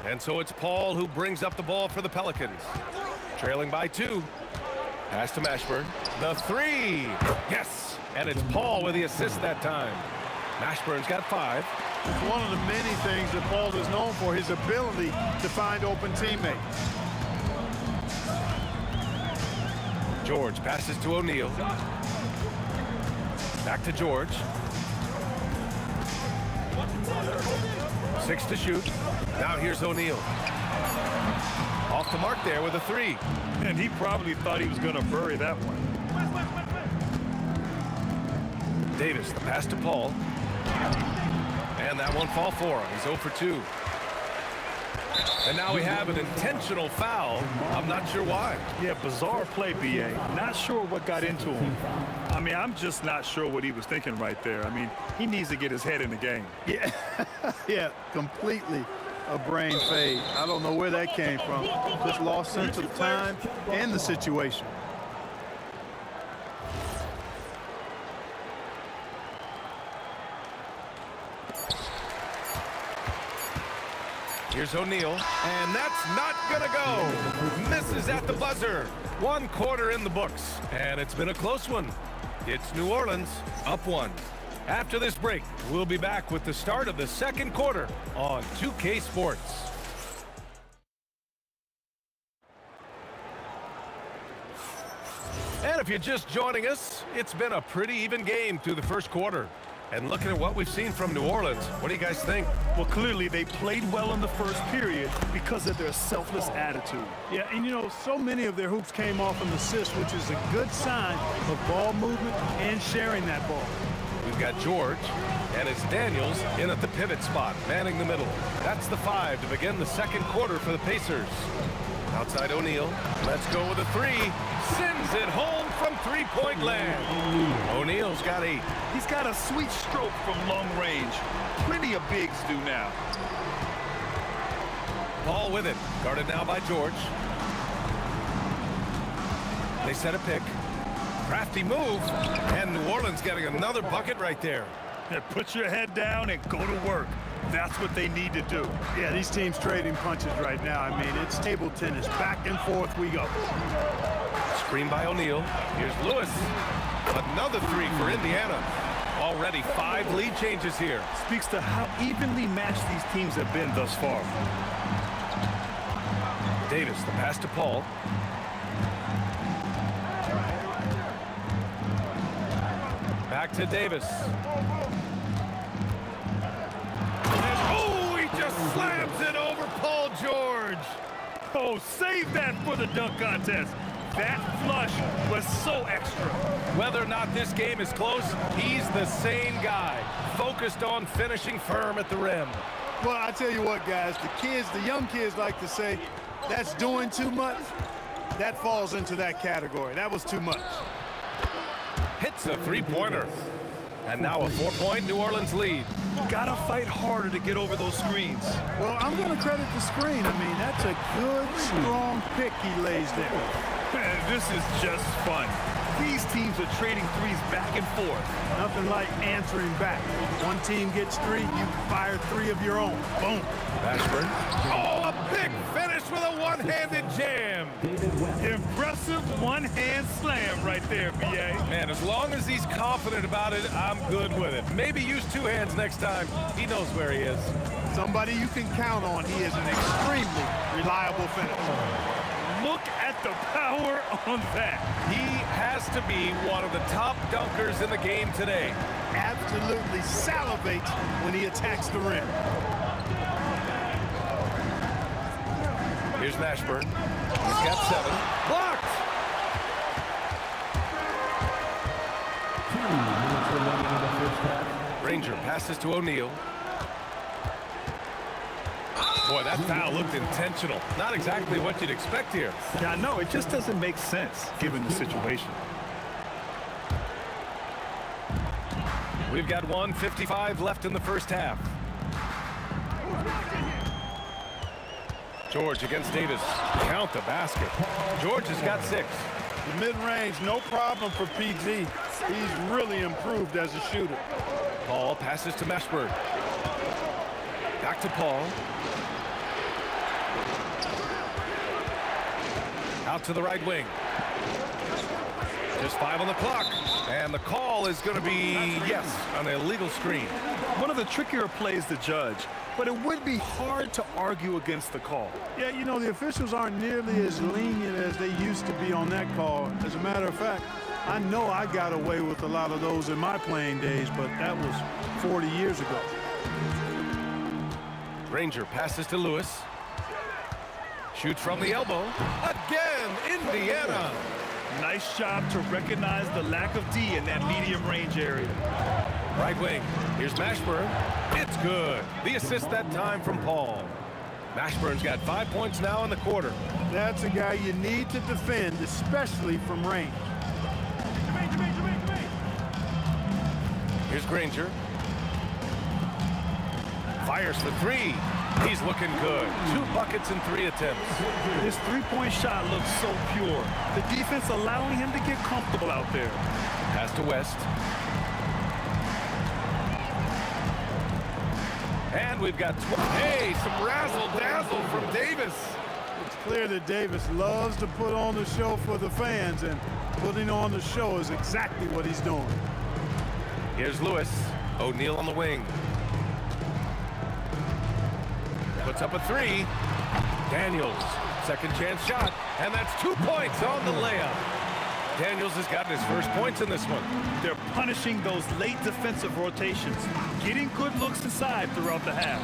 And so it's Paul who brings up the ball for the Pelicans. Trailing by 2. Pass to Mashburn. The three. Yes. And it's Paul with the assist that time. Mashburn's got 5. It's one of the many things that Paul is known for, his ability to find open teammates. George passes to O'Neal. Back to George. 6 to shoot. Now here's O'Neal. Off the mark there with a 3. And he probably thought he was going to bury that one. Davis, the pass to Paul. And that one fall for him. He's 0 for 2. And now we have an intentional foul. I'm not sure why. Yeah, bizarre play, B.A. Not sure what got into him. I mean, I'm just not sure what he was thinking right there. I mean, he needs to get his head in the game. Yeah, yeah, completely a brain fade. I don't know where that came from. Just lost sense of time and the situation. Here's O'Neal, and that's not gonna go. Misses at the buzzer. 1 quarter in the books, and it's been a close one. It's New Orleans up 1. After this break, we'll be back with the start of the second quarter on 2K Sports. And if you're just joining us, it's been a pretty even game through the first quarter. And looking at what we've seen from New Orleans, what do you guys think? Well, clearly they played well in the first period because of their selfless attitude. Yeah, and you know, so many of their hoops came off an assist, which is a good sign of ball movement and sharing that ball. We've got George, and it's Daniels in at the pivot spot, manning the middle. That's the 5 to begin the second quarter for the Pacers. Outside O'Neal, let's go with a 3. Sends it home from three-point land. O'Neal's got 8. He's got a sweet stroke from long range. Plenty of bigs do now. Ball with it. Guarded now by George. They set a pick. Crafty move. And New Orleans getting another bucket right there. Yeah, put your head down and go to work. That's what they need to do. Yeah, these teams trading punches right now. I mean, it's table tennis. Back and forth we go. Screen by O'Neal. Here's Lewis. Another 3 for Indiana. Already 5 lead changes here. Speaks to how evenly matched these teams have been thus far. Davis, the pass to Paul. Back to Davis. And, oh, he just slams it over Paul George. Oh, save that for the dunk contest. That flush was so extra. Whether or not this game is close, he's the same guy, focused on finishing firm at the rim. Well, I tell you what, guys, the young kids like to say, that's doing too much. That falls into that category. That was too much. Hits a 3-pointer. And now a 4-point New Orleans lead. Gotta fight harder to get over those screens. Well, I'm going to credit the screen. I mean, that's a good, strong pick he lays there. This is just fun. These teams are trading threes back and forth. Nothing like answering back. One team gets 3, you fire 3 of your own. Boom. Ashburn. Oh, a big finish with a one-handed jam. Impressive one-hand slam right there, B.A. Man, as long as he's confident about it, I'm good with it. Maybe use 2 hands next time. He knows where he is. Somebody you can count on. He is an extremely reliable finisher. Look at the power on that. He has to be one of the top dunkers in the game today. Absolutely salivates when he attacks the rim. Here's Mashburn. He's got 7. Blocked! 2 minutes remaining in the first half. Ranger passes to O'Neal. Boy, that foul looked intentional. Not exactly what you'd expect here. Yeah, no, it just doesn't make sense given the situation. We've got 1:55 left in the first half. George against Davis. Count the basket. George has got 6. The mid-range, no problem for PG. He's really improved as a shooter. Paul passes to Mashburn. Back to Paul. Out to the right wing. Just 5 on the clock. And the call is going to be, yes, an illegal screen. One of the trickier plays to judge, but it would be hard to argue against the call. Yeah, you know, the officials aren't nearly as lenient as they used to be on that call. As a matter of fact, I know I got away with a lot of those in my playing days, but that was 40 years ago. Ranger passes to Lewis. Shoots from the elbow. Again, Indiana. Nice job to recognize the lack of D in that medium range area. Right wing. Here's Mashburn. It's good. The assist that time from Paul. Mashburn's got 5 points now in the quarter. That's a guy you need to defend, especially from range. Here's Granger. Fires for three. He's looking good. 2 buckets in 3 attempts. His three-point shot looks so pure. The defense allowing him to get comfortable out there. Pass to West. And we've got, hey, some razzle-dazzle from Davis. It's clear that Davis loves to put on the show for the fans, and putting on the show is exactly what he's doing. Here's Lewis. O'Neal on the wing. Puts up a 3. Daniels, second chance shot, and that's 2 points on the layup. Daniels has gotten his first points in this one. They're punishing those late defensive rotations, getting good looks inside throughout the half.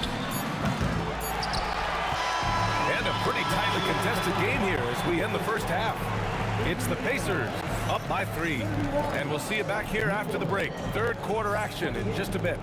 And a pretty tightly contested game here as we end the first half. It's the Pacers up by 3. And we'll see you back here after the break. Third quarter action in just a bit.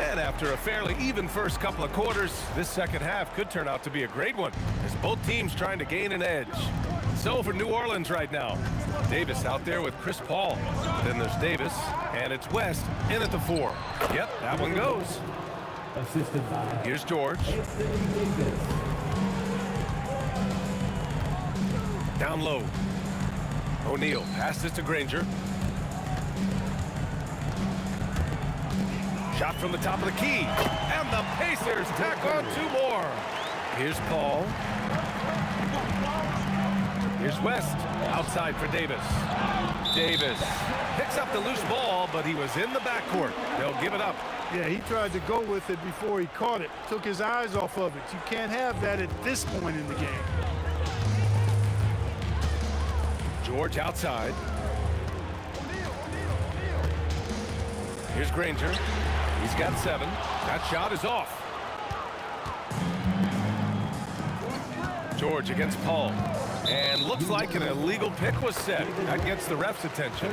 And after a fairly even first couple of quarters, this second half could turn out to be a great one, as both teams trying to gain an edge. So for New Orleans right now, Davis out there with Chris Paul. Then there's Davis, and it's West in at the 4. Yep, that one goes. Here's George. Down low. O'Neal passes to Granger. Shot from the top of the key. And the Pacers tack on 2 more. Here's Paul. Here's West. Outside for Davis. Davis picks up the loose ball, but he was in the backcourt. They'll give it up. Yeah, he tried to go with it before he caught it. Took his eyes off of it. You can't have that at this point in the game. George outside. Here's Granger. He's got 7. That shot is off. George against Paul. And looks like an illegal pick was set. That gets the ref's attention.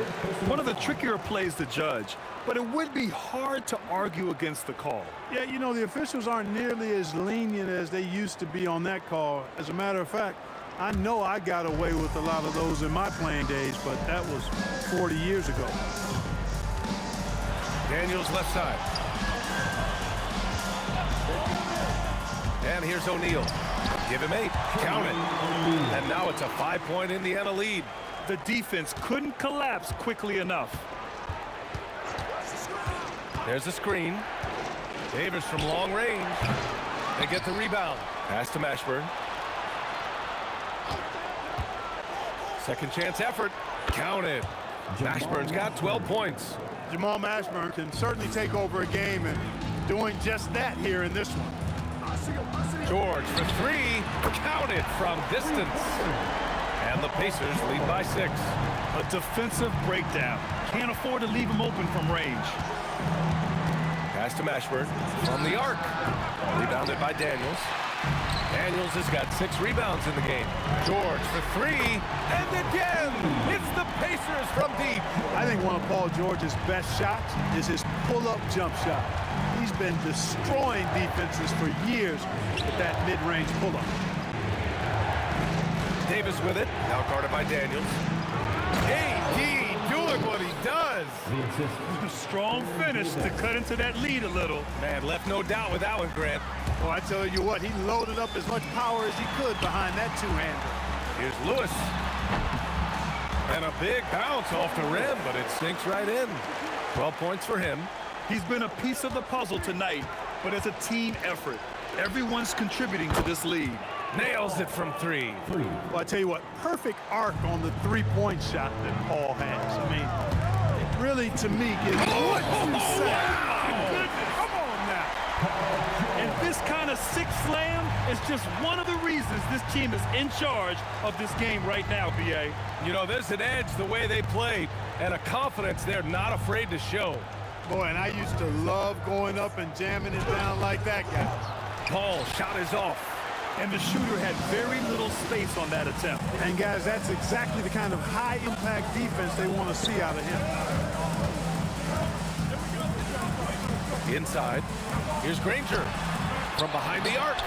One of the trickier plays to judge, but it would be hard to argue against the call. Yeah, you know, the officials aren't nearly as lenient as they used to be on that call. As a matter of fact, I know I got away with a lot of those in my playing days, but that was 40 years ago. Daniels left side. And here's O'Neal. Give him 8. Count it. And now it's a 5-point Indiana lead. The defense couldn't collapse quickly enough. There's a screen. Davis from long range. They get the rebound. Pass to Mashburn. Second chance effort. Counted. Mashburn's got 12 points. Jamal Mashburn can certainly take over a game, and doing just that here in this one. George for 3. Counted from distance. And the Pacers lead by 6. A defensive breakdown. Can't afford to leave him open from range. Pass to Mashburn from the arc. Rebounded by Daniels. Daniels has got 6 rebounds in the game. George for 3. And again, it's the Pacers from deep. I think one of Paul George's best shots is his pull-up jump shot. He's been destroying defenses for years with that mid-range pull-up. Davis with it. Now guarded by Daniels. AD doing Look what he does. Strong finish to cut into that lead a little. Man, left no doubt with that one, Grant. Well, I tell you what, he loaded up as much power as he could behind that two-hander. Here's Lewis. And a big bounce off the rim, but it sinks right in. 12 points for him. He's been a piece of the puzzle tonight, but it's a team effort. Everyone's contributing to this lead. Nails it from three. Well, I tell you what, perfect arc on the three-point shot that Paul has. I mean, it really, to me, gives what you say. Come on now. And this kind of sick slam is just one of the reasons this team is in charge of this game right now, B.A. You know, there's an edge the way they play and a confidence they're not afraid to show. Boy, and I used to love going up and jamming it down like that, guys. Paul shot is off. And the shooter had very little space on that attempt. And guys, that's exactly the kind of high-impact defense they want to see out of him. Inside, here's Granger from behind the arc.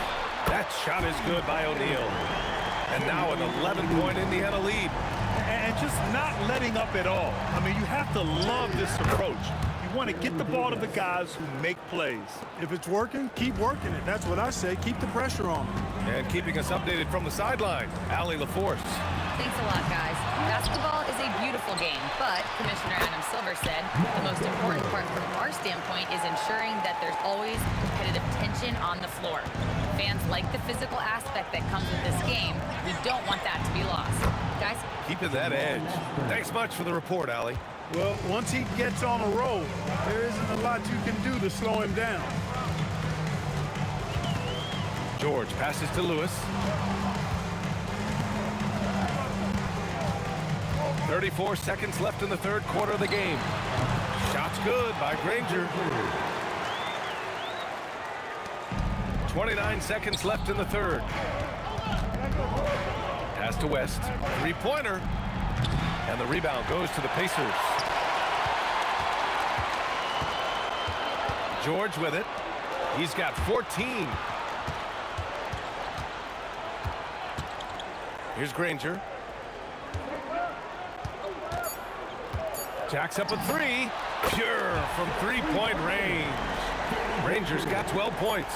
That shot is good by O'Neal. And now an 11-point Indiana lead. And just not letting up at all. I mean, you have to love this approach. You want to get the ball to the guys who make plays. If it's working, keep working it. That's what I say. Keep the pressure on. And keeping us updated from the sideline, Allie LaForce. Thanks a lot, guys. Basketball is a beautiful game, but Commissioner Adam Silver said the most important part from our standpoint is ensuring that there's always competitive tension on the floor. Fans like the physical aspect that comes with this game. We don't want that to be lost. Guys? Keeping that edge. Thanks much for the report, Allie. Well, once he gets on a roll, there isn't a lot you can do to slow him down. George passes to Lewis. 34 seconds left in the third quarter of the game. Shot's good by Granger. 29 seconds left in the third. Pass to West. Three-pointer. And the rebound goes to the Pacers. George with it. He's got 14. Here's Granger. Jacks up a three. Pure from three-point range. Granger's got 12 points.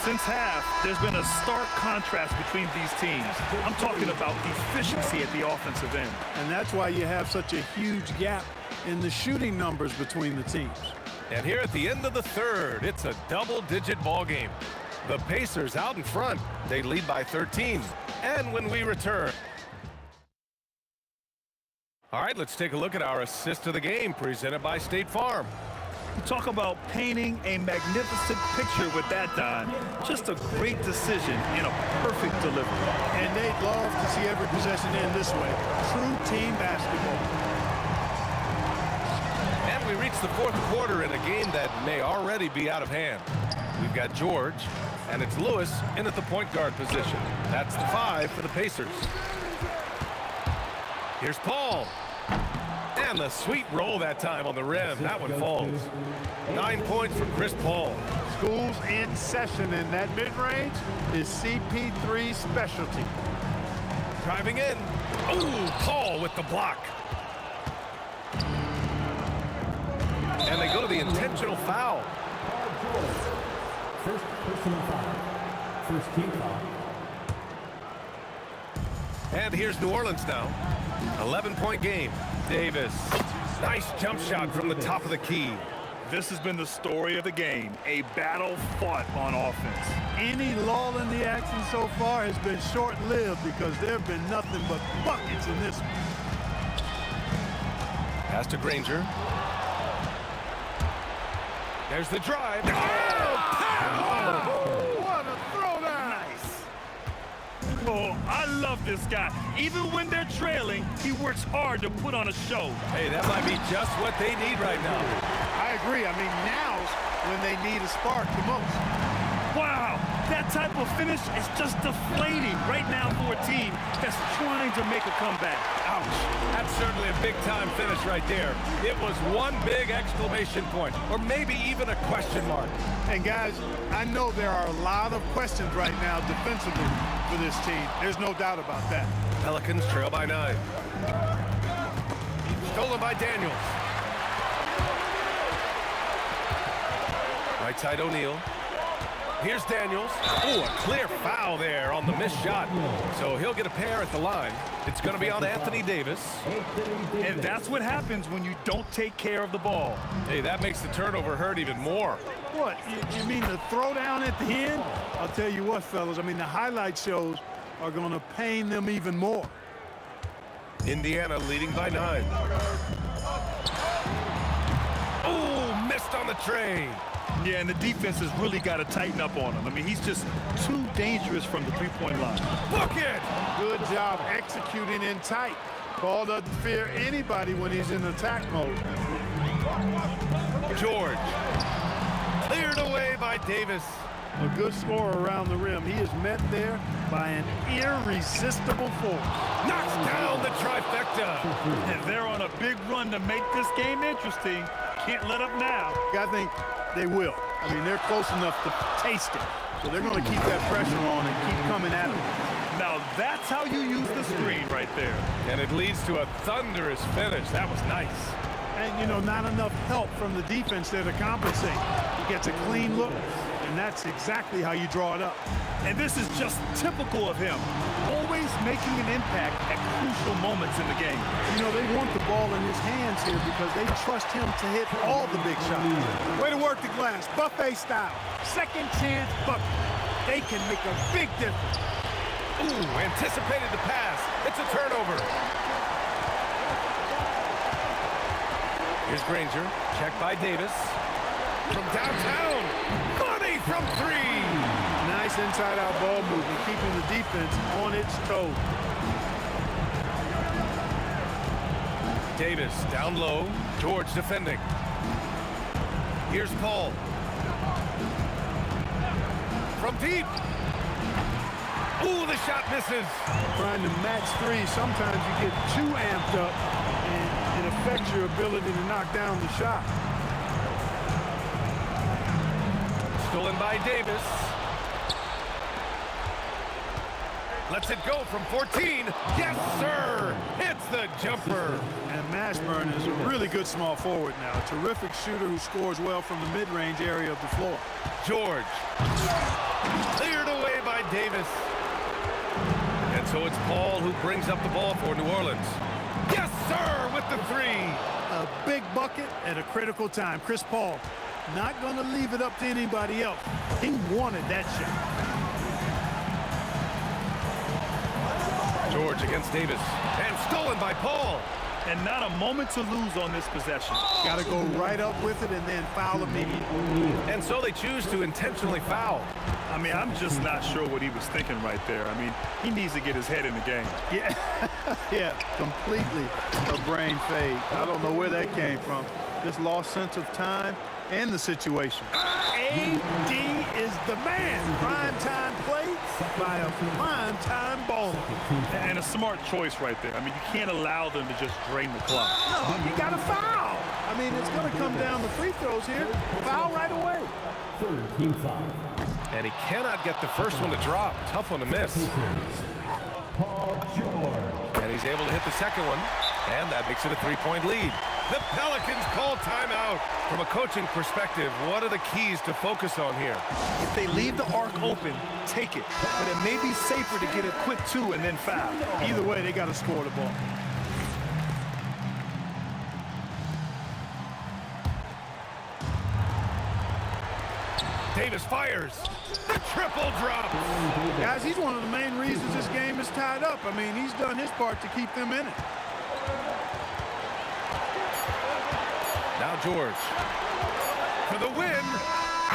Since half, there's been a stark contrast between these teams. I'm talking about efficiency at the offensive end. And that's why you have such a huge gap in the shooting numbers between the teams. And here at the end of the third, it's a double-digit ball game. The Pacers out in front. They lead by 13. And when we return... All right, let's take a look at our assist of the game presented by State Farm. You talk about painting a magnificent picture with that, Don. Just a great decision and a perfect delivery. And they'd love to see every possession end this way. True team basketball. And we reach the fourth quarter in a game that may already be out of hand. We've got George, and it's Lewis in at the point guard position. That's the 5 for the Pacers. Here's Paul. And the sweet roll that time on the rim. That one falls. 9 points from Chris Paul. School's in session, and that mid-range is CP3's specialty. Driving in. Ooh, Paul with the block. And they go to the intentional foul. First personal foul. First team foul. And here's New Orleans now. 11-point game. Davis. Nice jump shot from the top of the key. This has been the story of the game. A battle fought on offense. Any lull in the action so far has been short-lived because there have been nothing but buckets in this one. Pass to Granger. There's the drive. Oh, what a throwdown! Nice. Oh, I love this guy. Even when they're trailing, he works hard to put on a show. Hey, that might be just what they need right now. I agree. I mean, now's when they need a spark the most. Wow, that type of finish is just deflating right now for a team that's trying to make a comeback. Ouch. That's certainly a big-time finish right there. It was one big exclamation point, or maybe even a question mark. And guys, I know there are a lot of questions right now defensively for this team. There's no doubt about that. Pelicans trail by 9. Stolen by Daniels. Right side O'Neal. Here's Daniels. Oh, a clear foul there on the missed shot. So he'll get a pair at the line. It's going to be on Anthony Davis. And that's what happens when you don't take care of the ball. Hey, that makes the turnover hurt even more. What, you mean the throwdown at the end? I'll tell you what, fellas, I mean, the highlight shows are going to pain them even more. Indiana leading by 9. Oh, missed on the tray. Yeah, and the defense has really got to tighten up on him. I mean, he's just too dangerous from the three-point line. Bucket! Good job executing in tight. Ball doesn't fear anybody when he's in attack mode. George. Cleared away by Davis. A good scorer around the rim. He is met there by an irresistible force. Knocks down the trifecta. And they're on a big run to make this game interesting. Can't let up now. I think they will. I mean, they're close enough to taste it. So they're going to keep that pressure on and keep coming at them. Now that's how you use the screen right there. And it leads to a thunderous finish. That was nice. And, you know, not enough help from the defense there to compensate. He gets a clean look, and that's exactly how you draw it up. And this is just typical of him. Always making an impact at crucial moments in the game. You know, they want the ball in his hands here because they trust him to hit all the big shots. Way to work the glass, buffet style. Second chance bucket. They can make a big difference. Ooh, anticipated the pass. It's a turnover. Here's Granger, checked by Davis. From downtown, money from 3. Nice inside-out ball movement, keeping the defense on its toes. Davis down low, George defending. Here's Paul. From deep. Ooh, the shot misses. Trying to match 3, sometimes you get too amped up and it affects your ability to knock down the shot. Stolen by Davis. Lets it go from 14. Yes, sir. Hits the jumper. And Mashburn is a really good small forward now. A terrific shooter who scores well from the mid-range area of the floor. George. Cleared away by Davis. And so it's Paul who brings up the ball for New Orleans. Yes, sir, with the 3. A big bucket at a critical time. Chris Paul not going to leave it up to anybody else. He wanted that shot. George against Davis. And stolen by Paul. And not a moment to lose on this possession. Got to go right up with it and then foul immediately. And so they choose to intentionally foul. I mean, I'm just not sure what he was thinking right there. I mean, he needs to get his head in the game. Yeah, yeah, completely a brain fade. I don't know where that came from. Just lost sense of time and the situation. AD is the man. Prime time play by a prime time baller. And a smart choice right there. I mean, you can't allow them to just drain the clock. No, you got to foul. I mean, it's going to come down to free throws here. Foul right away. Third team foul. And he cannot get the first one to drop. Tough one to miss. Paul George. And he's able to hit the second one. And that makes it a 3-point lead. The Pelicans call timeout. From a coaching perspective, what are the keys to focus on here? If they leave the arc open, take it. But it may be safer to get a quick 2 and then foul. Either way, they got to score the ball. Davis fires. The triple drop. Guys, he's one of the main reasons this game is tied up. I mean, he's done his part to keep them in it. Now George. For the win.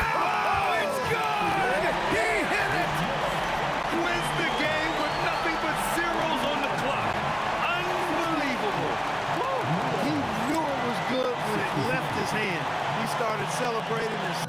Oh, it's good! He hit it! Wins the game with nothing but zeros on the clock. Unbelievable. He knew it was good when it left his hand. He started celebrating this.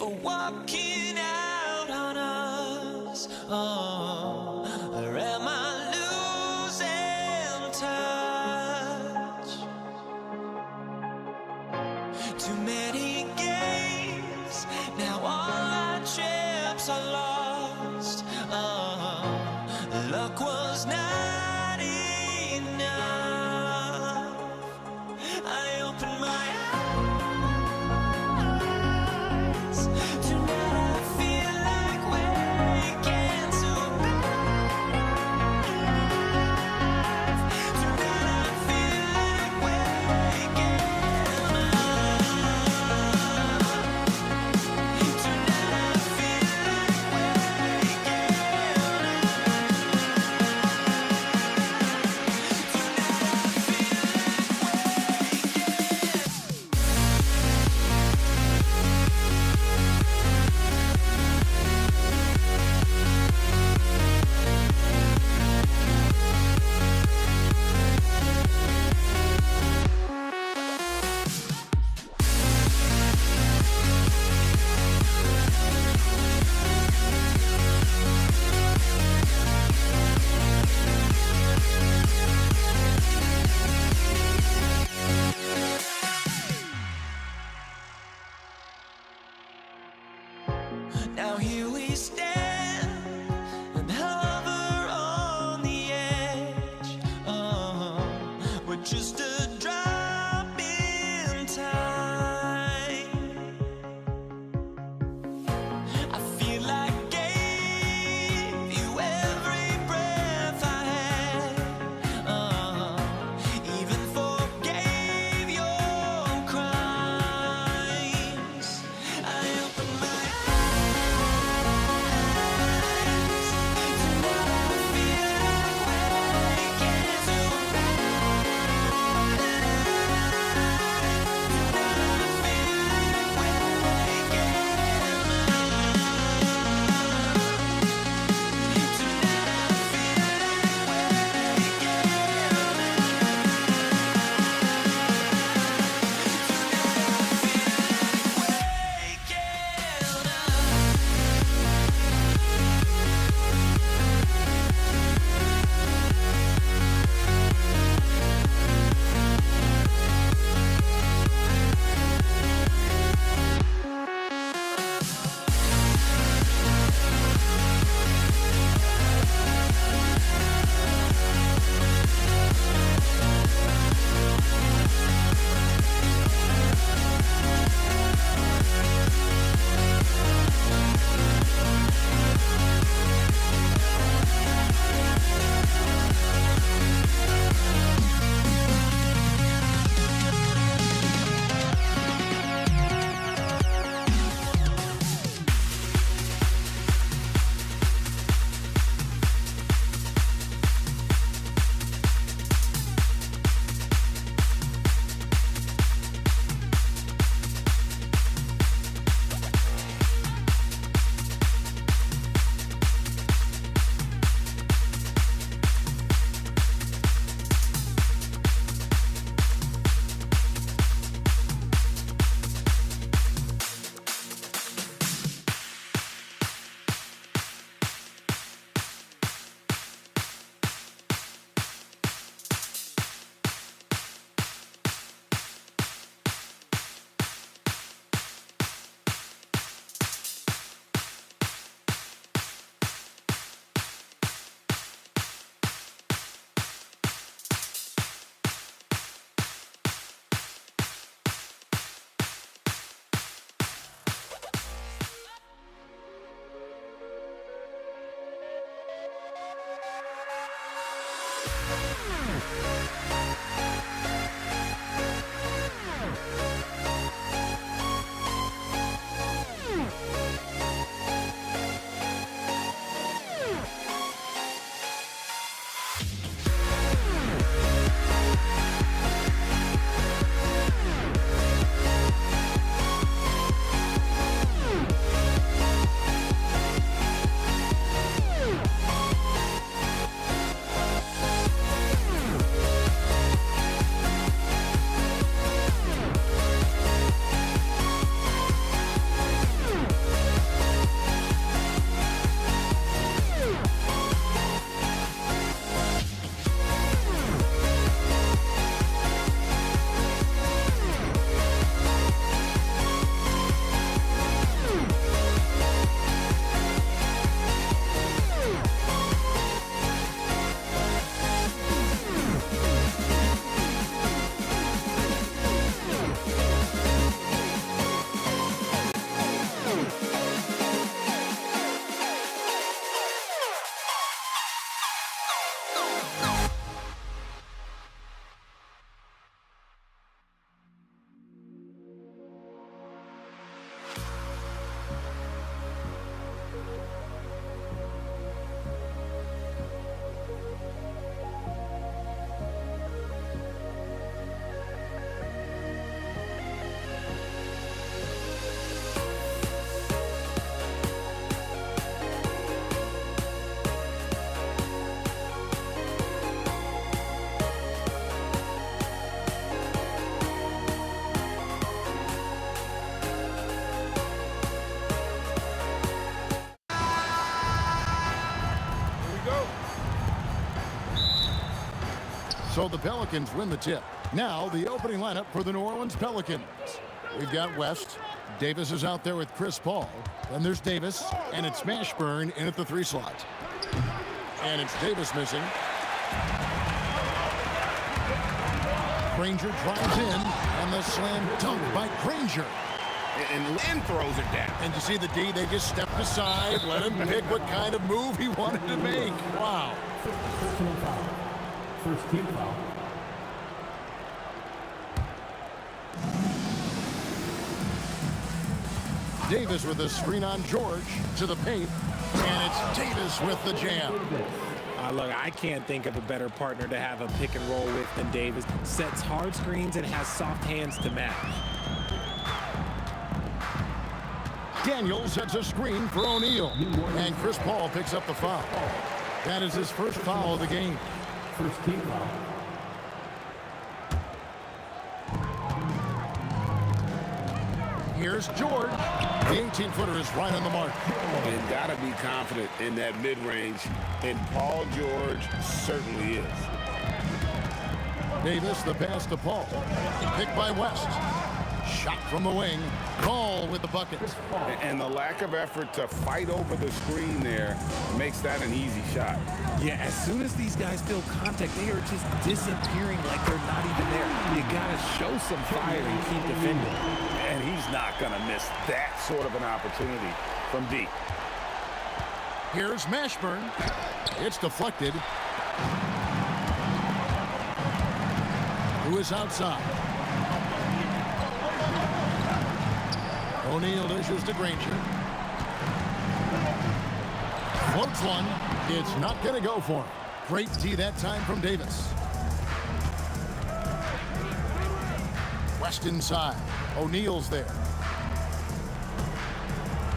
for walking out on us? Oh, or am I losing touch? Too many games, now all our chips are lost. Oh, luck was not enough. I opened my eyes. Tonight I feel like waking to life. Tonight I feel like waking up. Tonight I feel like waking Now here we stand and hover on the edge. We're just a drop in time. I feel like I gave you every breath I had. Even forgave your crimes. I opened my eyes. So the Pelicans win the tip. Now the opening lineup for the New Orleans Pelicans. We've got West. Davis is out there with Chris Paul. Then there's Davis, and it's Mashburn in at the 3 slot. And it's Davis missing. Granger drives in, and the slam dunk by Granger. And Lynn throws it down. And you see the D, they just stepped aside, let him pick what kind of move he wanted to make. Wow. Personal foul. First team foul. Davis with a screen on George to the paint, and it's Davis with the jam. Look, I can't think of a better partner to have a pick and roll with than Davis. Sets hard screens and has soft hands to match. Daniel sets a screen for O'Neal, and Chris Paul picks up the foul. That is his first foul of the game. First team foul. Here's George. The 18-footer is right on the mark. And got to be confident in that mid-range, and Paul George certainly is. Davis, the pass to Paul. Picked by West. Shot from the wing. Paul with the bucket. And the lack of effort to fight over the screen there makes that an easy shot. Yeah, as soon as these guys feel contact, they are just disappearing like they're not even there. You got to show some fire and keep defending. And he's not going to miss that sort of an opportunity from deep. Here's Mashburn. It's deflected. Who is outside? O'Neal dishes to Granger. Floats one. It's not going to go for him. Great D that time from Davis. West inside. O'Neal's there.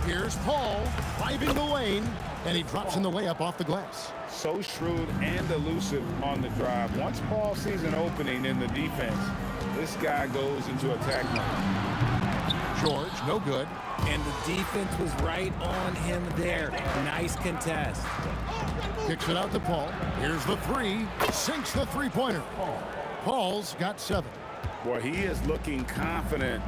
Here's Paul driving the lane, and he drops in the layup off the glass. So shrewd and elusive on the drive. Once Paul sees an opening in the defense, this guy goes into attack mode. George, no good. And the defense was right on him there. Nice contest. Kicks it out to Paul. Here's the 3. Sinks the 3-pointer. Paul's got 7. Boy, he is looking confident.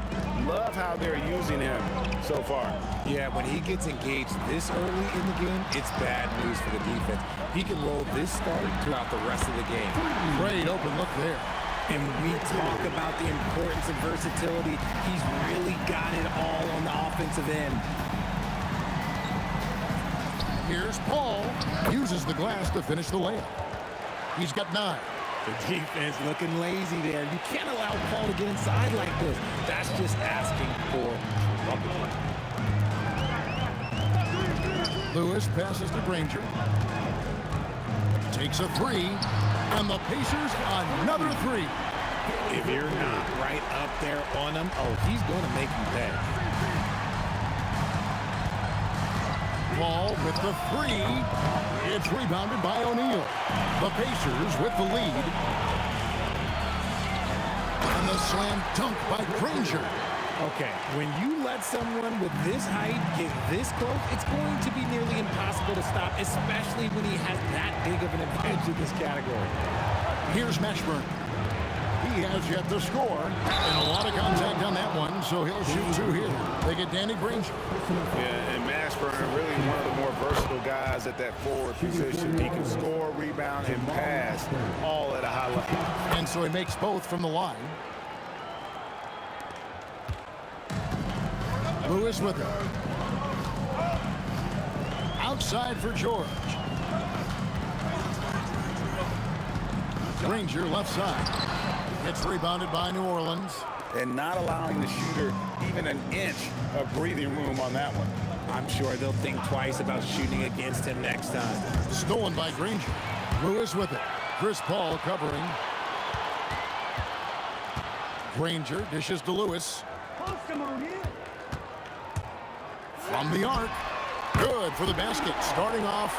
Love how they're using him so far. Yeah, when he gets engaged this early in the game, it's bad news for the defense. He can roll this start throughout the rest of the game. Great open look there. And we talk about the importance of versatility. He's really got it all on the offensive end. Here's Paul. Uses the glass to finish the layup. He's got 9. The defense looking lazy there. You can't allow Paul to get inside like this. That's just asking for trouble. Lewis passes to Granger. Takes a 3. And the Pacers another 3. If you're not right up there on him, oh, he's going to make you pay. Paul with the 3. It's rebounded by O'Neal. The Pacers with the lead. And the slam dunk by Granger. Okay, when you let someone with this height get this close, it's going to be nearly impossible to stop, especially when he has that big of an advantage in this category. Here's Mashburn. He has yet to score, and a lot of contact on that one, so he'll shoot 2 here. They get Danny Granger. Yeah, and Mashburn, really one of the more versatile guys at that forward position. He can score, rebound, and pass all at a high level. And so he makes both from the line. Lewis with it. Outside for George. Granger left side. It's rebounded by New Orleans. And not allowing the shooter even an inch of breathing room on that one. I'm sure they'll think twice about shooting against him next time. Stolen by Granger. Lewis with it. Chris Paul covering. Granger dishes to Lewis. From the arc. Good for the basket. Starting off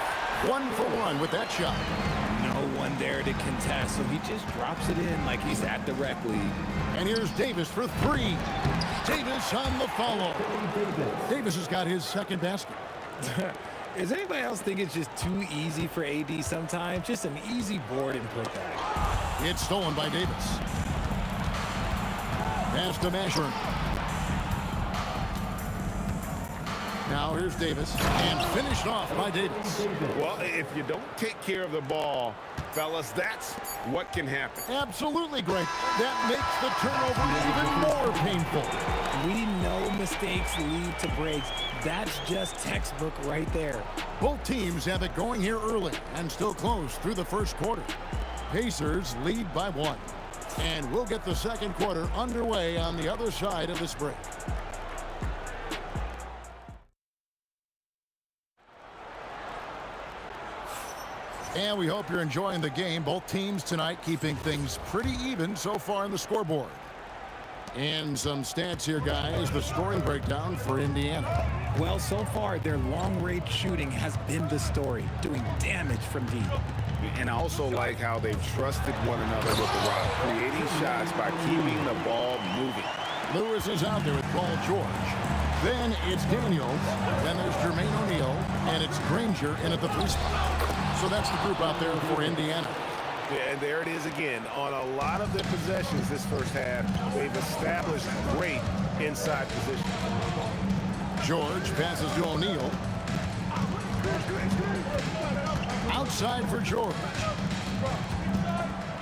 1 for 1 with that shot. No one there to contest, so he just drops it in like he's at the rec league. And here's Davis for 3. Davis on the follow. Davis has got his second basket. Does anybody else think it's just too easy for AD sometimes? Just an easy board and put back. It's stolen by Davis. Pass to Mashburn. Now here's Davis, and finished off by Davis. Well, if you don't take care of the ball, fellas, that's what can happen. Absolutely, Greg. That makes the turnover even more painful. We know mistakes lead to breaks. That's just textbook right there. Both teams have it going here early and still close through the first quarter. Pacers lead by 1. And we'll get the second quarter underway on the other side of this break. And we hope you're enjoying the game. Both teams tonight keeping things pretty even so far in the scoreboard. And some stats here, guys. The scoring breakdown for Indiana. Well, so far, their long-range shooting has been the story, doing damage from deep. And I also like how they've trusted one another with the rock, creating shots by keeping the ball moving. Lewis is out there with Paul George. Then it's Daniels. Then there's Jermaine O'Neal. And it's Granger in at the 3 spot. So that's the group out there for Indiana. Yeah, and there it is again. On a lot of the possessions this first half, they've established great inside position. George passes to O'Neal. Outside for George.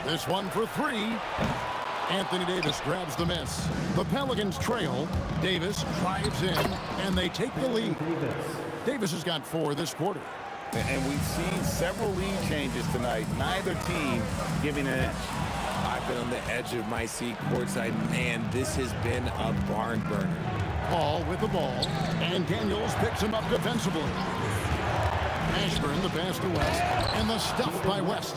This one for 3. Anthony Davis grabs the miss. The Pelicans trail. Davis drives in, and they take the lead. Davis has got 4 this quarter. And we've seen several lead changes tonight. Neither team giving an edge. I've been on the edge of my seat courtside. Man, this has been a barn burner. Paul with the ball, and Daniels picks him up defensively. Mashburn the pass to West, and the stuff by West.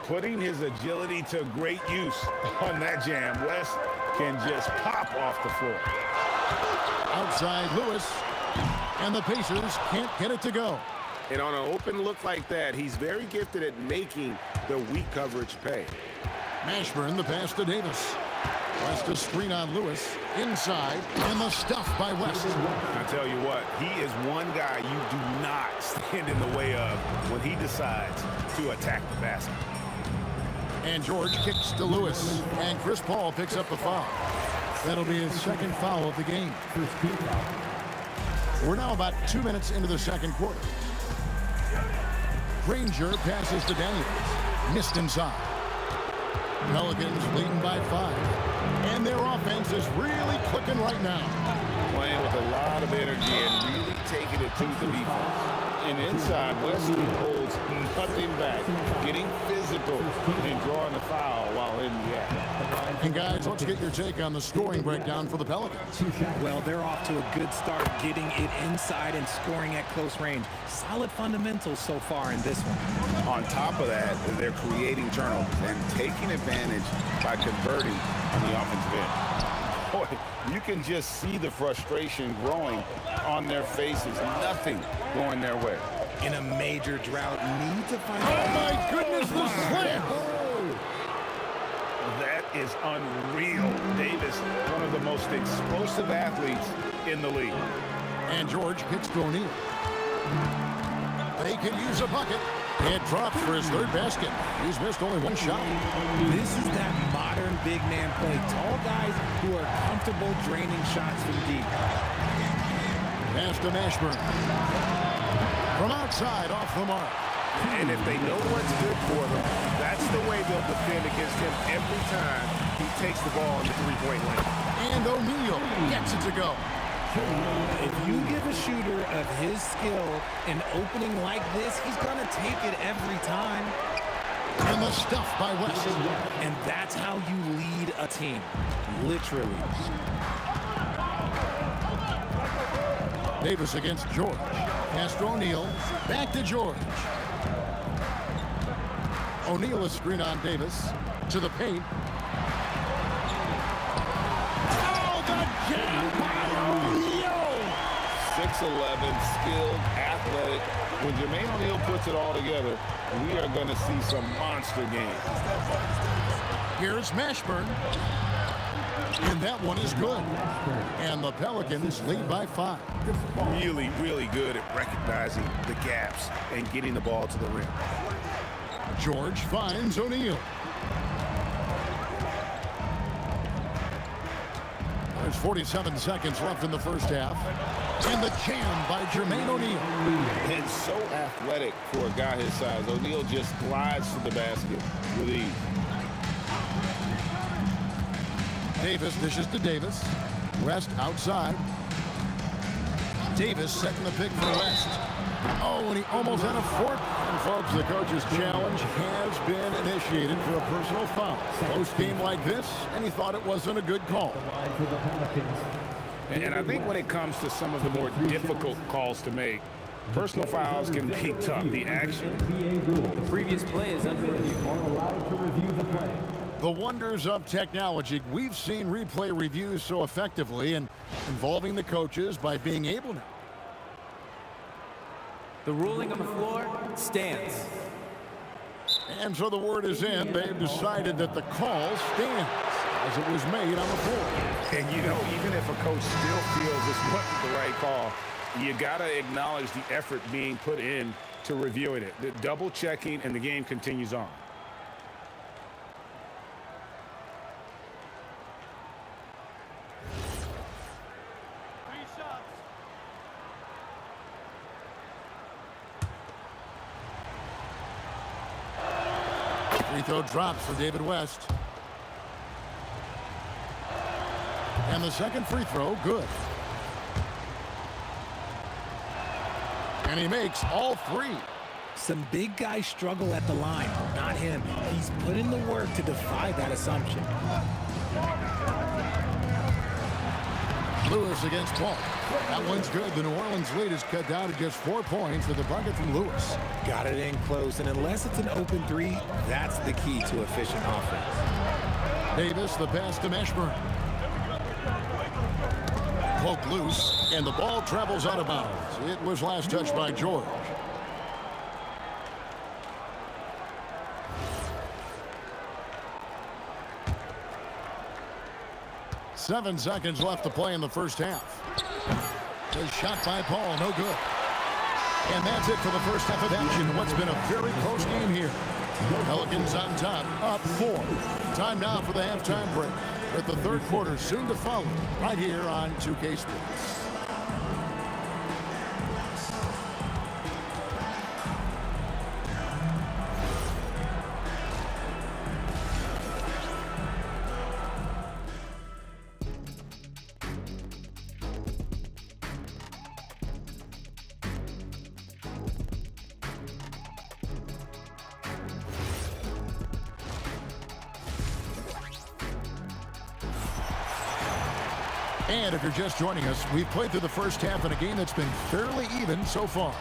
Putting his agility to great use on that jam. West can just pop off the floor. Outside Lewis, and the Pacers can't get it to go. And on an open look like that, he's very gifted at making the weak coverage pay. Mashburn the pass to Davis. West a screen on Lewis. Inside, and the stuff by West. I tell you what, he is one guy you do not stand in the way of when he decides to attack the basket. And George kicks to Lewis, and Chris Paul picks up the foul. That'll be his second foul of the game. We're now about 2 minutes into the second quarter. Granger passes to Daniels. Missed inside. Pelicans leading by 5. And their offense is really clicking right now. Playing with a lot of energy and really taking it to the defense. And inside, Wesley holds nothing back, getting physical and drawing the foul while in the act. And guys, let's get your take on the scoring breakdown for the Pelicans. Well, they're off to a good start, getting it inside and scoring at close range. Solid fundamentals so far in this one. On top of that, they're creating turnovers and taking advantage by converting on the offensive end. Boy, you can just see the frustration growing on their faces. Nothing going their way. In a major drought, need to find... Oh, my goodness, the slam! That is unreal. Davis, one of the most explosive athletes in the league. And George kicks to O'Neal. They can use a bucket. It drops for his 3rd basket. He's missed only 1 shot. This is that modern big man play. Tall guys who are comfortable draining shots from deep. Pass to Mashburn. From outside, off the mark. And if they know what's good for them, that's the way they'll defend against him every time he takes the ball in the 3-point lane. And O'Neal gets it to go. If you give a shooter of his skill an opening like this, he's going to take it every time. And the stuff by West. And that's how you lead a team. Literally. Davis against George. Pass to O'Neal. Back to George. O'Neal is screen on Davis. To the paint. Oh, the jam by O'Neal! 6'11", skilled, athletic. When Jermaine O'Neal puts it all together, we are going to see some monster games. Here's Mashburn. And that one is good. And the Pelicans lead by 5. Really, really good at recognizing the gaps and getting the ball to the rim. George finds O'Neal. There's 47 seconds left in the first half. And the jam by Jermaine O'Neal. And so athletic for a guy his size. O'Neal just glides to the basket with ease. Davis dishes to Davis. West outside. Davis setting the pick for West. Oh, and he almost had a fourth. And folks, the coach's challenge has been initiated for a personal foul. Close game like this, and he thought it wasn't a good call. And I think when it comes to some of the more difficult calls to make, personal fouls can be tough. The action. The previous play is under review. Allowed to review the play. The wonders of technology. We've seen replay reviews so effectively and involving the coaches by being able to. The ruling on the floor stands. And so the word is in. They've decided that the call stands as it was made on the floor. And, you know, even if a coach still feels this wasn't the right call, you got to acknowledge the effort being put in to reviewing it. The double checking, and the game continues on. Free throw drops for David West. And the second free throw, good. And he makes all three. Some big guys struggle at the line. Not him. He's put in the work to defy that assumption. Lewis against Paul. That one's good. The New Orleans lead is cut down to just 4 points with a bucket from Lewis. Got it in close, and unless it's an open three, that's the key to efficient offense. Davis, the pass to Mashburn. Poke loose, and the ball travels out of bounds. It was last touched by George. Seven seconds left to play in the first half. A shot by Paul, no good. And that's it for the first half of action. What's been a very close game here. Pelicans on top, up 4. Time now for the halftime break, with the third quarter soon to follow, right here on 2K Sports. And if you're just joining us, we've played through the first half in a game that's been fairly even so far.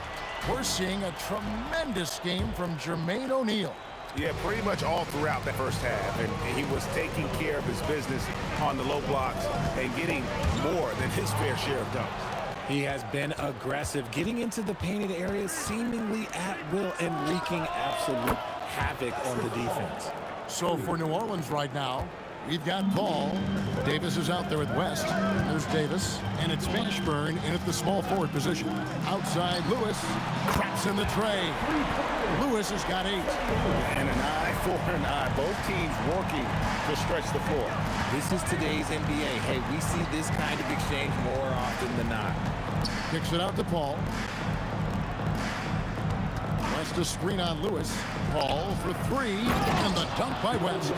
We're seeing a tremendous game from Jermaine O'Neal. Yeah, pretty much all throughout that first half. And he was taking care of his business on the low blocks and getting more than his fair share of dunks. He has been aggressive, getting into the painted area seemingly at will and wreaking absolute havoc on the defense. So for New Orleans right now, we've got Paul. Davis is out there with West. There's Davis. And it's Mashburn in at the small forward position. Outside, Lewis traps in the tray. Lewis has got 8. And an eye for an eye. Both teams working to stretch the floor. This is today's NBA. Hey, we see this kind of exchange more often than not. Kicks it out to Paul. West a screen on Lewis. Paul for 3. And the dunk by West.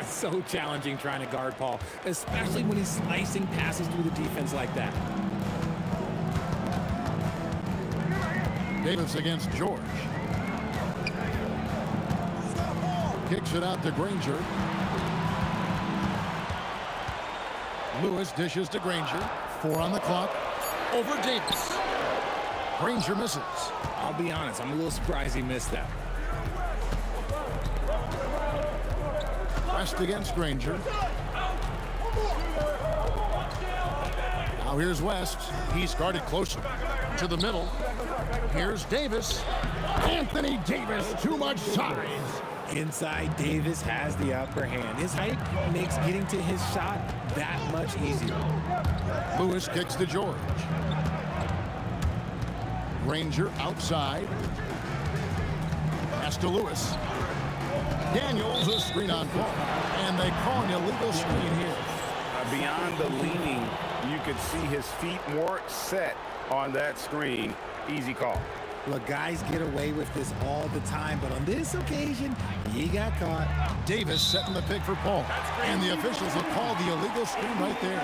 So challenging trying to guard Paul, especially when he's slicing passes through the defense like that. Davis against George. Kicks it out to Granger. Lewis dishes to Granger. 4 on the clock. Over Davis. Granger misses. I'll be honest, I'm a little surprised he missed that. West against Granger. Now here's West. He's guarded closer to the middle. Here's Davis. Anthony Davis, too much size. Inside, Davis has the upper hand. His height makes getting to his shot that much easier. Lewis kicks to George. Granger outside. Pass to Lewis. Daniels a screen on Paul. And they call an illegal screen here. beyond the leaning, you could see his feet more set on that screen. Easy call. Look, guys get away with this all the time, but on this occasion, he got caught. Davis setting the pick for Paul. And the officials have called the illegal screen right there.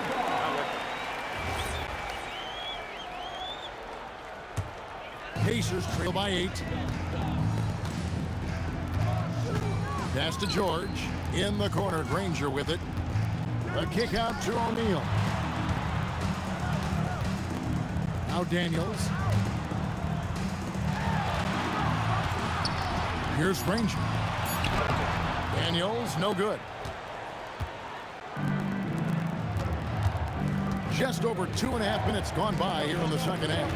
Pacers trail by 8. Pass to George. In the corner, Granger with it. A kick out to O'Neal. Now Daniels. Here's Granger. Daniels, no good. Just over 2.5 minutes gone by here in the second half.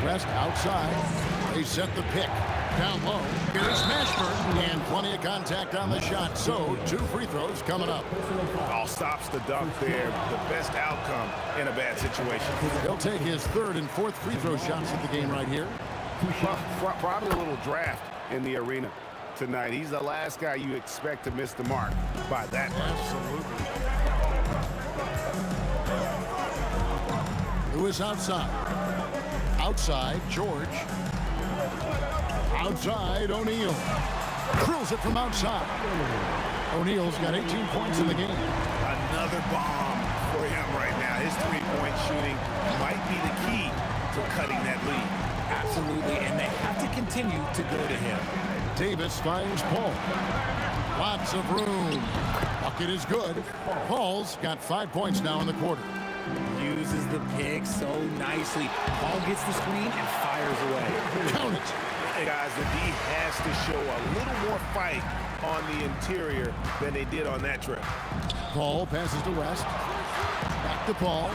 Rest outside. They set the pick. Down low. Here's Mashburn. And plenty of contact on the shot. So 2 free throws coming up. All stops the dunk there. The best outcome in a bad situation. He'll take his 3rd and 4th free throw shots at the game right here. Probably a little draft in the arena tonight. He's the last guy you expect to miss the mark by that much. Absolutely. Lewis outside. Outside, George. Outside, O'Neal. Drills it from outside. O'Neal's got 18 points in the game. Another bomb for him right now. His three-point shooting might be the key to cutting that lead. Absolutely, and they have to continue to go to him. Davis finds Paul. Lots of room. Bucket is good. Paul's got 5 points now in the quarter. Uses the pick so nicely. Paul gets the screen and fires away. Count it. Hey guys, the D has to show a little more fight on the interior than they did on that trip. Paul passes to West. Back to Paul.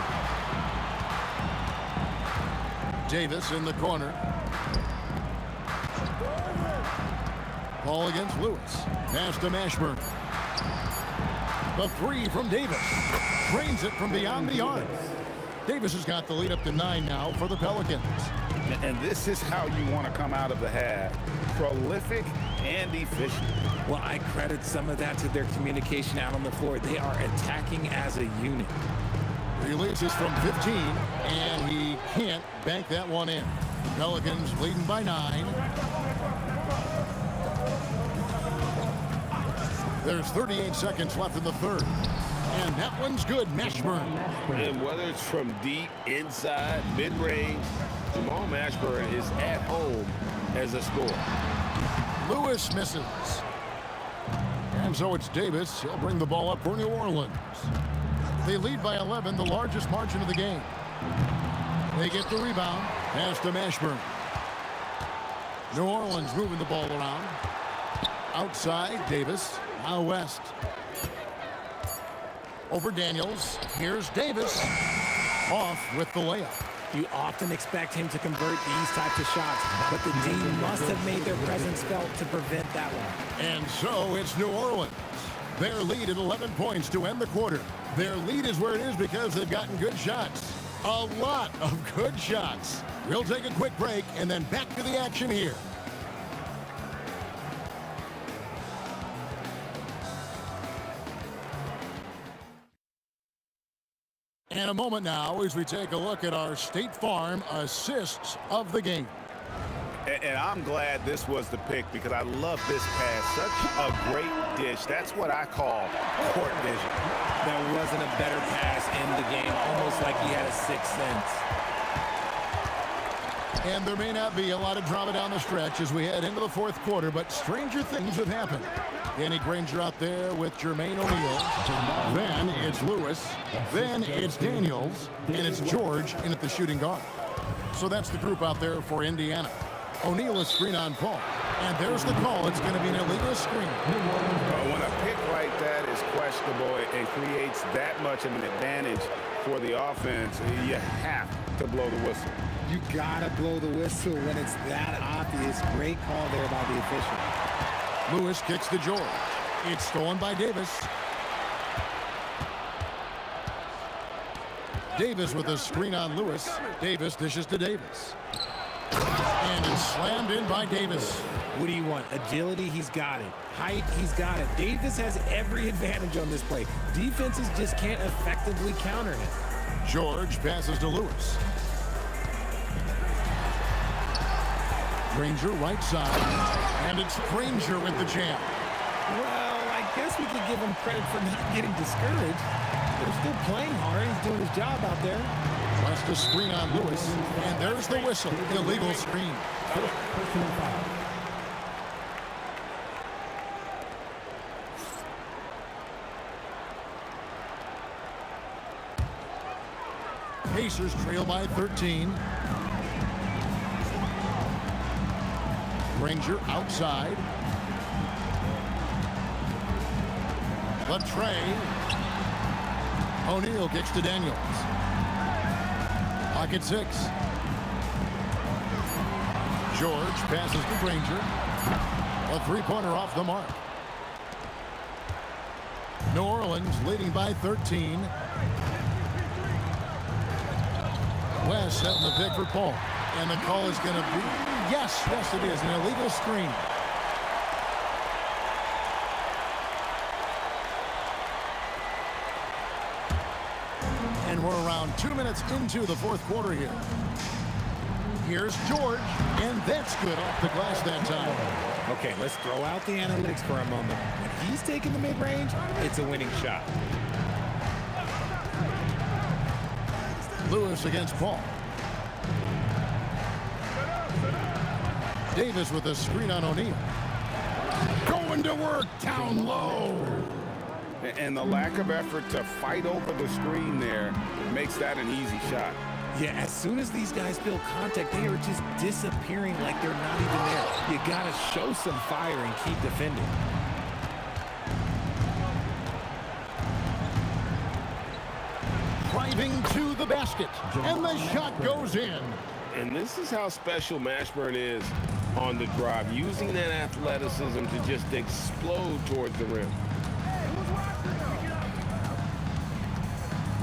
Davis in the corner. Paul against Lewis. Pass to Mashburn. The 3 from Davis. Drains it from beyond the arc. Davis has got the lead up to 9 now for the Pelicans. And this is how you want to come out of the half. Prolific and efficient. Well, I credit some of that to their communication out on the floor. They are attacking as a unit. Releases from 15, and he can't bank that one in. Pelicans leading by 9. There's 38 seconds left in the third. And that one's good. Mashburn. And whether it's from deep, inside, mid-range, Jamal Mashburn is at home as a scorer. Lewis misses. And so it's Davis. He'll bring the ball up for New Orleans. They lead by 11, the largest margin of the game. They get the rebound. Pass to Mashburn. New Orleans moving the ball around. Outside, Davis. Now West. Over Daniels. Here's Davis. Off with the layup. You often expect him to convert these types of shots, but the D must have made their presence felt to prevent that one. And so it's New Orleans. Their lead at 11 points to end the quarter. Their lead is where it is because they've gotten good shots. A lot of good shots. We'll take a quick break and then back to the action here. And a moment now as we take a look at our State Farm assists of the game. And I'm glad this was the pick because I love this pass. Such a great dish. That's what I call court vision. There wasn't a better pass in the game, almost like he had a sixth sense. And there may not be a lot of drama down the stretch as we head into the fourth quarter, but stranger things have happened. Danny Granger out there with Jermaine O'Neal. Then it's Lewis. Then it's Daniels. And it's George in at the shooting guard. So that's the group out there for Indiana. O'Neal is screen on Paul. And there's the call. It's going to be an illegal screen. When a pick like that is questionable and creates that much of an advantage for the offense, you have to blow the whistle. You got to blow the whistle when it's that obvious. Great call there by the official. Lewis kicks to George. It's stolen by Davis. Davis with a screen on Lewis. Davis dishes to Davis. And it's slammed in by Davis. What do you want? Agility, he's got it. Height, he's got it. Davis has every advantage on this play. Defenses just can't effectively counter him. George passes to Lewis. Granger right side, and it's Granger with the jam. Well, I guess we could give him credit for not getting discouraged. They're still playing hard. He's doing his job out there. West a screen on Lewis, and there's the whistle. Illegal screen. Pacers trail by 13. Granger outside. Latrey. O'Neal kicks to Daniels. Pocket 6. George passes to Granger. A three-pointer off the mark. New Orleans leading by 13. West setting the pick for Paul. And the call is going to be, yes, it is, an illegal screen. And we're around 2 minutes into the fourth quarter here. Here's George, and that's good off the glass that time. Okay, let's throw out the analytics for a moment. When he's taking the mid-range, it's a winning shot. Lewis against Paul. Davis with a screen on O'Neal. Going to work down low. And the lack of effort to fight over the screen there makes that an easy shot. Yeah, as soon as these guys feel contact, they are just disappearing like they're not even there. You gotta show some fire and keep defending. Driving to the basket, and the shot goes in. And this is how special Mashburn is on the drive, using that athleticism to just explode towards the rim.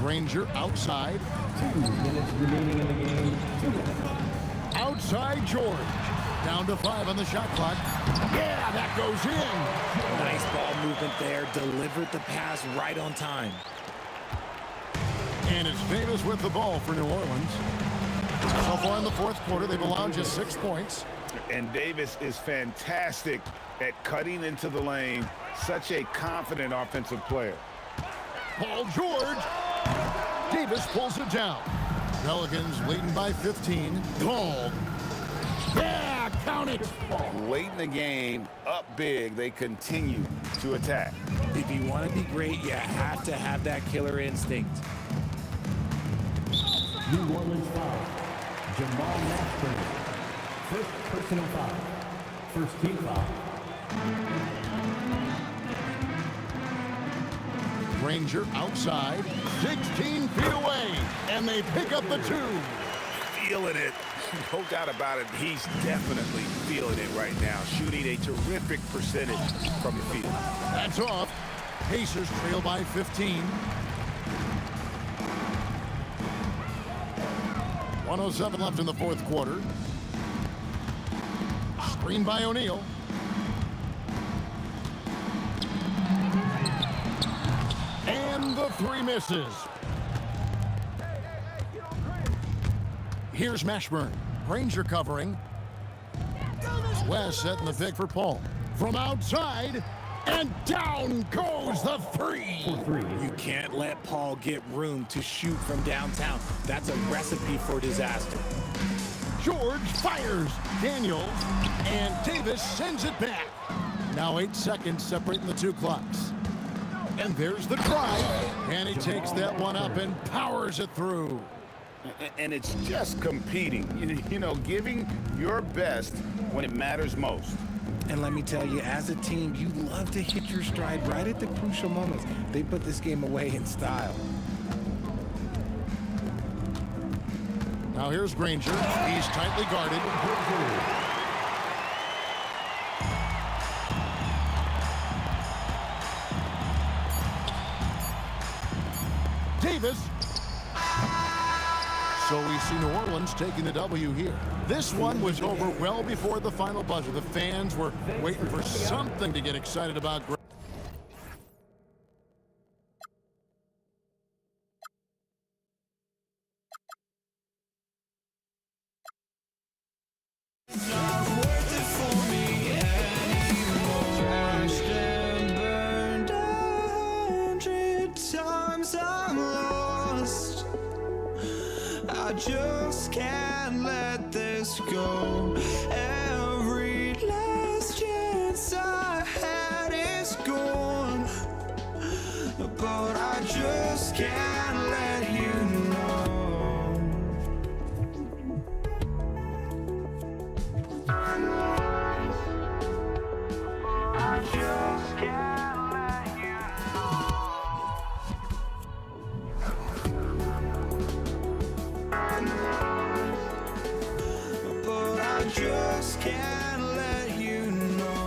Granger outside. 2 minutes remaining in the game. 2 minutes. Outside George. Down to 5 on the shot clock. Yeah, that goes in. Nice ball movement there. Delivered the pass right on time. And it's Davis with the ball for New Orleans. So far in the fourth quarter, they've allowed just 6 points. And Davis is fantastic at cutting into the lane. Such a confident offensive player. Paul George. Davis pulls it down. Pelicans leading by 15. Called. Yeah, count it. Late in the game, up big, they continue to attack. If you want to be great, you have to have that killer instinct. New Orleans foul. Jamal Mashburn. First personal foul. First team foul. Granger outside, 16 feet away, and they pick up the 2. Feeling it. No doubt about it. He's definitely feeling it right now, shooting a terrific percentage from the field. That's off. Pacers trail by 15. 1:07 left in the fourth quarter. Screen by O'Neal. And the 3 misses. Here's Mashburn. Granger covering. West setting the pick for Paul. From outside, and down goes the 3. You can't let Paul get room to shoot from downtown. That's a recipe for disaster. George fires. Daniels, and Davis sends it back. Now 8 seconds separating the 2 clocks. And there's the drive, and he takes that one up and powers it through. And it's just competing, you know, giving your best when it matters most. And let me tell you, as a team, you love to hit your stride right at the crucial moments. They put this game away in style. Now here's Granger. He's tightly guarded. Davis So we see New Orleans taking the W here. This one was over well before the final buzzer. The fans were waiting for something to get excited about. I just can't let this go. Every last chance I had is gone, but I just can't let you know. I just can't let you but I just can't let you know.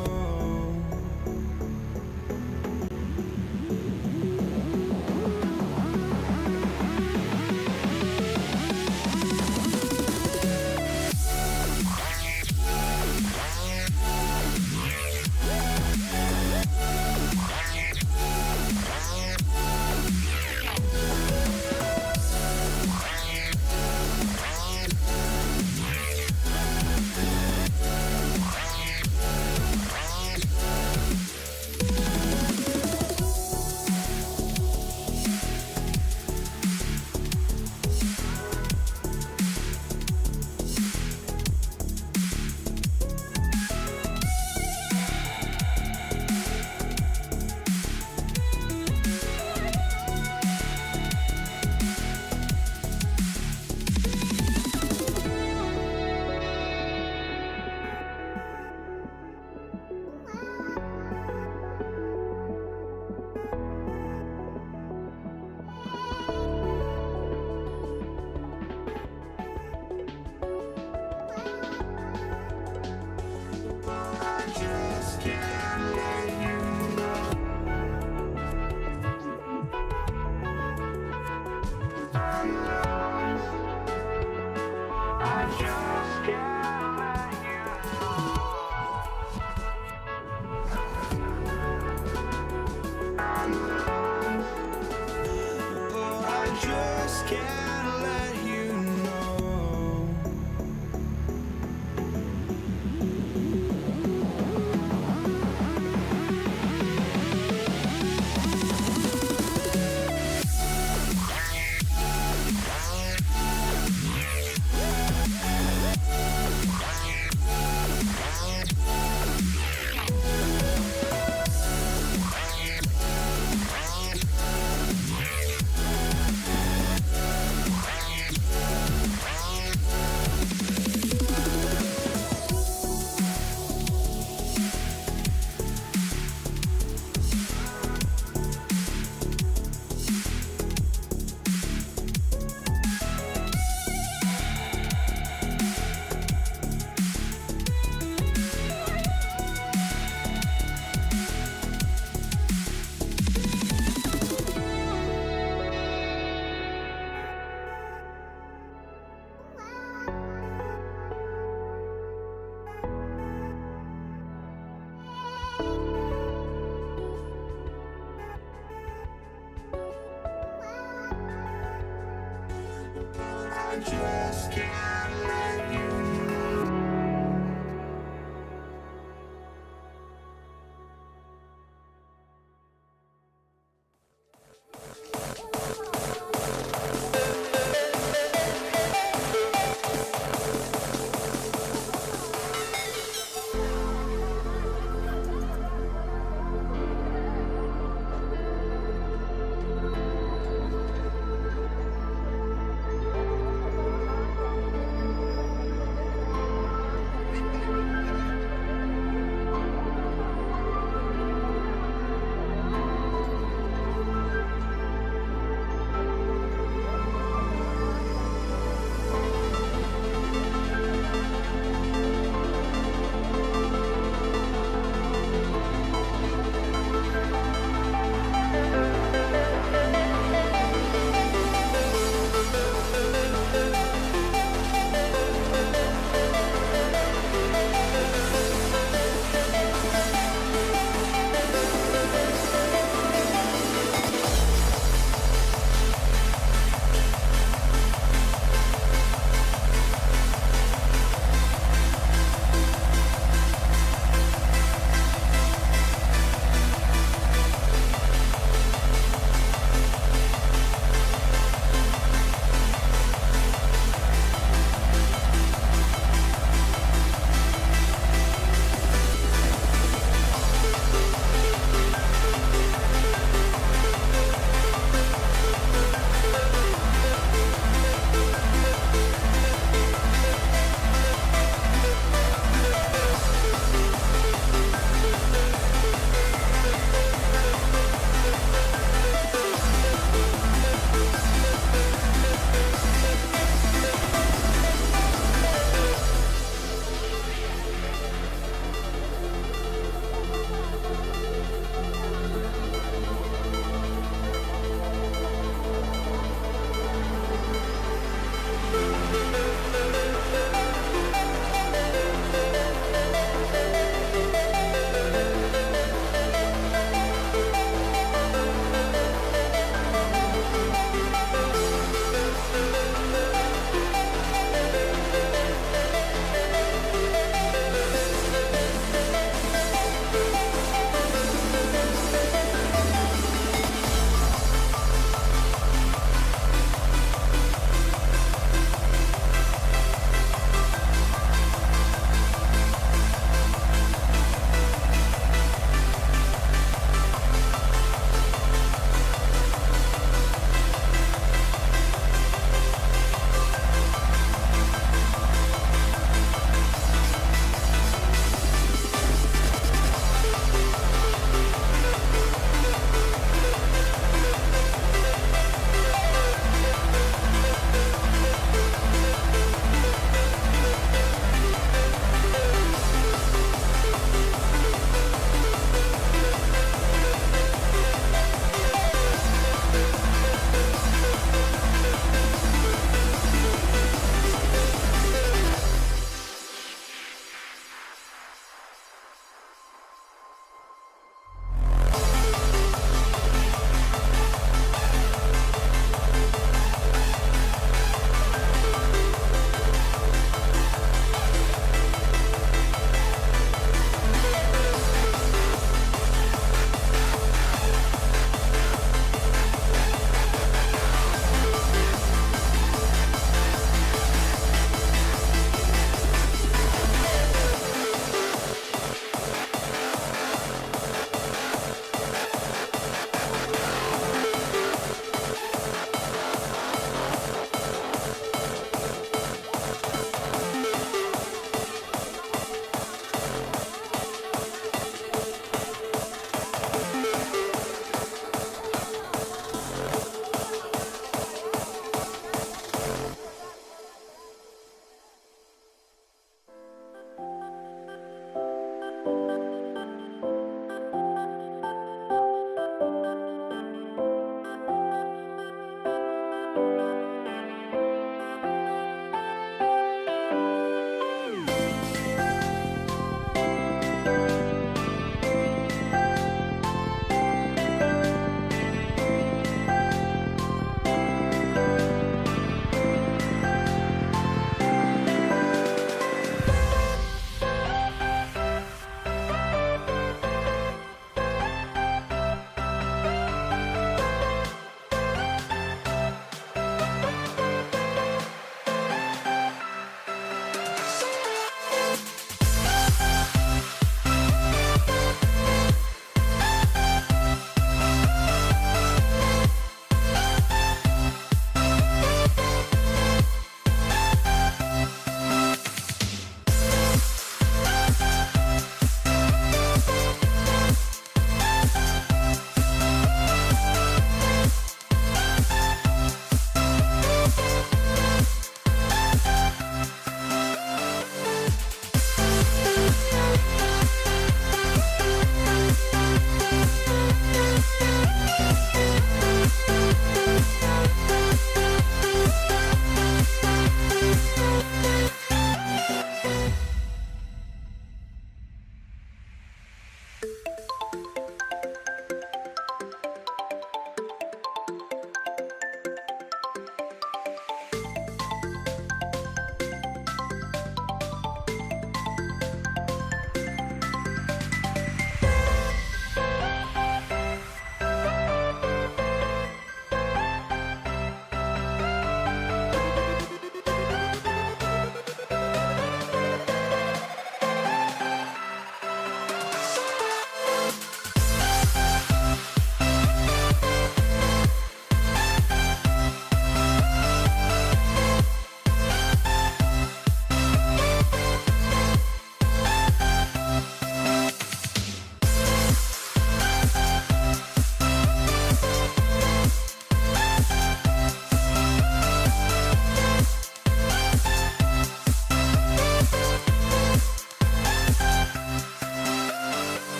Just can't let you know.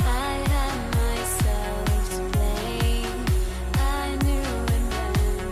I had myself to blame. I knew and meant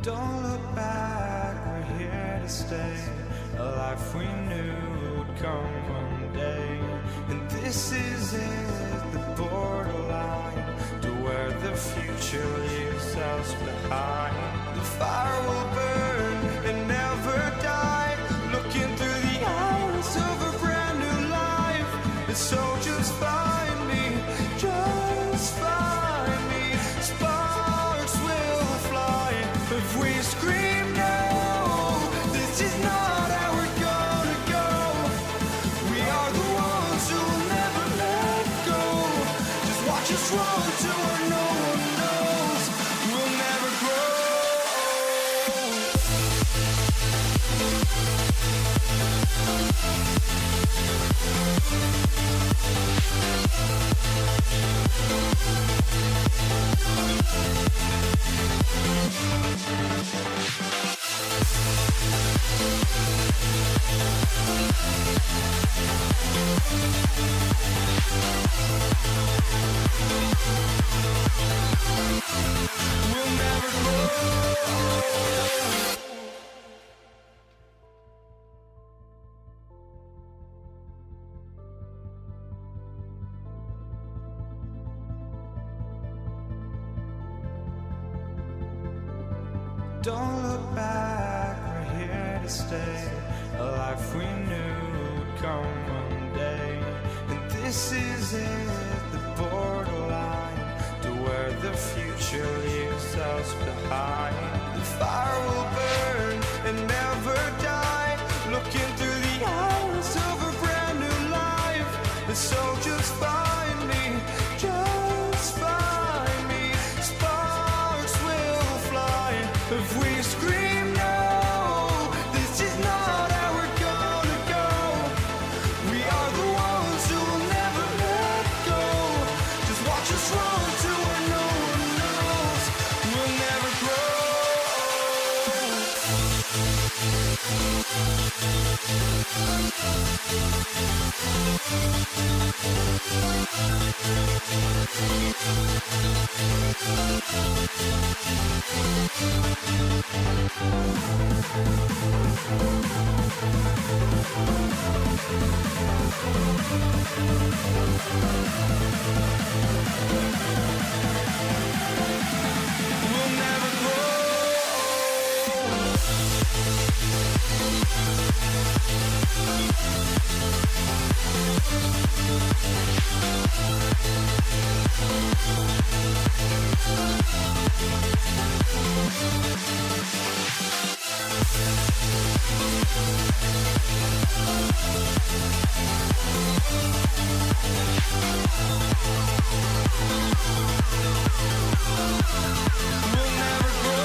Don't look back, we're here to stay. A life we knew would come one day. And this is it, the borderline to where the future leaves us behind. The fire will burn and never die, looking through the eyes of a brand new life. And so just find me, just find me. Sparks will fly if we scream no. This is not our Don't look back, we're here to stay. A life we knew would come one day. And this is it, the borderline to where the future leaves us behind. The fire will burn and never die, looking through the eyes of a brand new life. And so just find me, just find me. Sparks will fly if we scream no. This is not how we're gonna go. We are the ones who will never let go. Just watch us run to where no one knows. We'll never grow. We'll never grow. We'll never grow.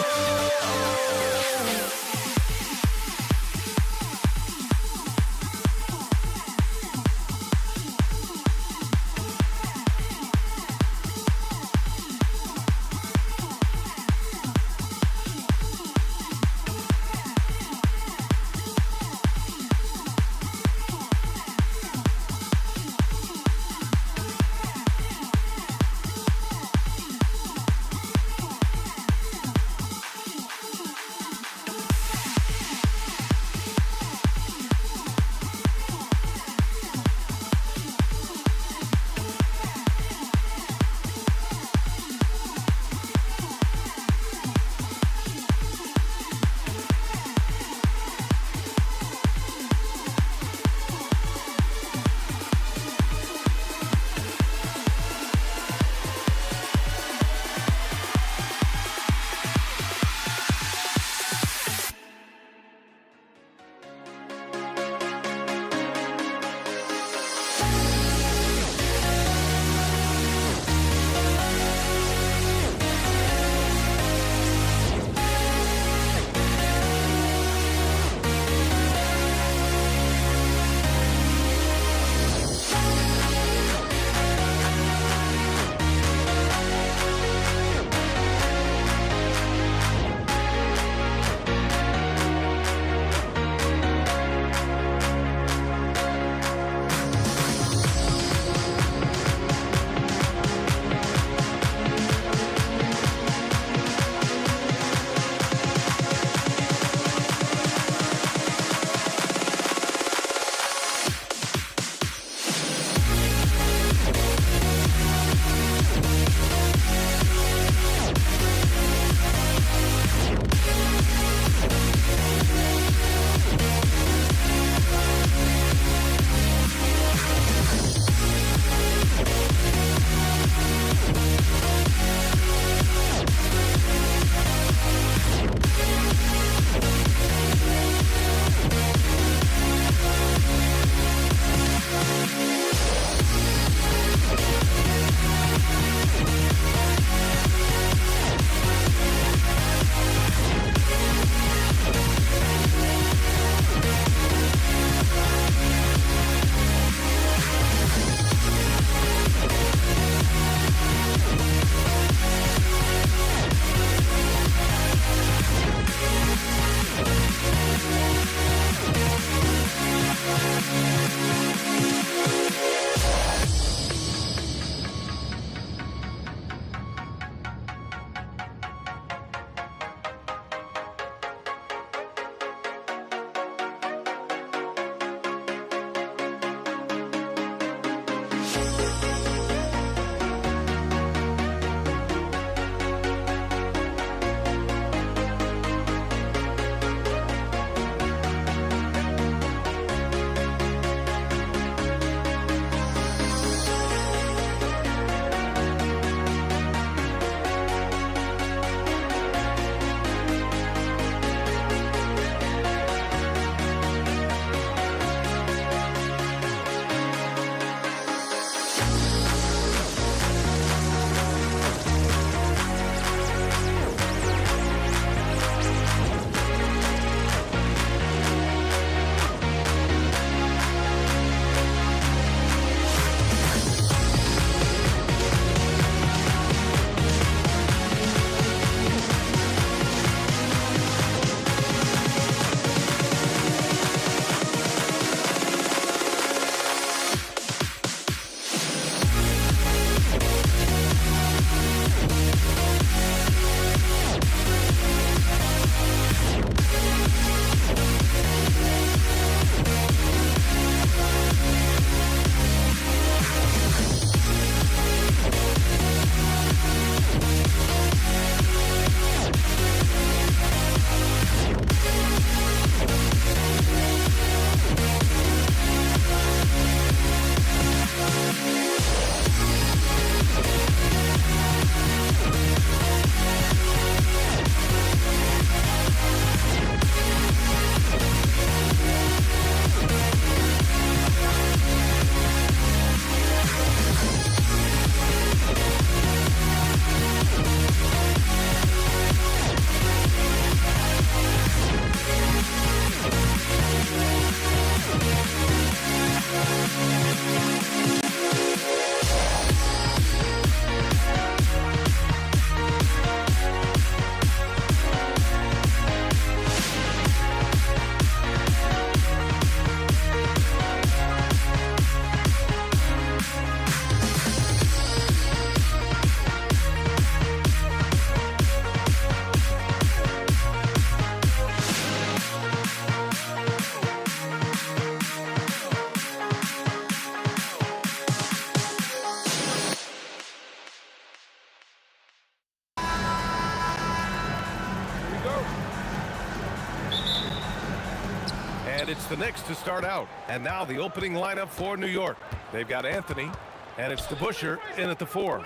And it's the Knicks to start out. And now the opening lineup for New York. They've got Anthony, and it's DeBusschere in at the 4.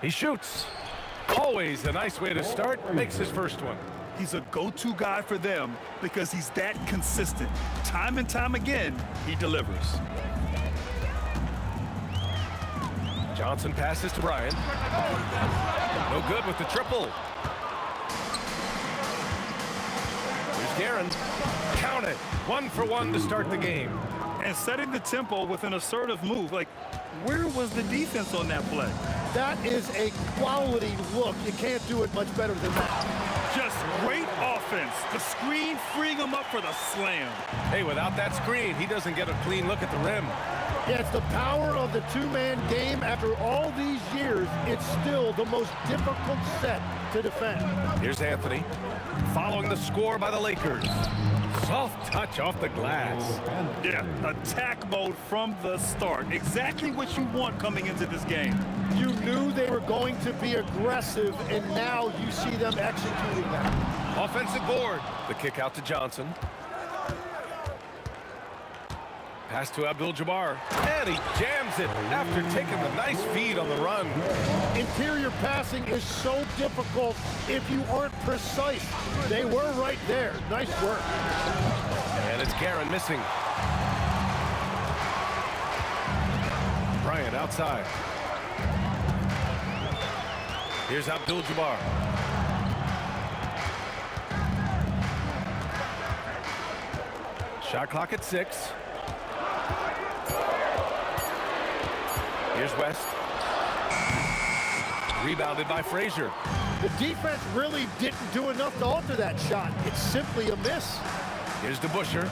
He shoots. Always a nice way to start. Makes his first one. He's a go-to guy for them because he's that consistent. Time and time again, he delivers. Johnson passes to Bryant. No good with the triple. Here's Guerin. Count it. 1 for 1 to start the game. And setting the tempo with an assertive move. Like, where was the defense on that play? That is a quality look. You can't do it much better than that. Just great offense. The screen freeing him up for the slam. Hey, without that screen, he doesn't get a clean look at the rim. Yeah, it's the power of the two-man game. After all these years, it's still the most difficult set to defend. Here's Anthony, following the score by the Lakers. Soft touch off the glass. Yeah, attack mode from the start. Exactly what you want coming into this game. You knew they were going to be aggressive, and now you see them executing that. Offensive board. The kick out to Johnson. Pass to Abdul-Jabbar, and he jams it after taking the nice feed on the run. Interior passing is so difficult if you aren't precise. They were right there. Nice work. And it's Guerin missing. Bryant outside. Here's Abdul-Jabbar. Shot clock at 6. Here's West. Rebounded by Frazier. The defense really didn't do enough to alter that shot. It's simply a miss. Here's DeBusschere.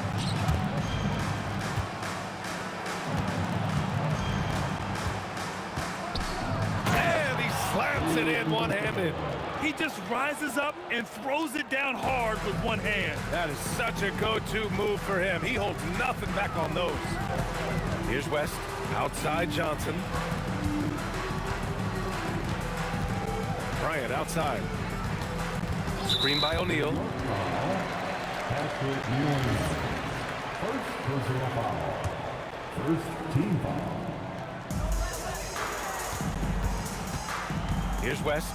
And he slams it in one-handed. He just rises up and throws it down hard with one hand. That is such a go-to move for him. He holds nothing back on those. Here's West. Outside Johnson. Bryant outside. Screen by O'Neal. Patrick Ewing. First personal foul. First team foul. Here's West.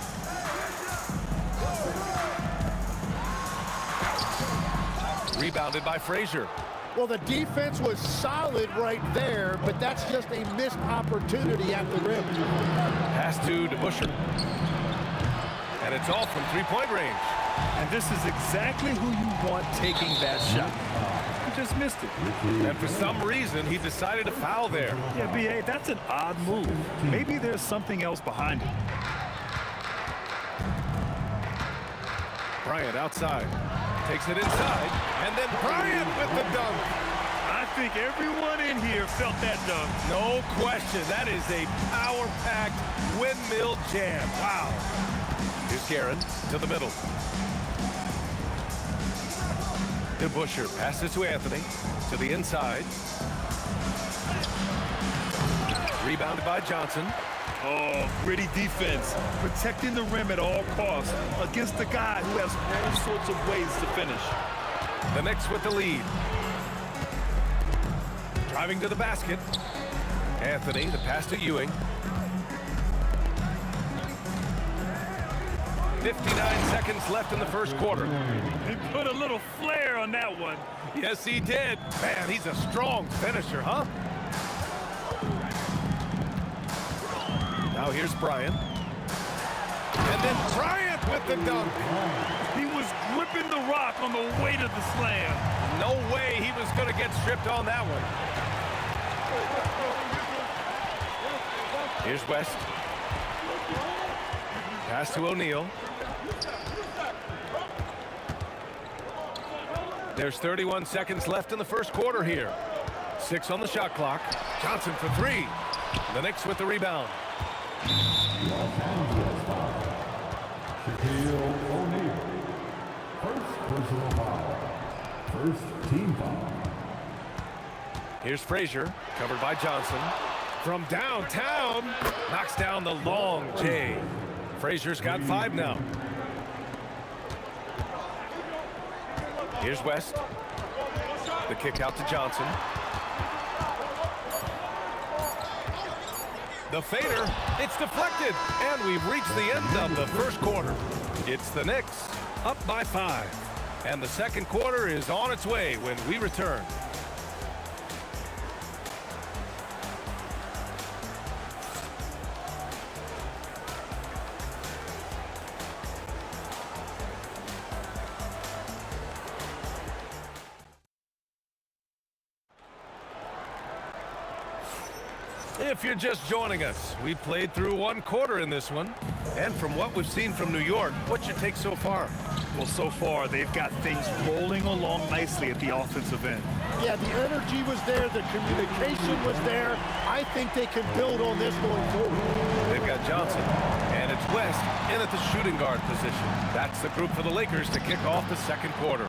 Rebounded by Frazier. Well, the defense was solid right there, but that's just a missed opportunity at the rim. Pass to DeBusschere. And it's all from three-point range. And this is exactly who you want taking that shot. He just missed it. And for some reason, he decided to foul there. Yeah, B.A., that's an odd move. Maybe there's something else behind it. Bryant outside. Takes it inside. And then Bryant with the dunk. I think everyone in here felt that dunk. No question. That is a power-packed windmill jam. Wow. Here's Guerin to the middle. DeBusschere passes to Anthony. To the inside. Rebounded by Johnson. Oh, gritty defense. Protecting the rim at all costs against a guy who has all sorts of ways to finish. The Knicks with the lead. Driving to the basket. Anthony, the pass to Ewing. 59 seconds left in the first quarter. He put a little flair on that one. Yes, he did. Man, he's a strong finisher, huh? Now here's Bryant. And then Bryant with the dunk. He was gripping the rock on the weight of the slam. No way he was going to get stripped on that one. Here's West. Pass to O'Neal. There's 31 seconds left in the first quarter here. 6 on the shot clock. Johnson for 3. The Knicks with the rebound. Los Angeles foul. Shaquille O'Neal. First personal foul. First team foul. Here's Frazier, covered by Johnson. From downtown, knocks down the long J. Frazier's got 5 now. Here's West. The kick out to Johnson. The fader, it's deflected, and we've reached the end of the first quarter. It's the Knicks up by 5, and the second quarter is on its way when we return. If you're just joining us, we played through one quarter in this one. And from what we've seen from New York, what's your take so far? Well, so far, they've got things rolling along nicely at the offensive end. Yeah, the energy was there, the communication was there. I think they can build on this going forward. They've got Johnson, and it's West in at the shooting guard position. That's the group for the Lakers to kick off the second quarter.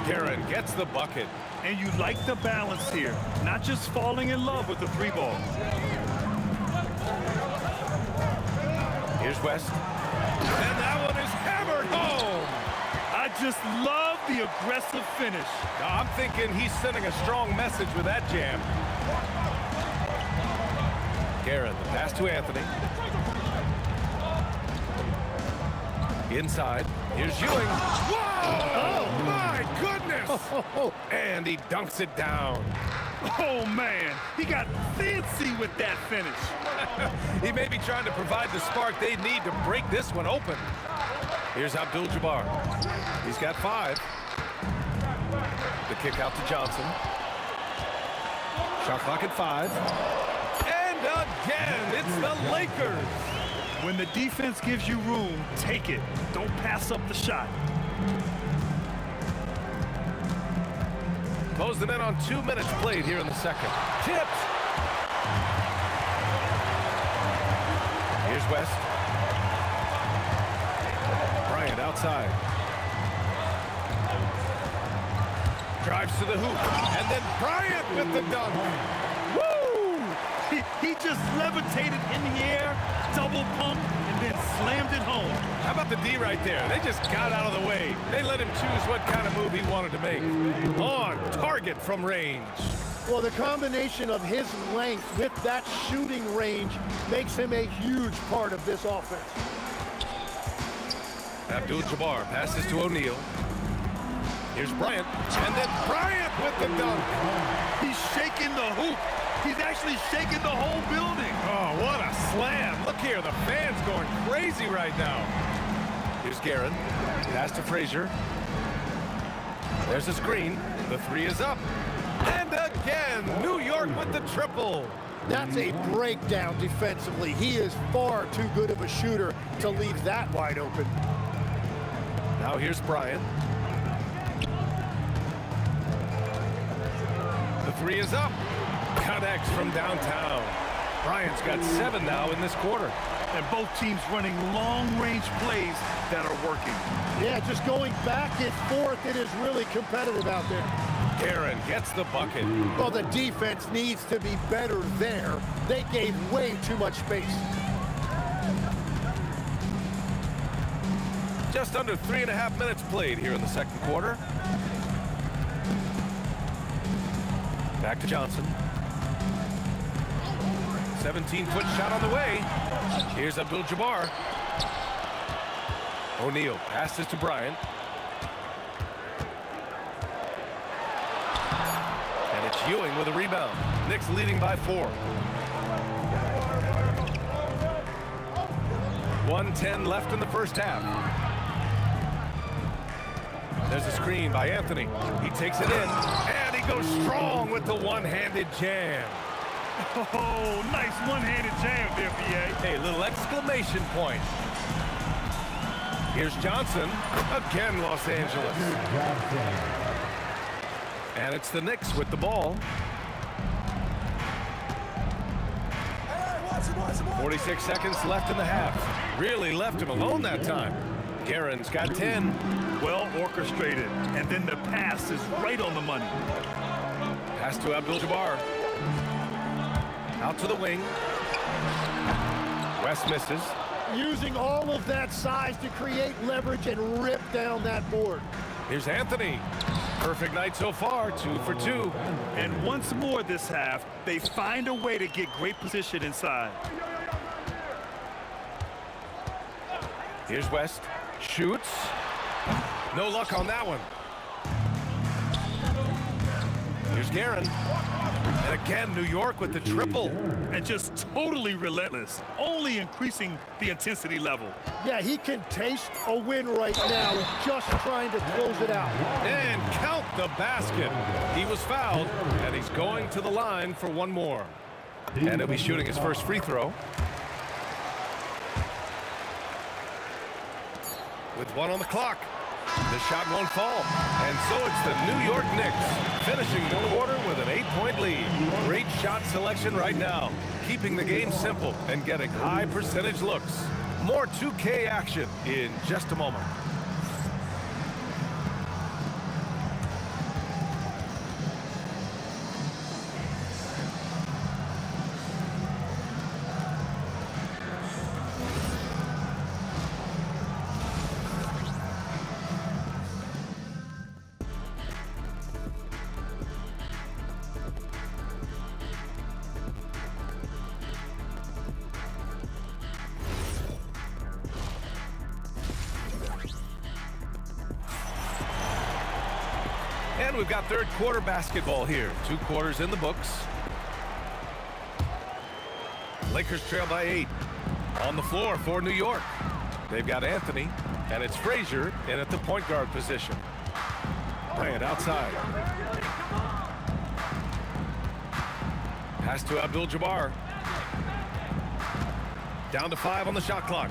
Karen gets the bucket. And you like the balance here, not just falling in love with the three ball. Here's West. And that one is hammered home. I just love the aggressive finish. I'm thinking he's sending a strong message with that jam. Garrett, the pass to Anthony. Inside. Here's Ewing. Whoa! Oh, my goodness! And he dunks it down. Oh, man. He got fancy with that finish. He may be trying to provide the spark they need to break this one open. Here's Abdul-Jabbar. He's got 5. The kick out to Johnson. Shot clock at 5. And again, it's the Lakers. When the defense gives you room, take it. Don't pass up the shot. Closing in on 2 minutes played here in the second. Tipped. Here's West. Bryant outside. Drives to the hoop. And then Bryant with the dunk. Woo! He just levitated in the air, double pump, and then slammed it home. How about the D right there? They just got out of the way. They let him choose what kind of move he wanted to make. On target from range. Well, the combination of his length with that shooting range makes him a huge part of this offense. Abdul-Jabbar passes to O'Neal. Here's Bryant. And then Bryant with the dunk. He's shaking the hoop. He's actually shaking the whole building. Oh, what a slam. Look here, the fans going crazy right now. Here's Guerin. Pass to Frazier. There's a screen. The 3 is up. And again, New York with the triple. That's a breakdown defensively. He is far too good of a shooter to leave that wide open. Now here's Bryant. The 3 is up. Connects from downtown. Bryant's got 7 now in this quarter. And both teams running long-range plays that are working. Yeah, just going back and forth, it is really competitive out there. Guerin gets the bucket. Well, the defense needs to be better there. They gave way too much space. Just under 3.5 minutes played here in the second quarter. Back to Johnson. 17-foot shot on the way. Here's Abdul-Jabbar. O'Neal passes to Bryant. And it's Ewing with a rebound. Knicks leading by 4. 1:10 left in the first half. There's a screen by Anthony. He takes it in, and he goes strong with the one-handed jam. Oh, nice one-handed jam there, B.A. Hey, little exclamation point. Here's Johnson. Again, Los Angeles. And it's the Knicks with the ball. 46 seconds left in the half. Really left him alone that time. Guerin's got 10. Well orchestrated. And then the pass is right on the money. Pass to Abdul-Jabbar. Out to the wing. West misses. Using all of that size to create leverage and rip down that board. Here's Anthony. Perfect night so far, 2 for 2. And once more this half, they find a way to get great position inside. Here's West. Shoots. No luck on that one. Here's Guerin. And again, New York with the triple. And just totally relentless, only increasing the intensity level. Yeah, he can taste a win right now, just trying to close it out. And count the basket. He was fouled, and he's going to the line for one more. And he'll be shooting his first free throw. With 1 on the clock. The shot won't fall. And so it's the New York Knicks finishing the quarter with an 8-point lead. Great shot selection right now, keeping the game simple and getting high percentage looks. More 2K action in just a moment. And we've got third quarter basketball here. 2 quarters in the books. Lakers trail by 8. On the floor for New York. They've got Anthony, and it's Frazier in at the point guard position. Bryant outside. Pass to Abdul-Jabbar. Down to 5 on the shot clock.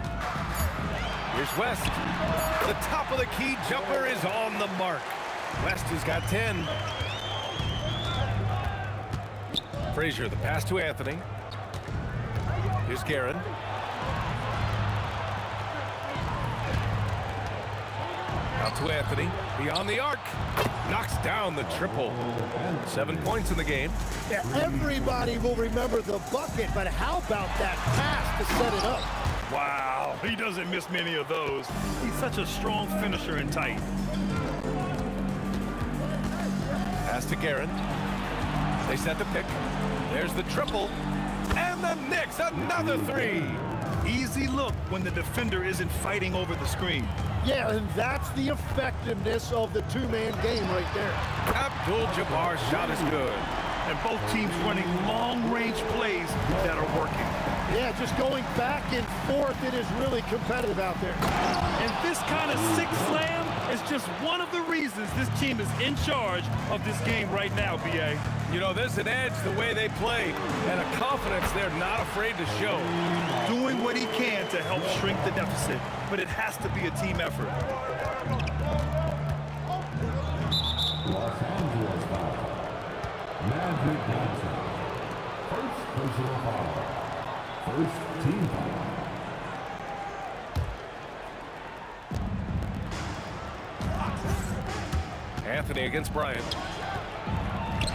Here's West. The top of the key jumper is on the mark. West has got 10. Frazier, the pass to Anthony. Here's Guerin. Out to Anthony. Beyond the arc. Knocks down the triple. 7 points in the game. Yeah, everybody will remember the bucket, but how about that pass to set it up? Wow, he doesn't miss many of those. He's such a strong finisher and tight. Pass to Guerin. They set the pick. There's the triple. And the Knicks, another 3. Easy look when the defender isn't fighting over the screen. Yeah, and that's the effectiveness of the two-man game right there. Abdul-Jabbar's shot is good. And both teams running long-range plays that are working. Yeah, just going back and forth, it is really competitive out there. And this kind of sick slam is just one of the reasons this team is in charge of this game right now, B.A. You know, there's an edge the way they play and a confidence they're not afraid to show. Doing what he can to help shrink the deficit, but it has to be a team effort. Los Angeles foul. Magic Johnson. First personal foul. First team foul. Anthony against Bryant.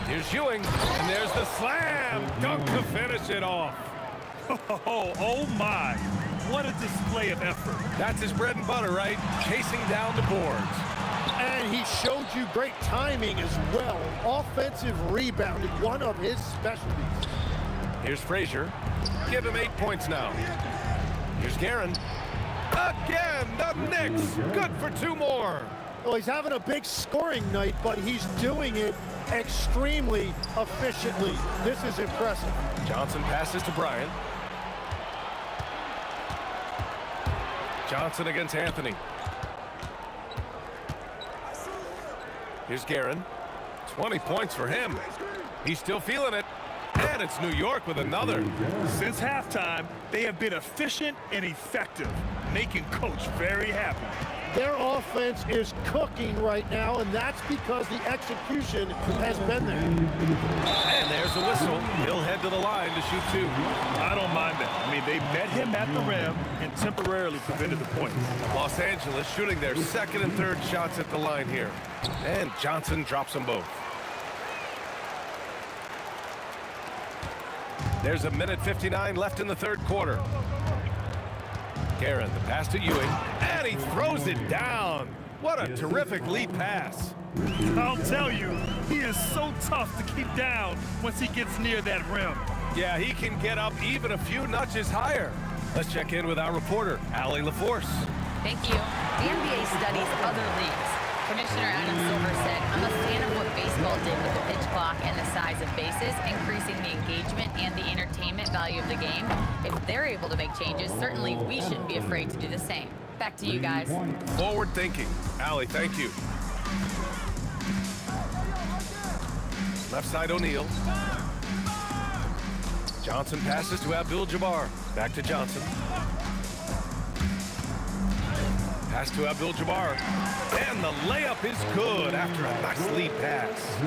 Here's Ewing, and there's the slam dunk to finish it off. Oh my, what a display of effort. That's his bread and butter, right? Chasing down the boards. And he showed you great timing as well. Offensive rebounding, one of his specialties. Here's Frazier. Give him 8 points now. Here's Guerin. Again, the Knicks. Good for 2 more. Well, he's having a big scoring night, but he's doing it extremely efficiently. This is impressive. Johnson passes to Bryant. Johnson against Anthony. Here's Guerin. 20 points for him. He's still feeling it. And it's New York with another. Since halftime, they have been efficient and effective, making Coach very happy. Their offense is cooking right now, and that's because the execution has been there. And there's the whistle. He'll head to the line to shoot 2. I don't mind that. I mean, they met him at the rim and temporarily prevented the point. Los Angeles shooting their second and third shots at the line here. And Johnson drops them both. There's 1:59 left in the third quarter. Guerin, the pass to Ewing, and he throws it down. What a terrific lead pass. I'll tell you, he is so tough to keep down once he gets near that rim. Yeah, he can get up even a few notches higher. Let's check in with our reporter, Allie LaForce. Thank you. The NBA studies other leagues. Commissioner Adam Silver said, I'm a fan of what baseball did with the pitch clock and the size of bases, increasing the engagement and the entertainment value of the game. If they're able to make changes, certainly we shouldn't be afraid to do the same. Back to you guys. Forward thinking. Allie, thank you. Left side O'Neal. Johnson passes to Abdul-Jabbar. Back to Johnson. Pass to Abdul-Jabbar. And the layup is good after a nice lead pass.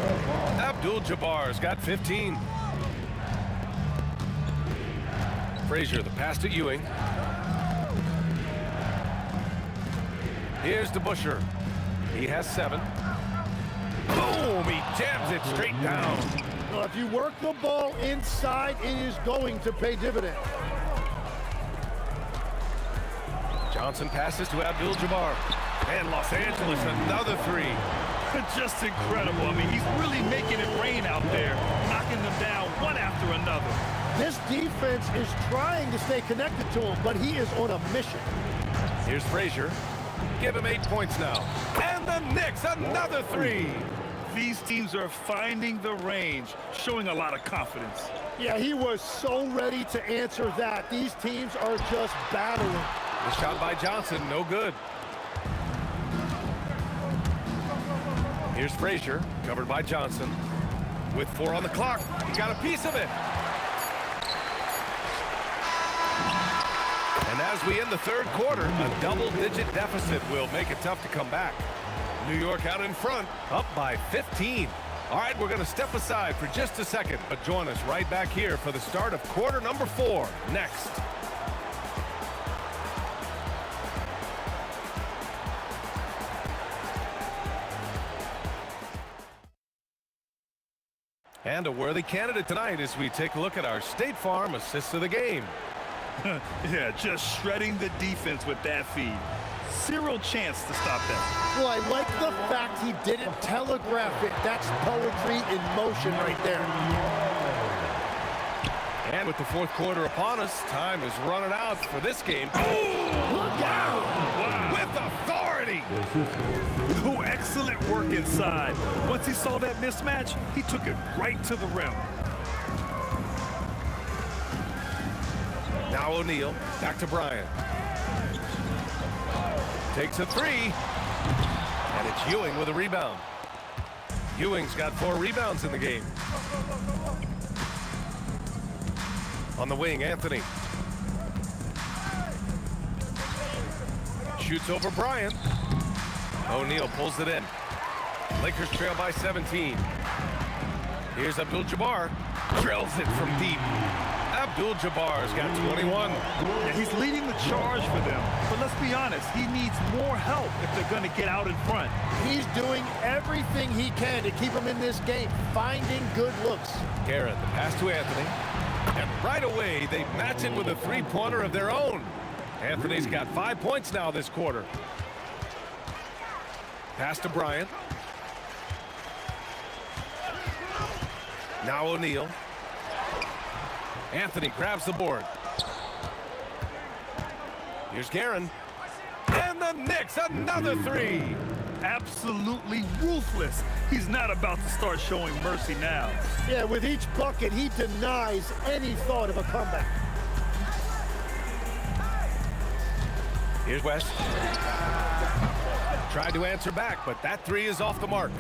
Abdul-Jabbar's got 15. Frazier, the pass to Ewing. Here's DeBusschere. He has 7. Boom! He jams it straight down. Now, if you work the ball inside, it is going to pay dividends. Johnson passes to Abdul-Jabbar. And Los Angeles, another 3. Just incredible. I mean, he's really making it rain out there, knocking them down one after another. This defense is trying to stay connected to him, but he is on a mission. Here's Frazier. Give him 8 points now. And the Knicks, another 3. These teams are finding the range, showing a lot of confidence. Yeah, he was so ready to answer that. These teams are just battling. The shot by Johnson, no good. Here's Frazier, covered by Johnson. With 4 on the clock, he got a piece of it. And as we end the third quarter, a double-digit deficit will make it tough to come back. New York out in front, up by 15. All right, we're going to step aside for just a second, but join us right back here for the start of quarter number 4 next. And a worthy candidate tonight as we take a look at our State Farm assists of the game. Yeah, just shredding the defense with that feed. Zero chance to stop that. Well, I like the fact he didn't telegraph it. That's poetry in motion right there. And with the fourth quarter upon us, time is running out for this game. Oh, look out! Wow. With authority! Oh, excellent work inside. Once he saw that mismatch, he took it right to the rim. Now O'Neal, back to Bryant. Takes a 3. And it's Ewing with a rebound. Ewing's got 4 rebounds in the game. On the wing, Anthony. Shoots over Bryant. O'Neal pulls it in. Lakers trail by 17. Here's Abdul-Jabbar. Drills it from deep. Abdul-Jabbar's got 21. Yeah, he's leading the charge for them. But let's be honest, he needs more help if they're going to get out in front. He's doing everything he can to keep him in this game, finding good looks. Garrett, the pass to Anthony. And right away, they match it with a 3-pointer of their own. Anthony's got 5 points now this quarter. Pass to Bryant. Now O'Neal. Anthony grabs the board. Here's Guerin. And the Knicks, another 3. Absolutely ruthless. He's not about to start showing mercy now. Yeah, with each bucket, he denies any thought of a comeback. Here's West. Tried to answer back, but that 3 is off the mark.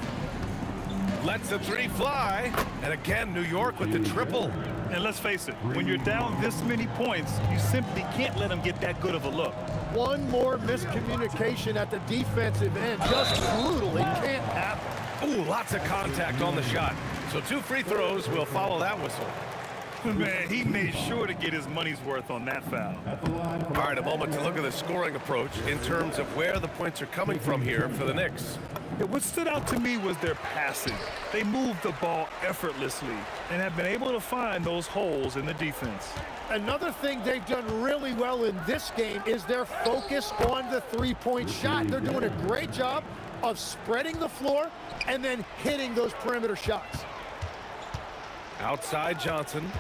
Lets the 3 fly. And again, New York with the triple. And let's face it, when you're down this many points, you simply can't let them get that good of a look. One more miscommunication at the defensive end. Just brutal. It can't happen. Ooh, lots of contact on the shot. So 2 free throws will follow that whistle. Man, he made sure to get his money's worth on that foul. All right, a moment to look at the scoring approach in terms of where the points are coming from here for the Knicks. What stood out to me was their passing. They moved the ball effortlessly and have been able to find those holes in the defense. Another thing they've done really well in this game is their focus on the three-point shot. They're doing a great job of spreading the floor and then hitting those perimeter shots. Outside Johnson.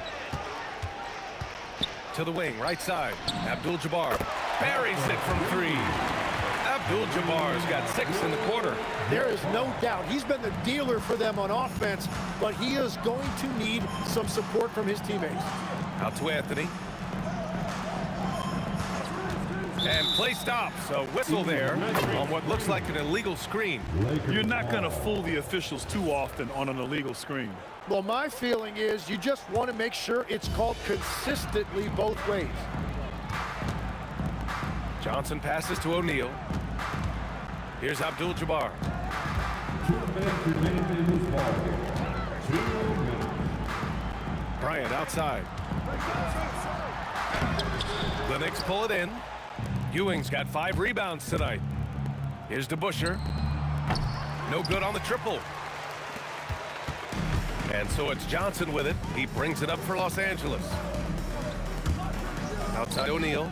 To the wing, right side. Abdul-Jabbar buries it from three. Abdul-Jabbar's got 6 in the quarter. There is no doubt he's been the dealer for them on offense, but he is going to need some support from his teammates. Out to Anthony. And play stops. A whistle there on what looks like an illegal screen. You're not going to fool the officials too often on an illegal screen. Well, my feeling is you just want to make sure it's called consistently both ways. Johnson passes to O'Neal. Here's Abdul-Jabbar. 2 minutes remain in this ball game. 2 minutes. Bryant outside. The Knicks pull it in. Ewing's got 5 rebounds tonight. Here's DeBusschere. No good on the triple. And so it's Johnson with it. He brings it up for Los Angeles. Outside O'Neal.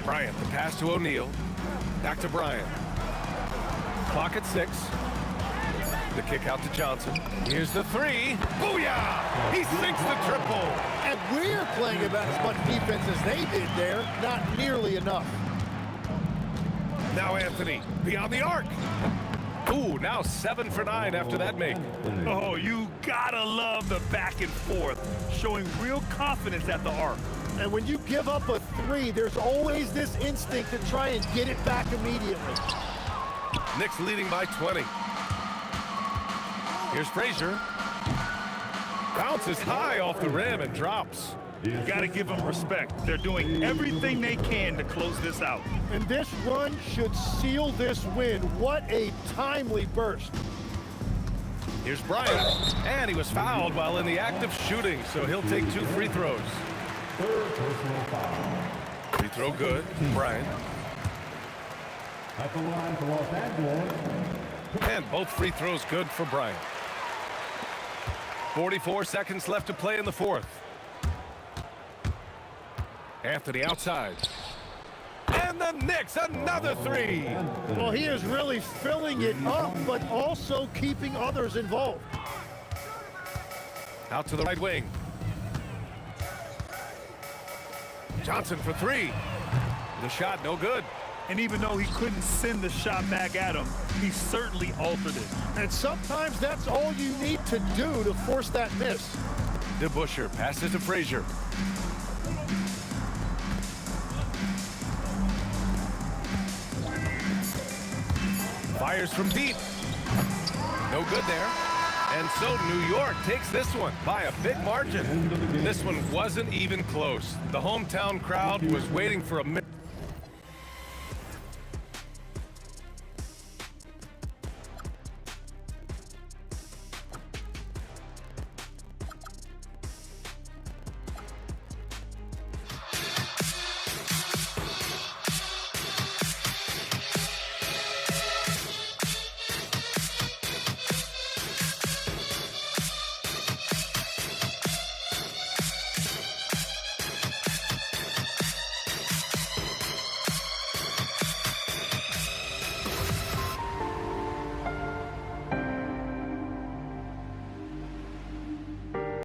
Bryant, the pass to O'Neal. Back to Bryant. Clock at 6. The kick out to Johnson. Here's the 3. Booyah! He sinks the triple. And we're playing about as much defense as they did there. Not nearly enough. Now Anthony, beyond the arc. Ooh, now 7 for 9 after that make. Oh, you gotta love the back and forth, showing real confidence at the arc. And when you give up a 3, there's always this instinct to try and get it back immediately. Knicks leading by 20. Here's Frazier. Bounces high off the rim and drops. You gotta give them respect. They're doing everything they can to close this out. And this run should seal this win. What a timely burst. Here's Bryant. And he was fouled while in the act of shooting, so he'll take 2 free throws. 3rd personal foul. Free throw good. Bryant. At the line for Los Angeles. And both free throws good for Bryant. 44 seconds left to play in the 4th. Anthony outside. And the Knicks, another 3. Well, he is really filling it up, but also keeping others involved. Out to the right wing. Johnson for 3. The shot no good. And even though he couldn't send the shot back at him, he certainly altered it. And sometimes that's all you need to do to force that miss. DeBusschere passes to Frazier. Fires from deep. No good there. And so New York takes this one by a big margin. This one wasn't even close. The hometown crowd was waiting for a minute.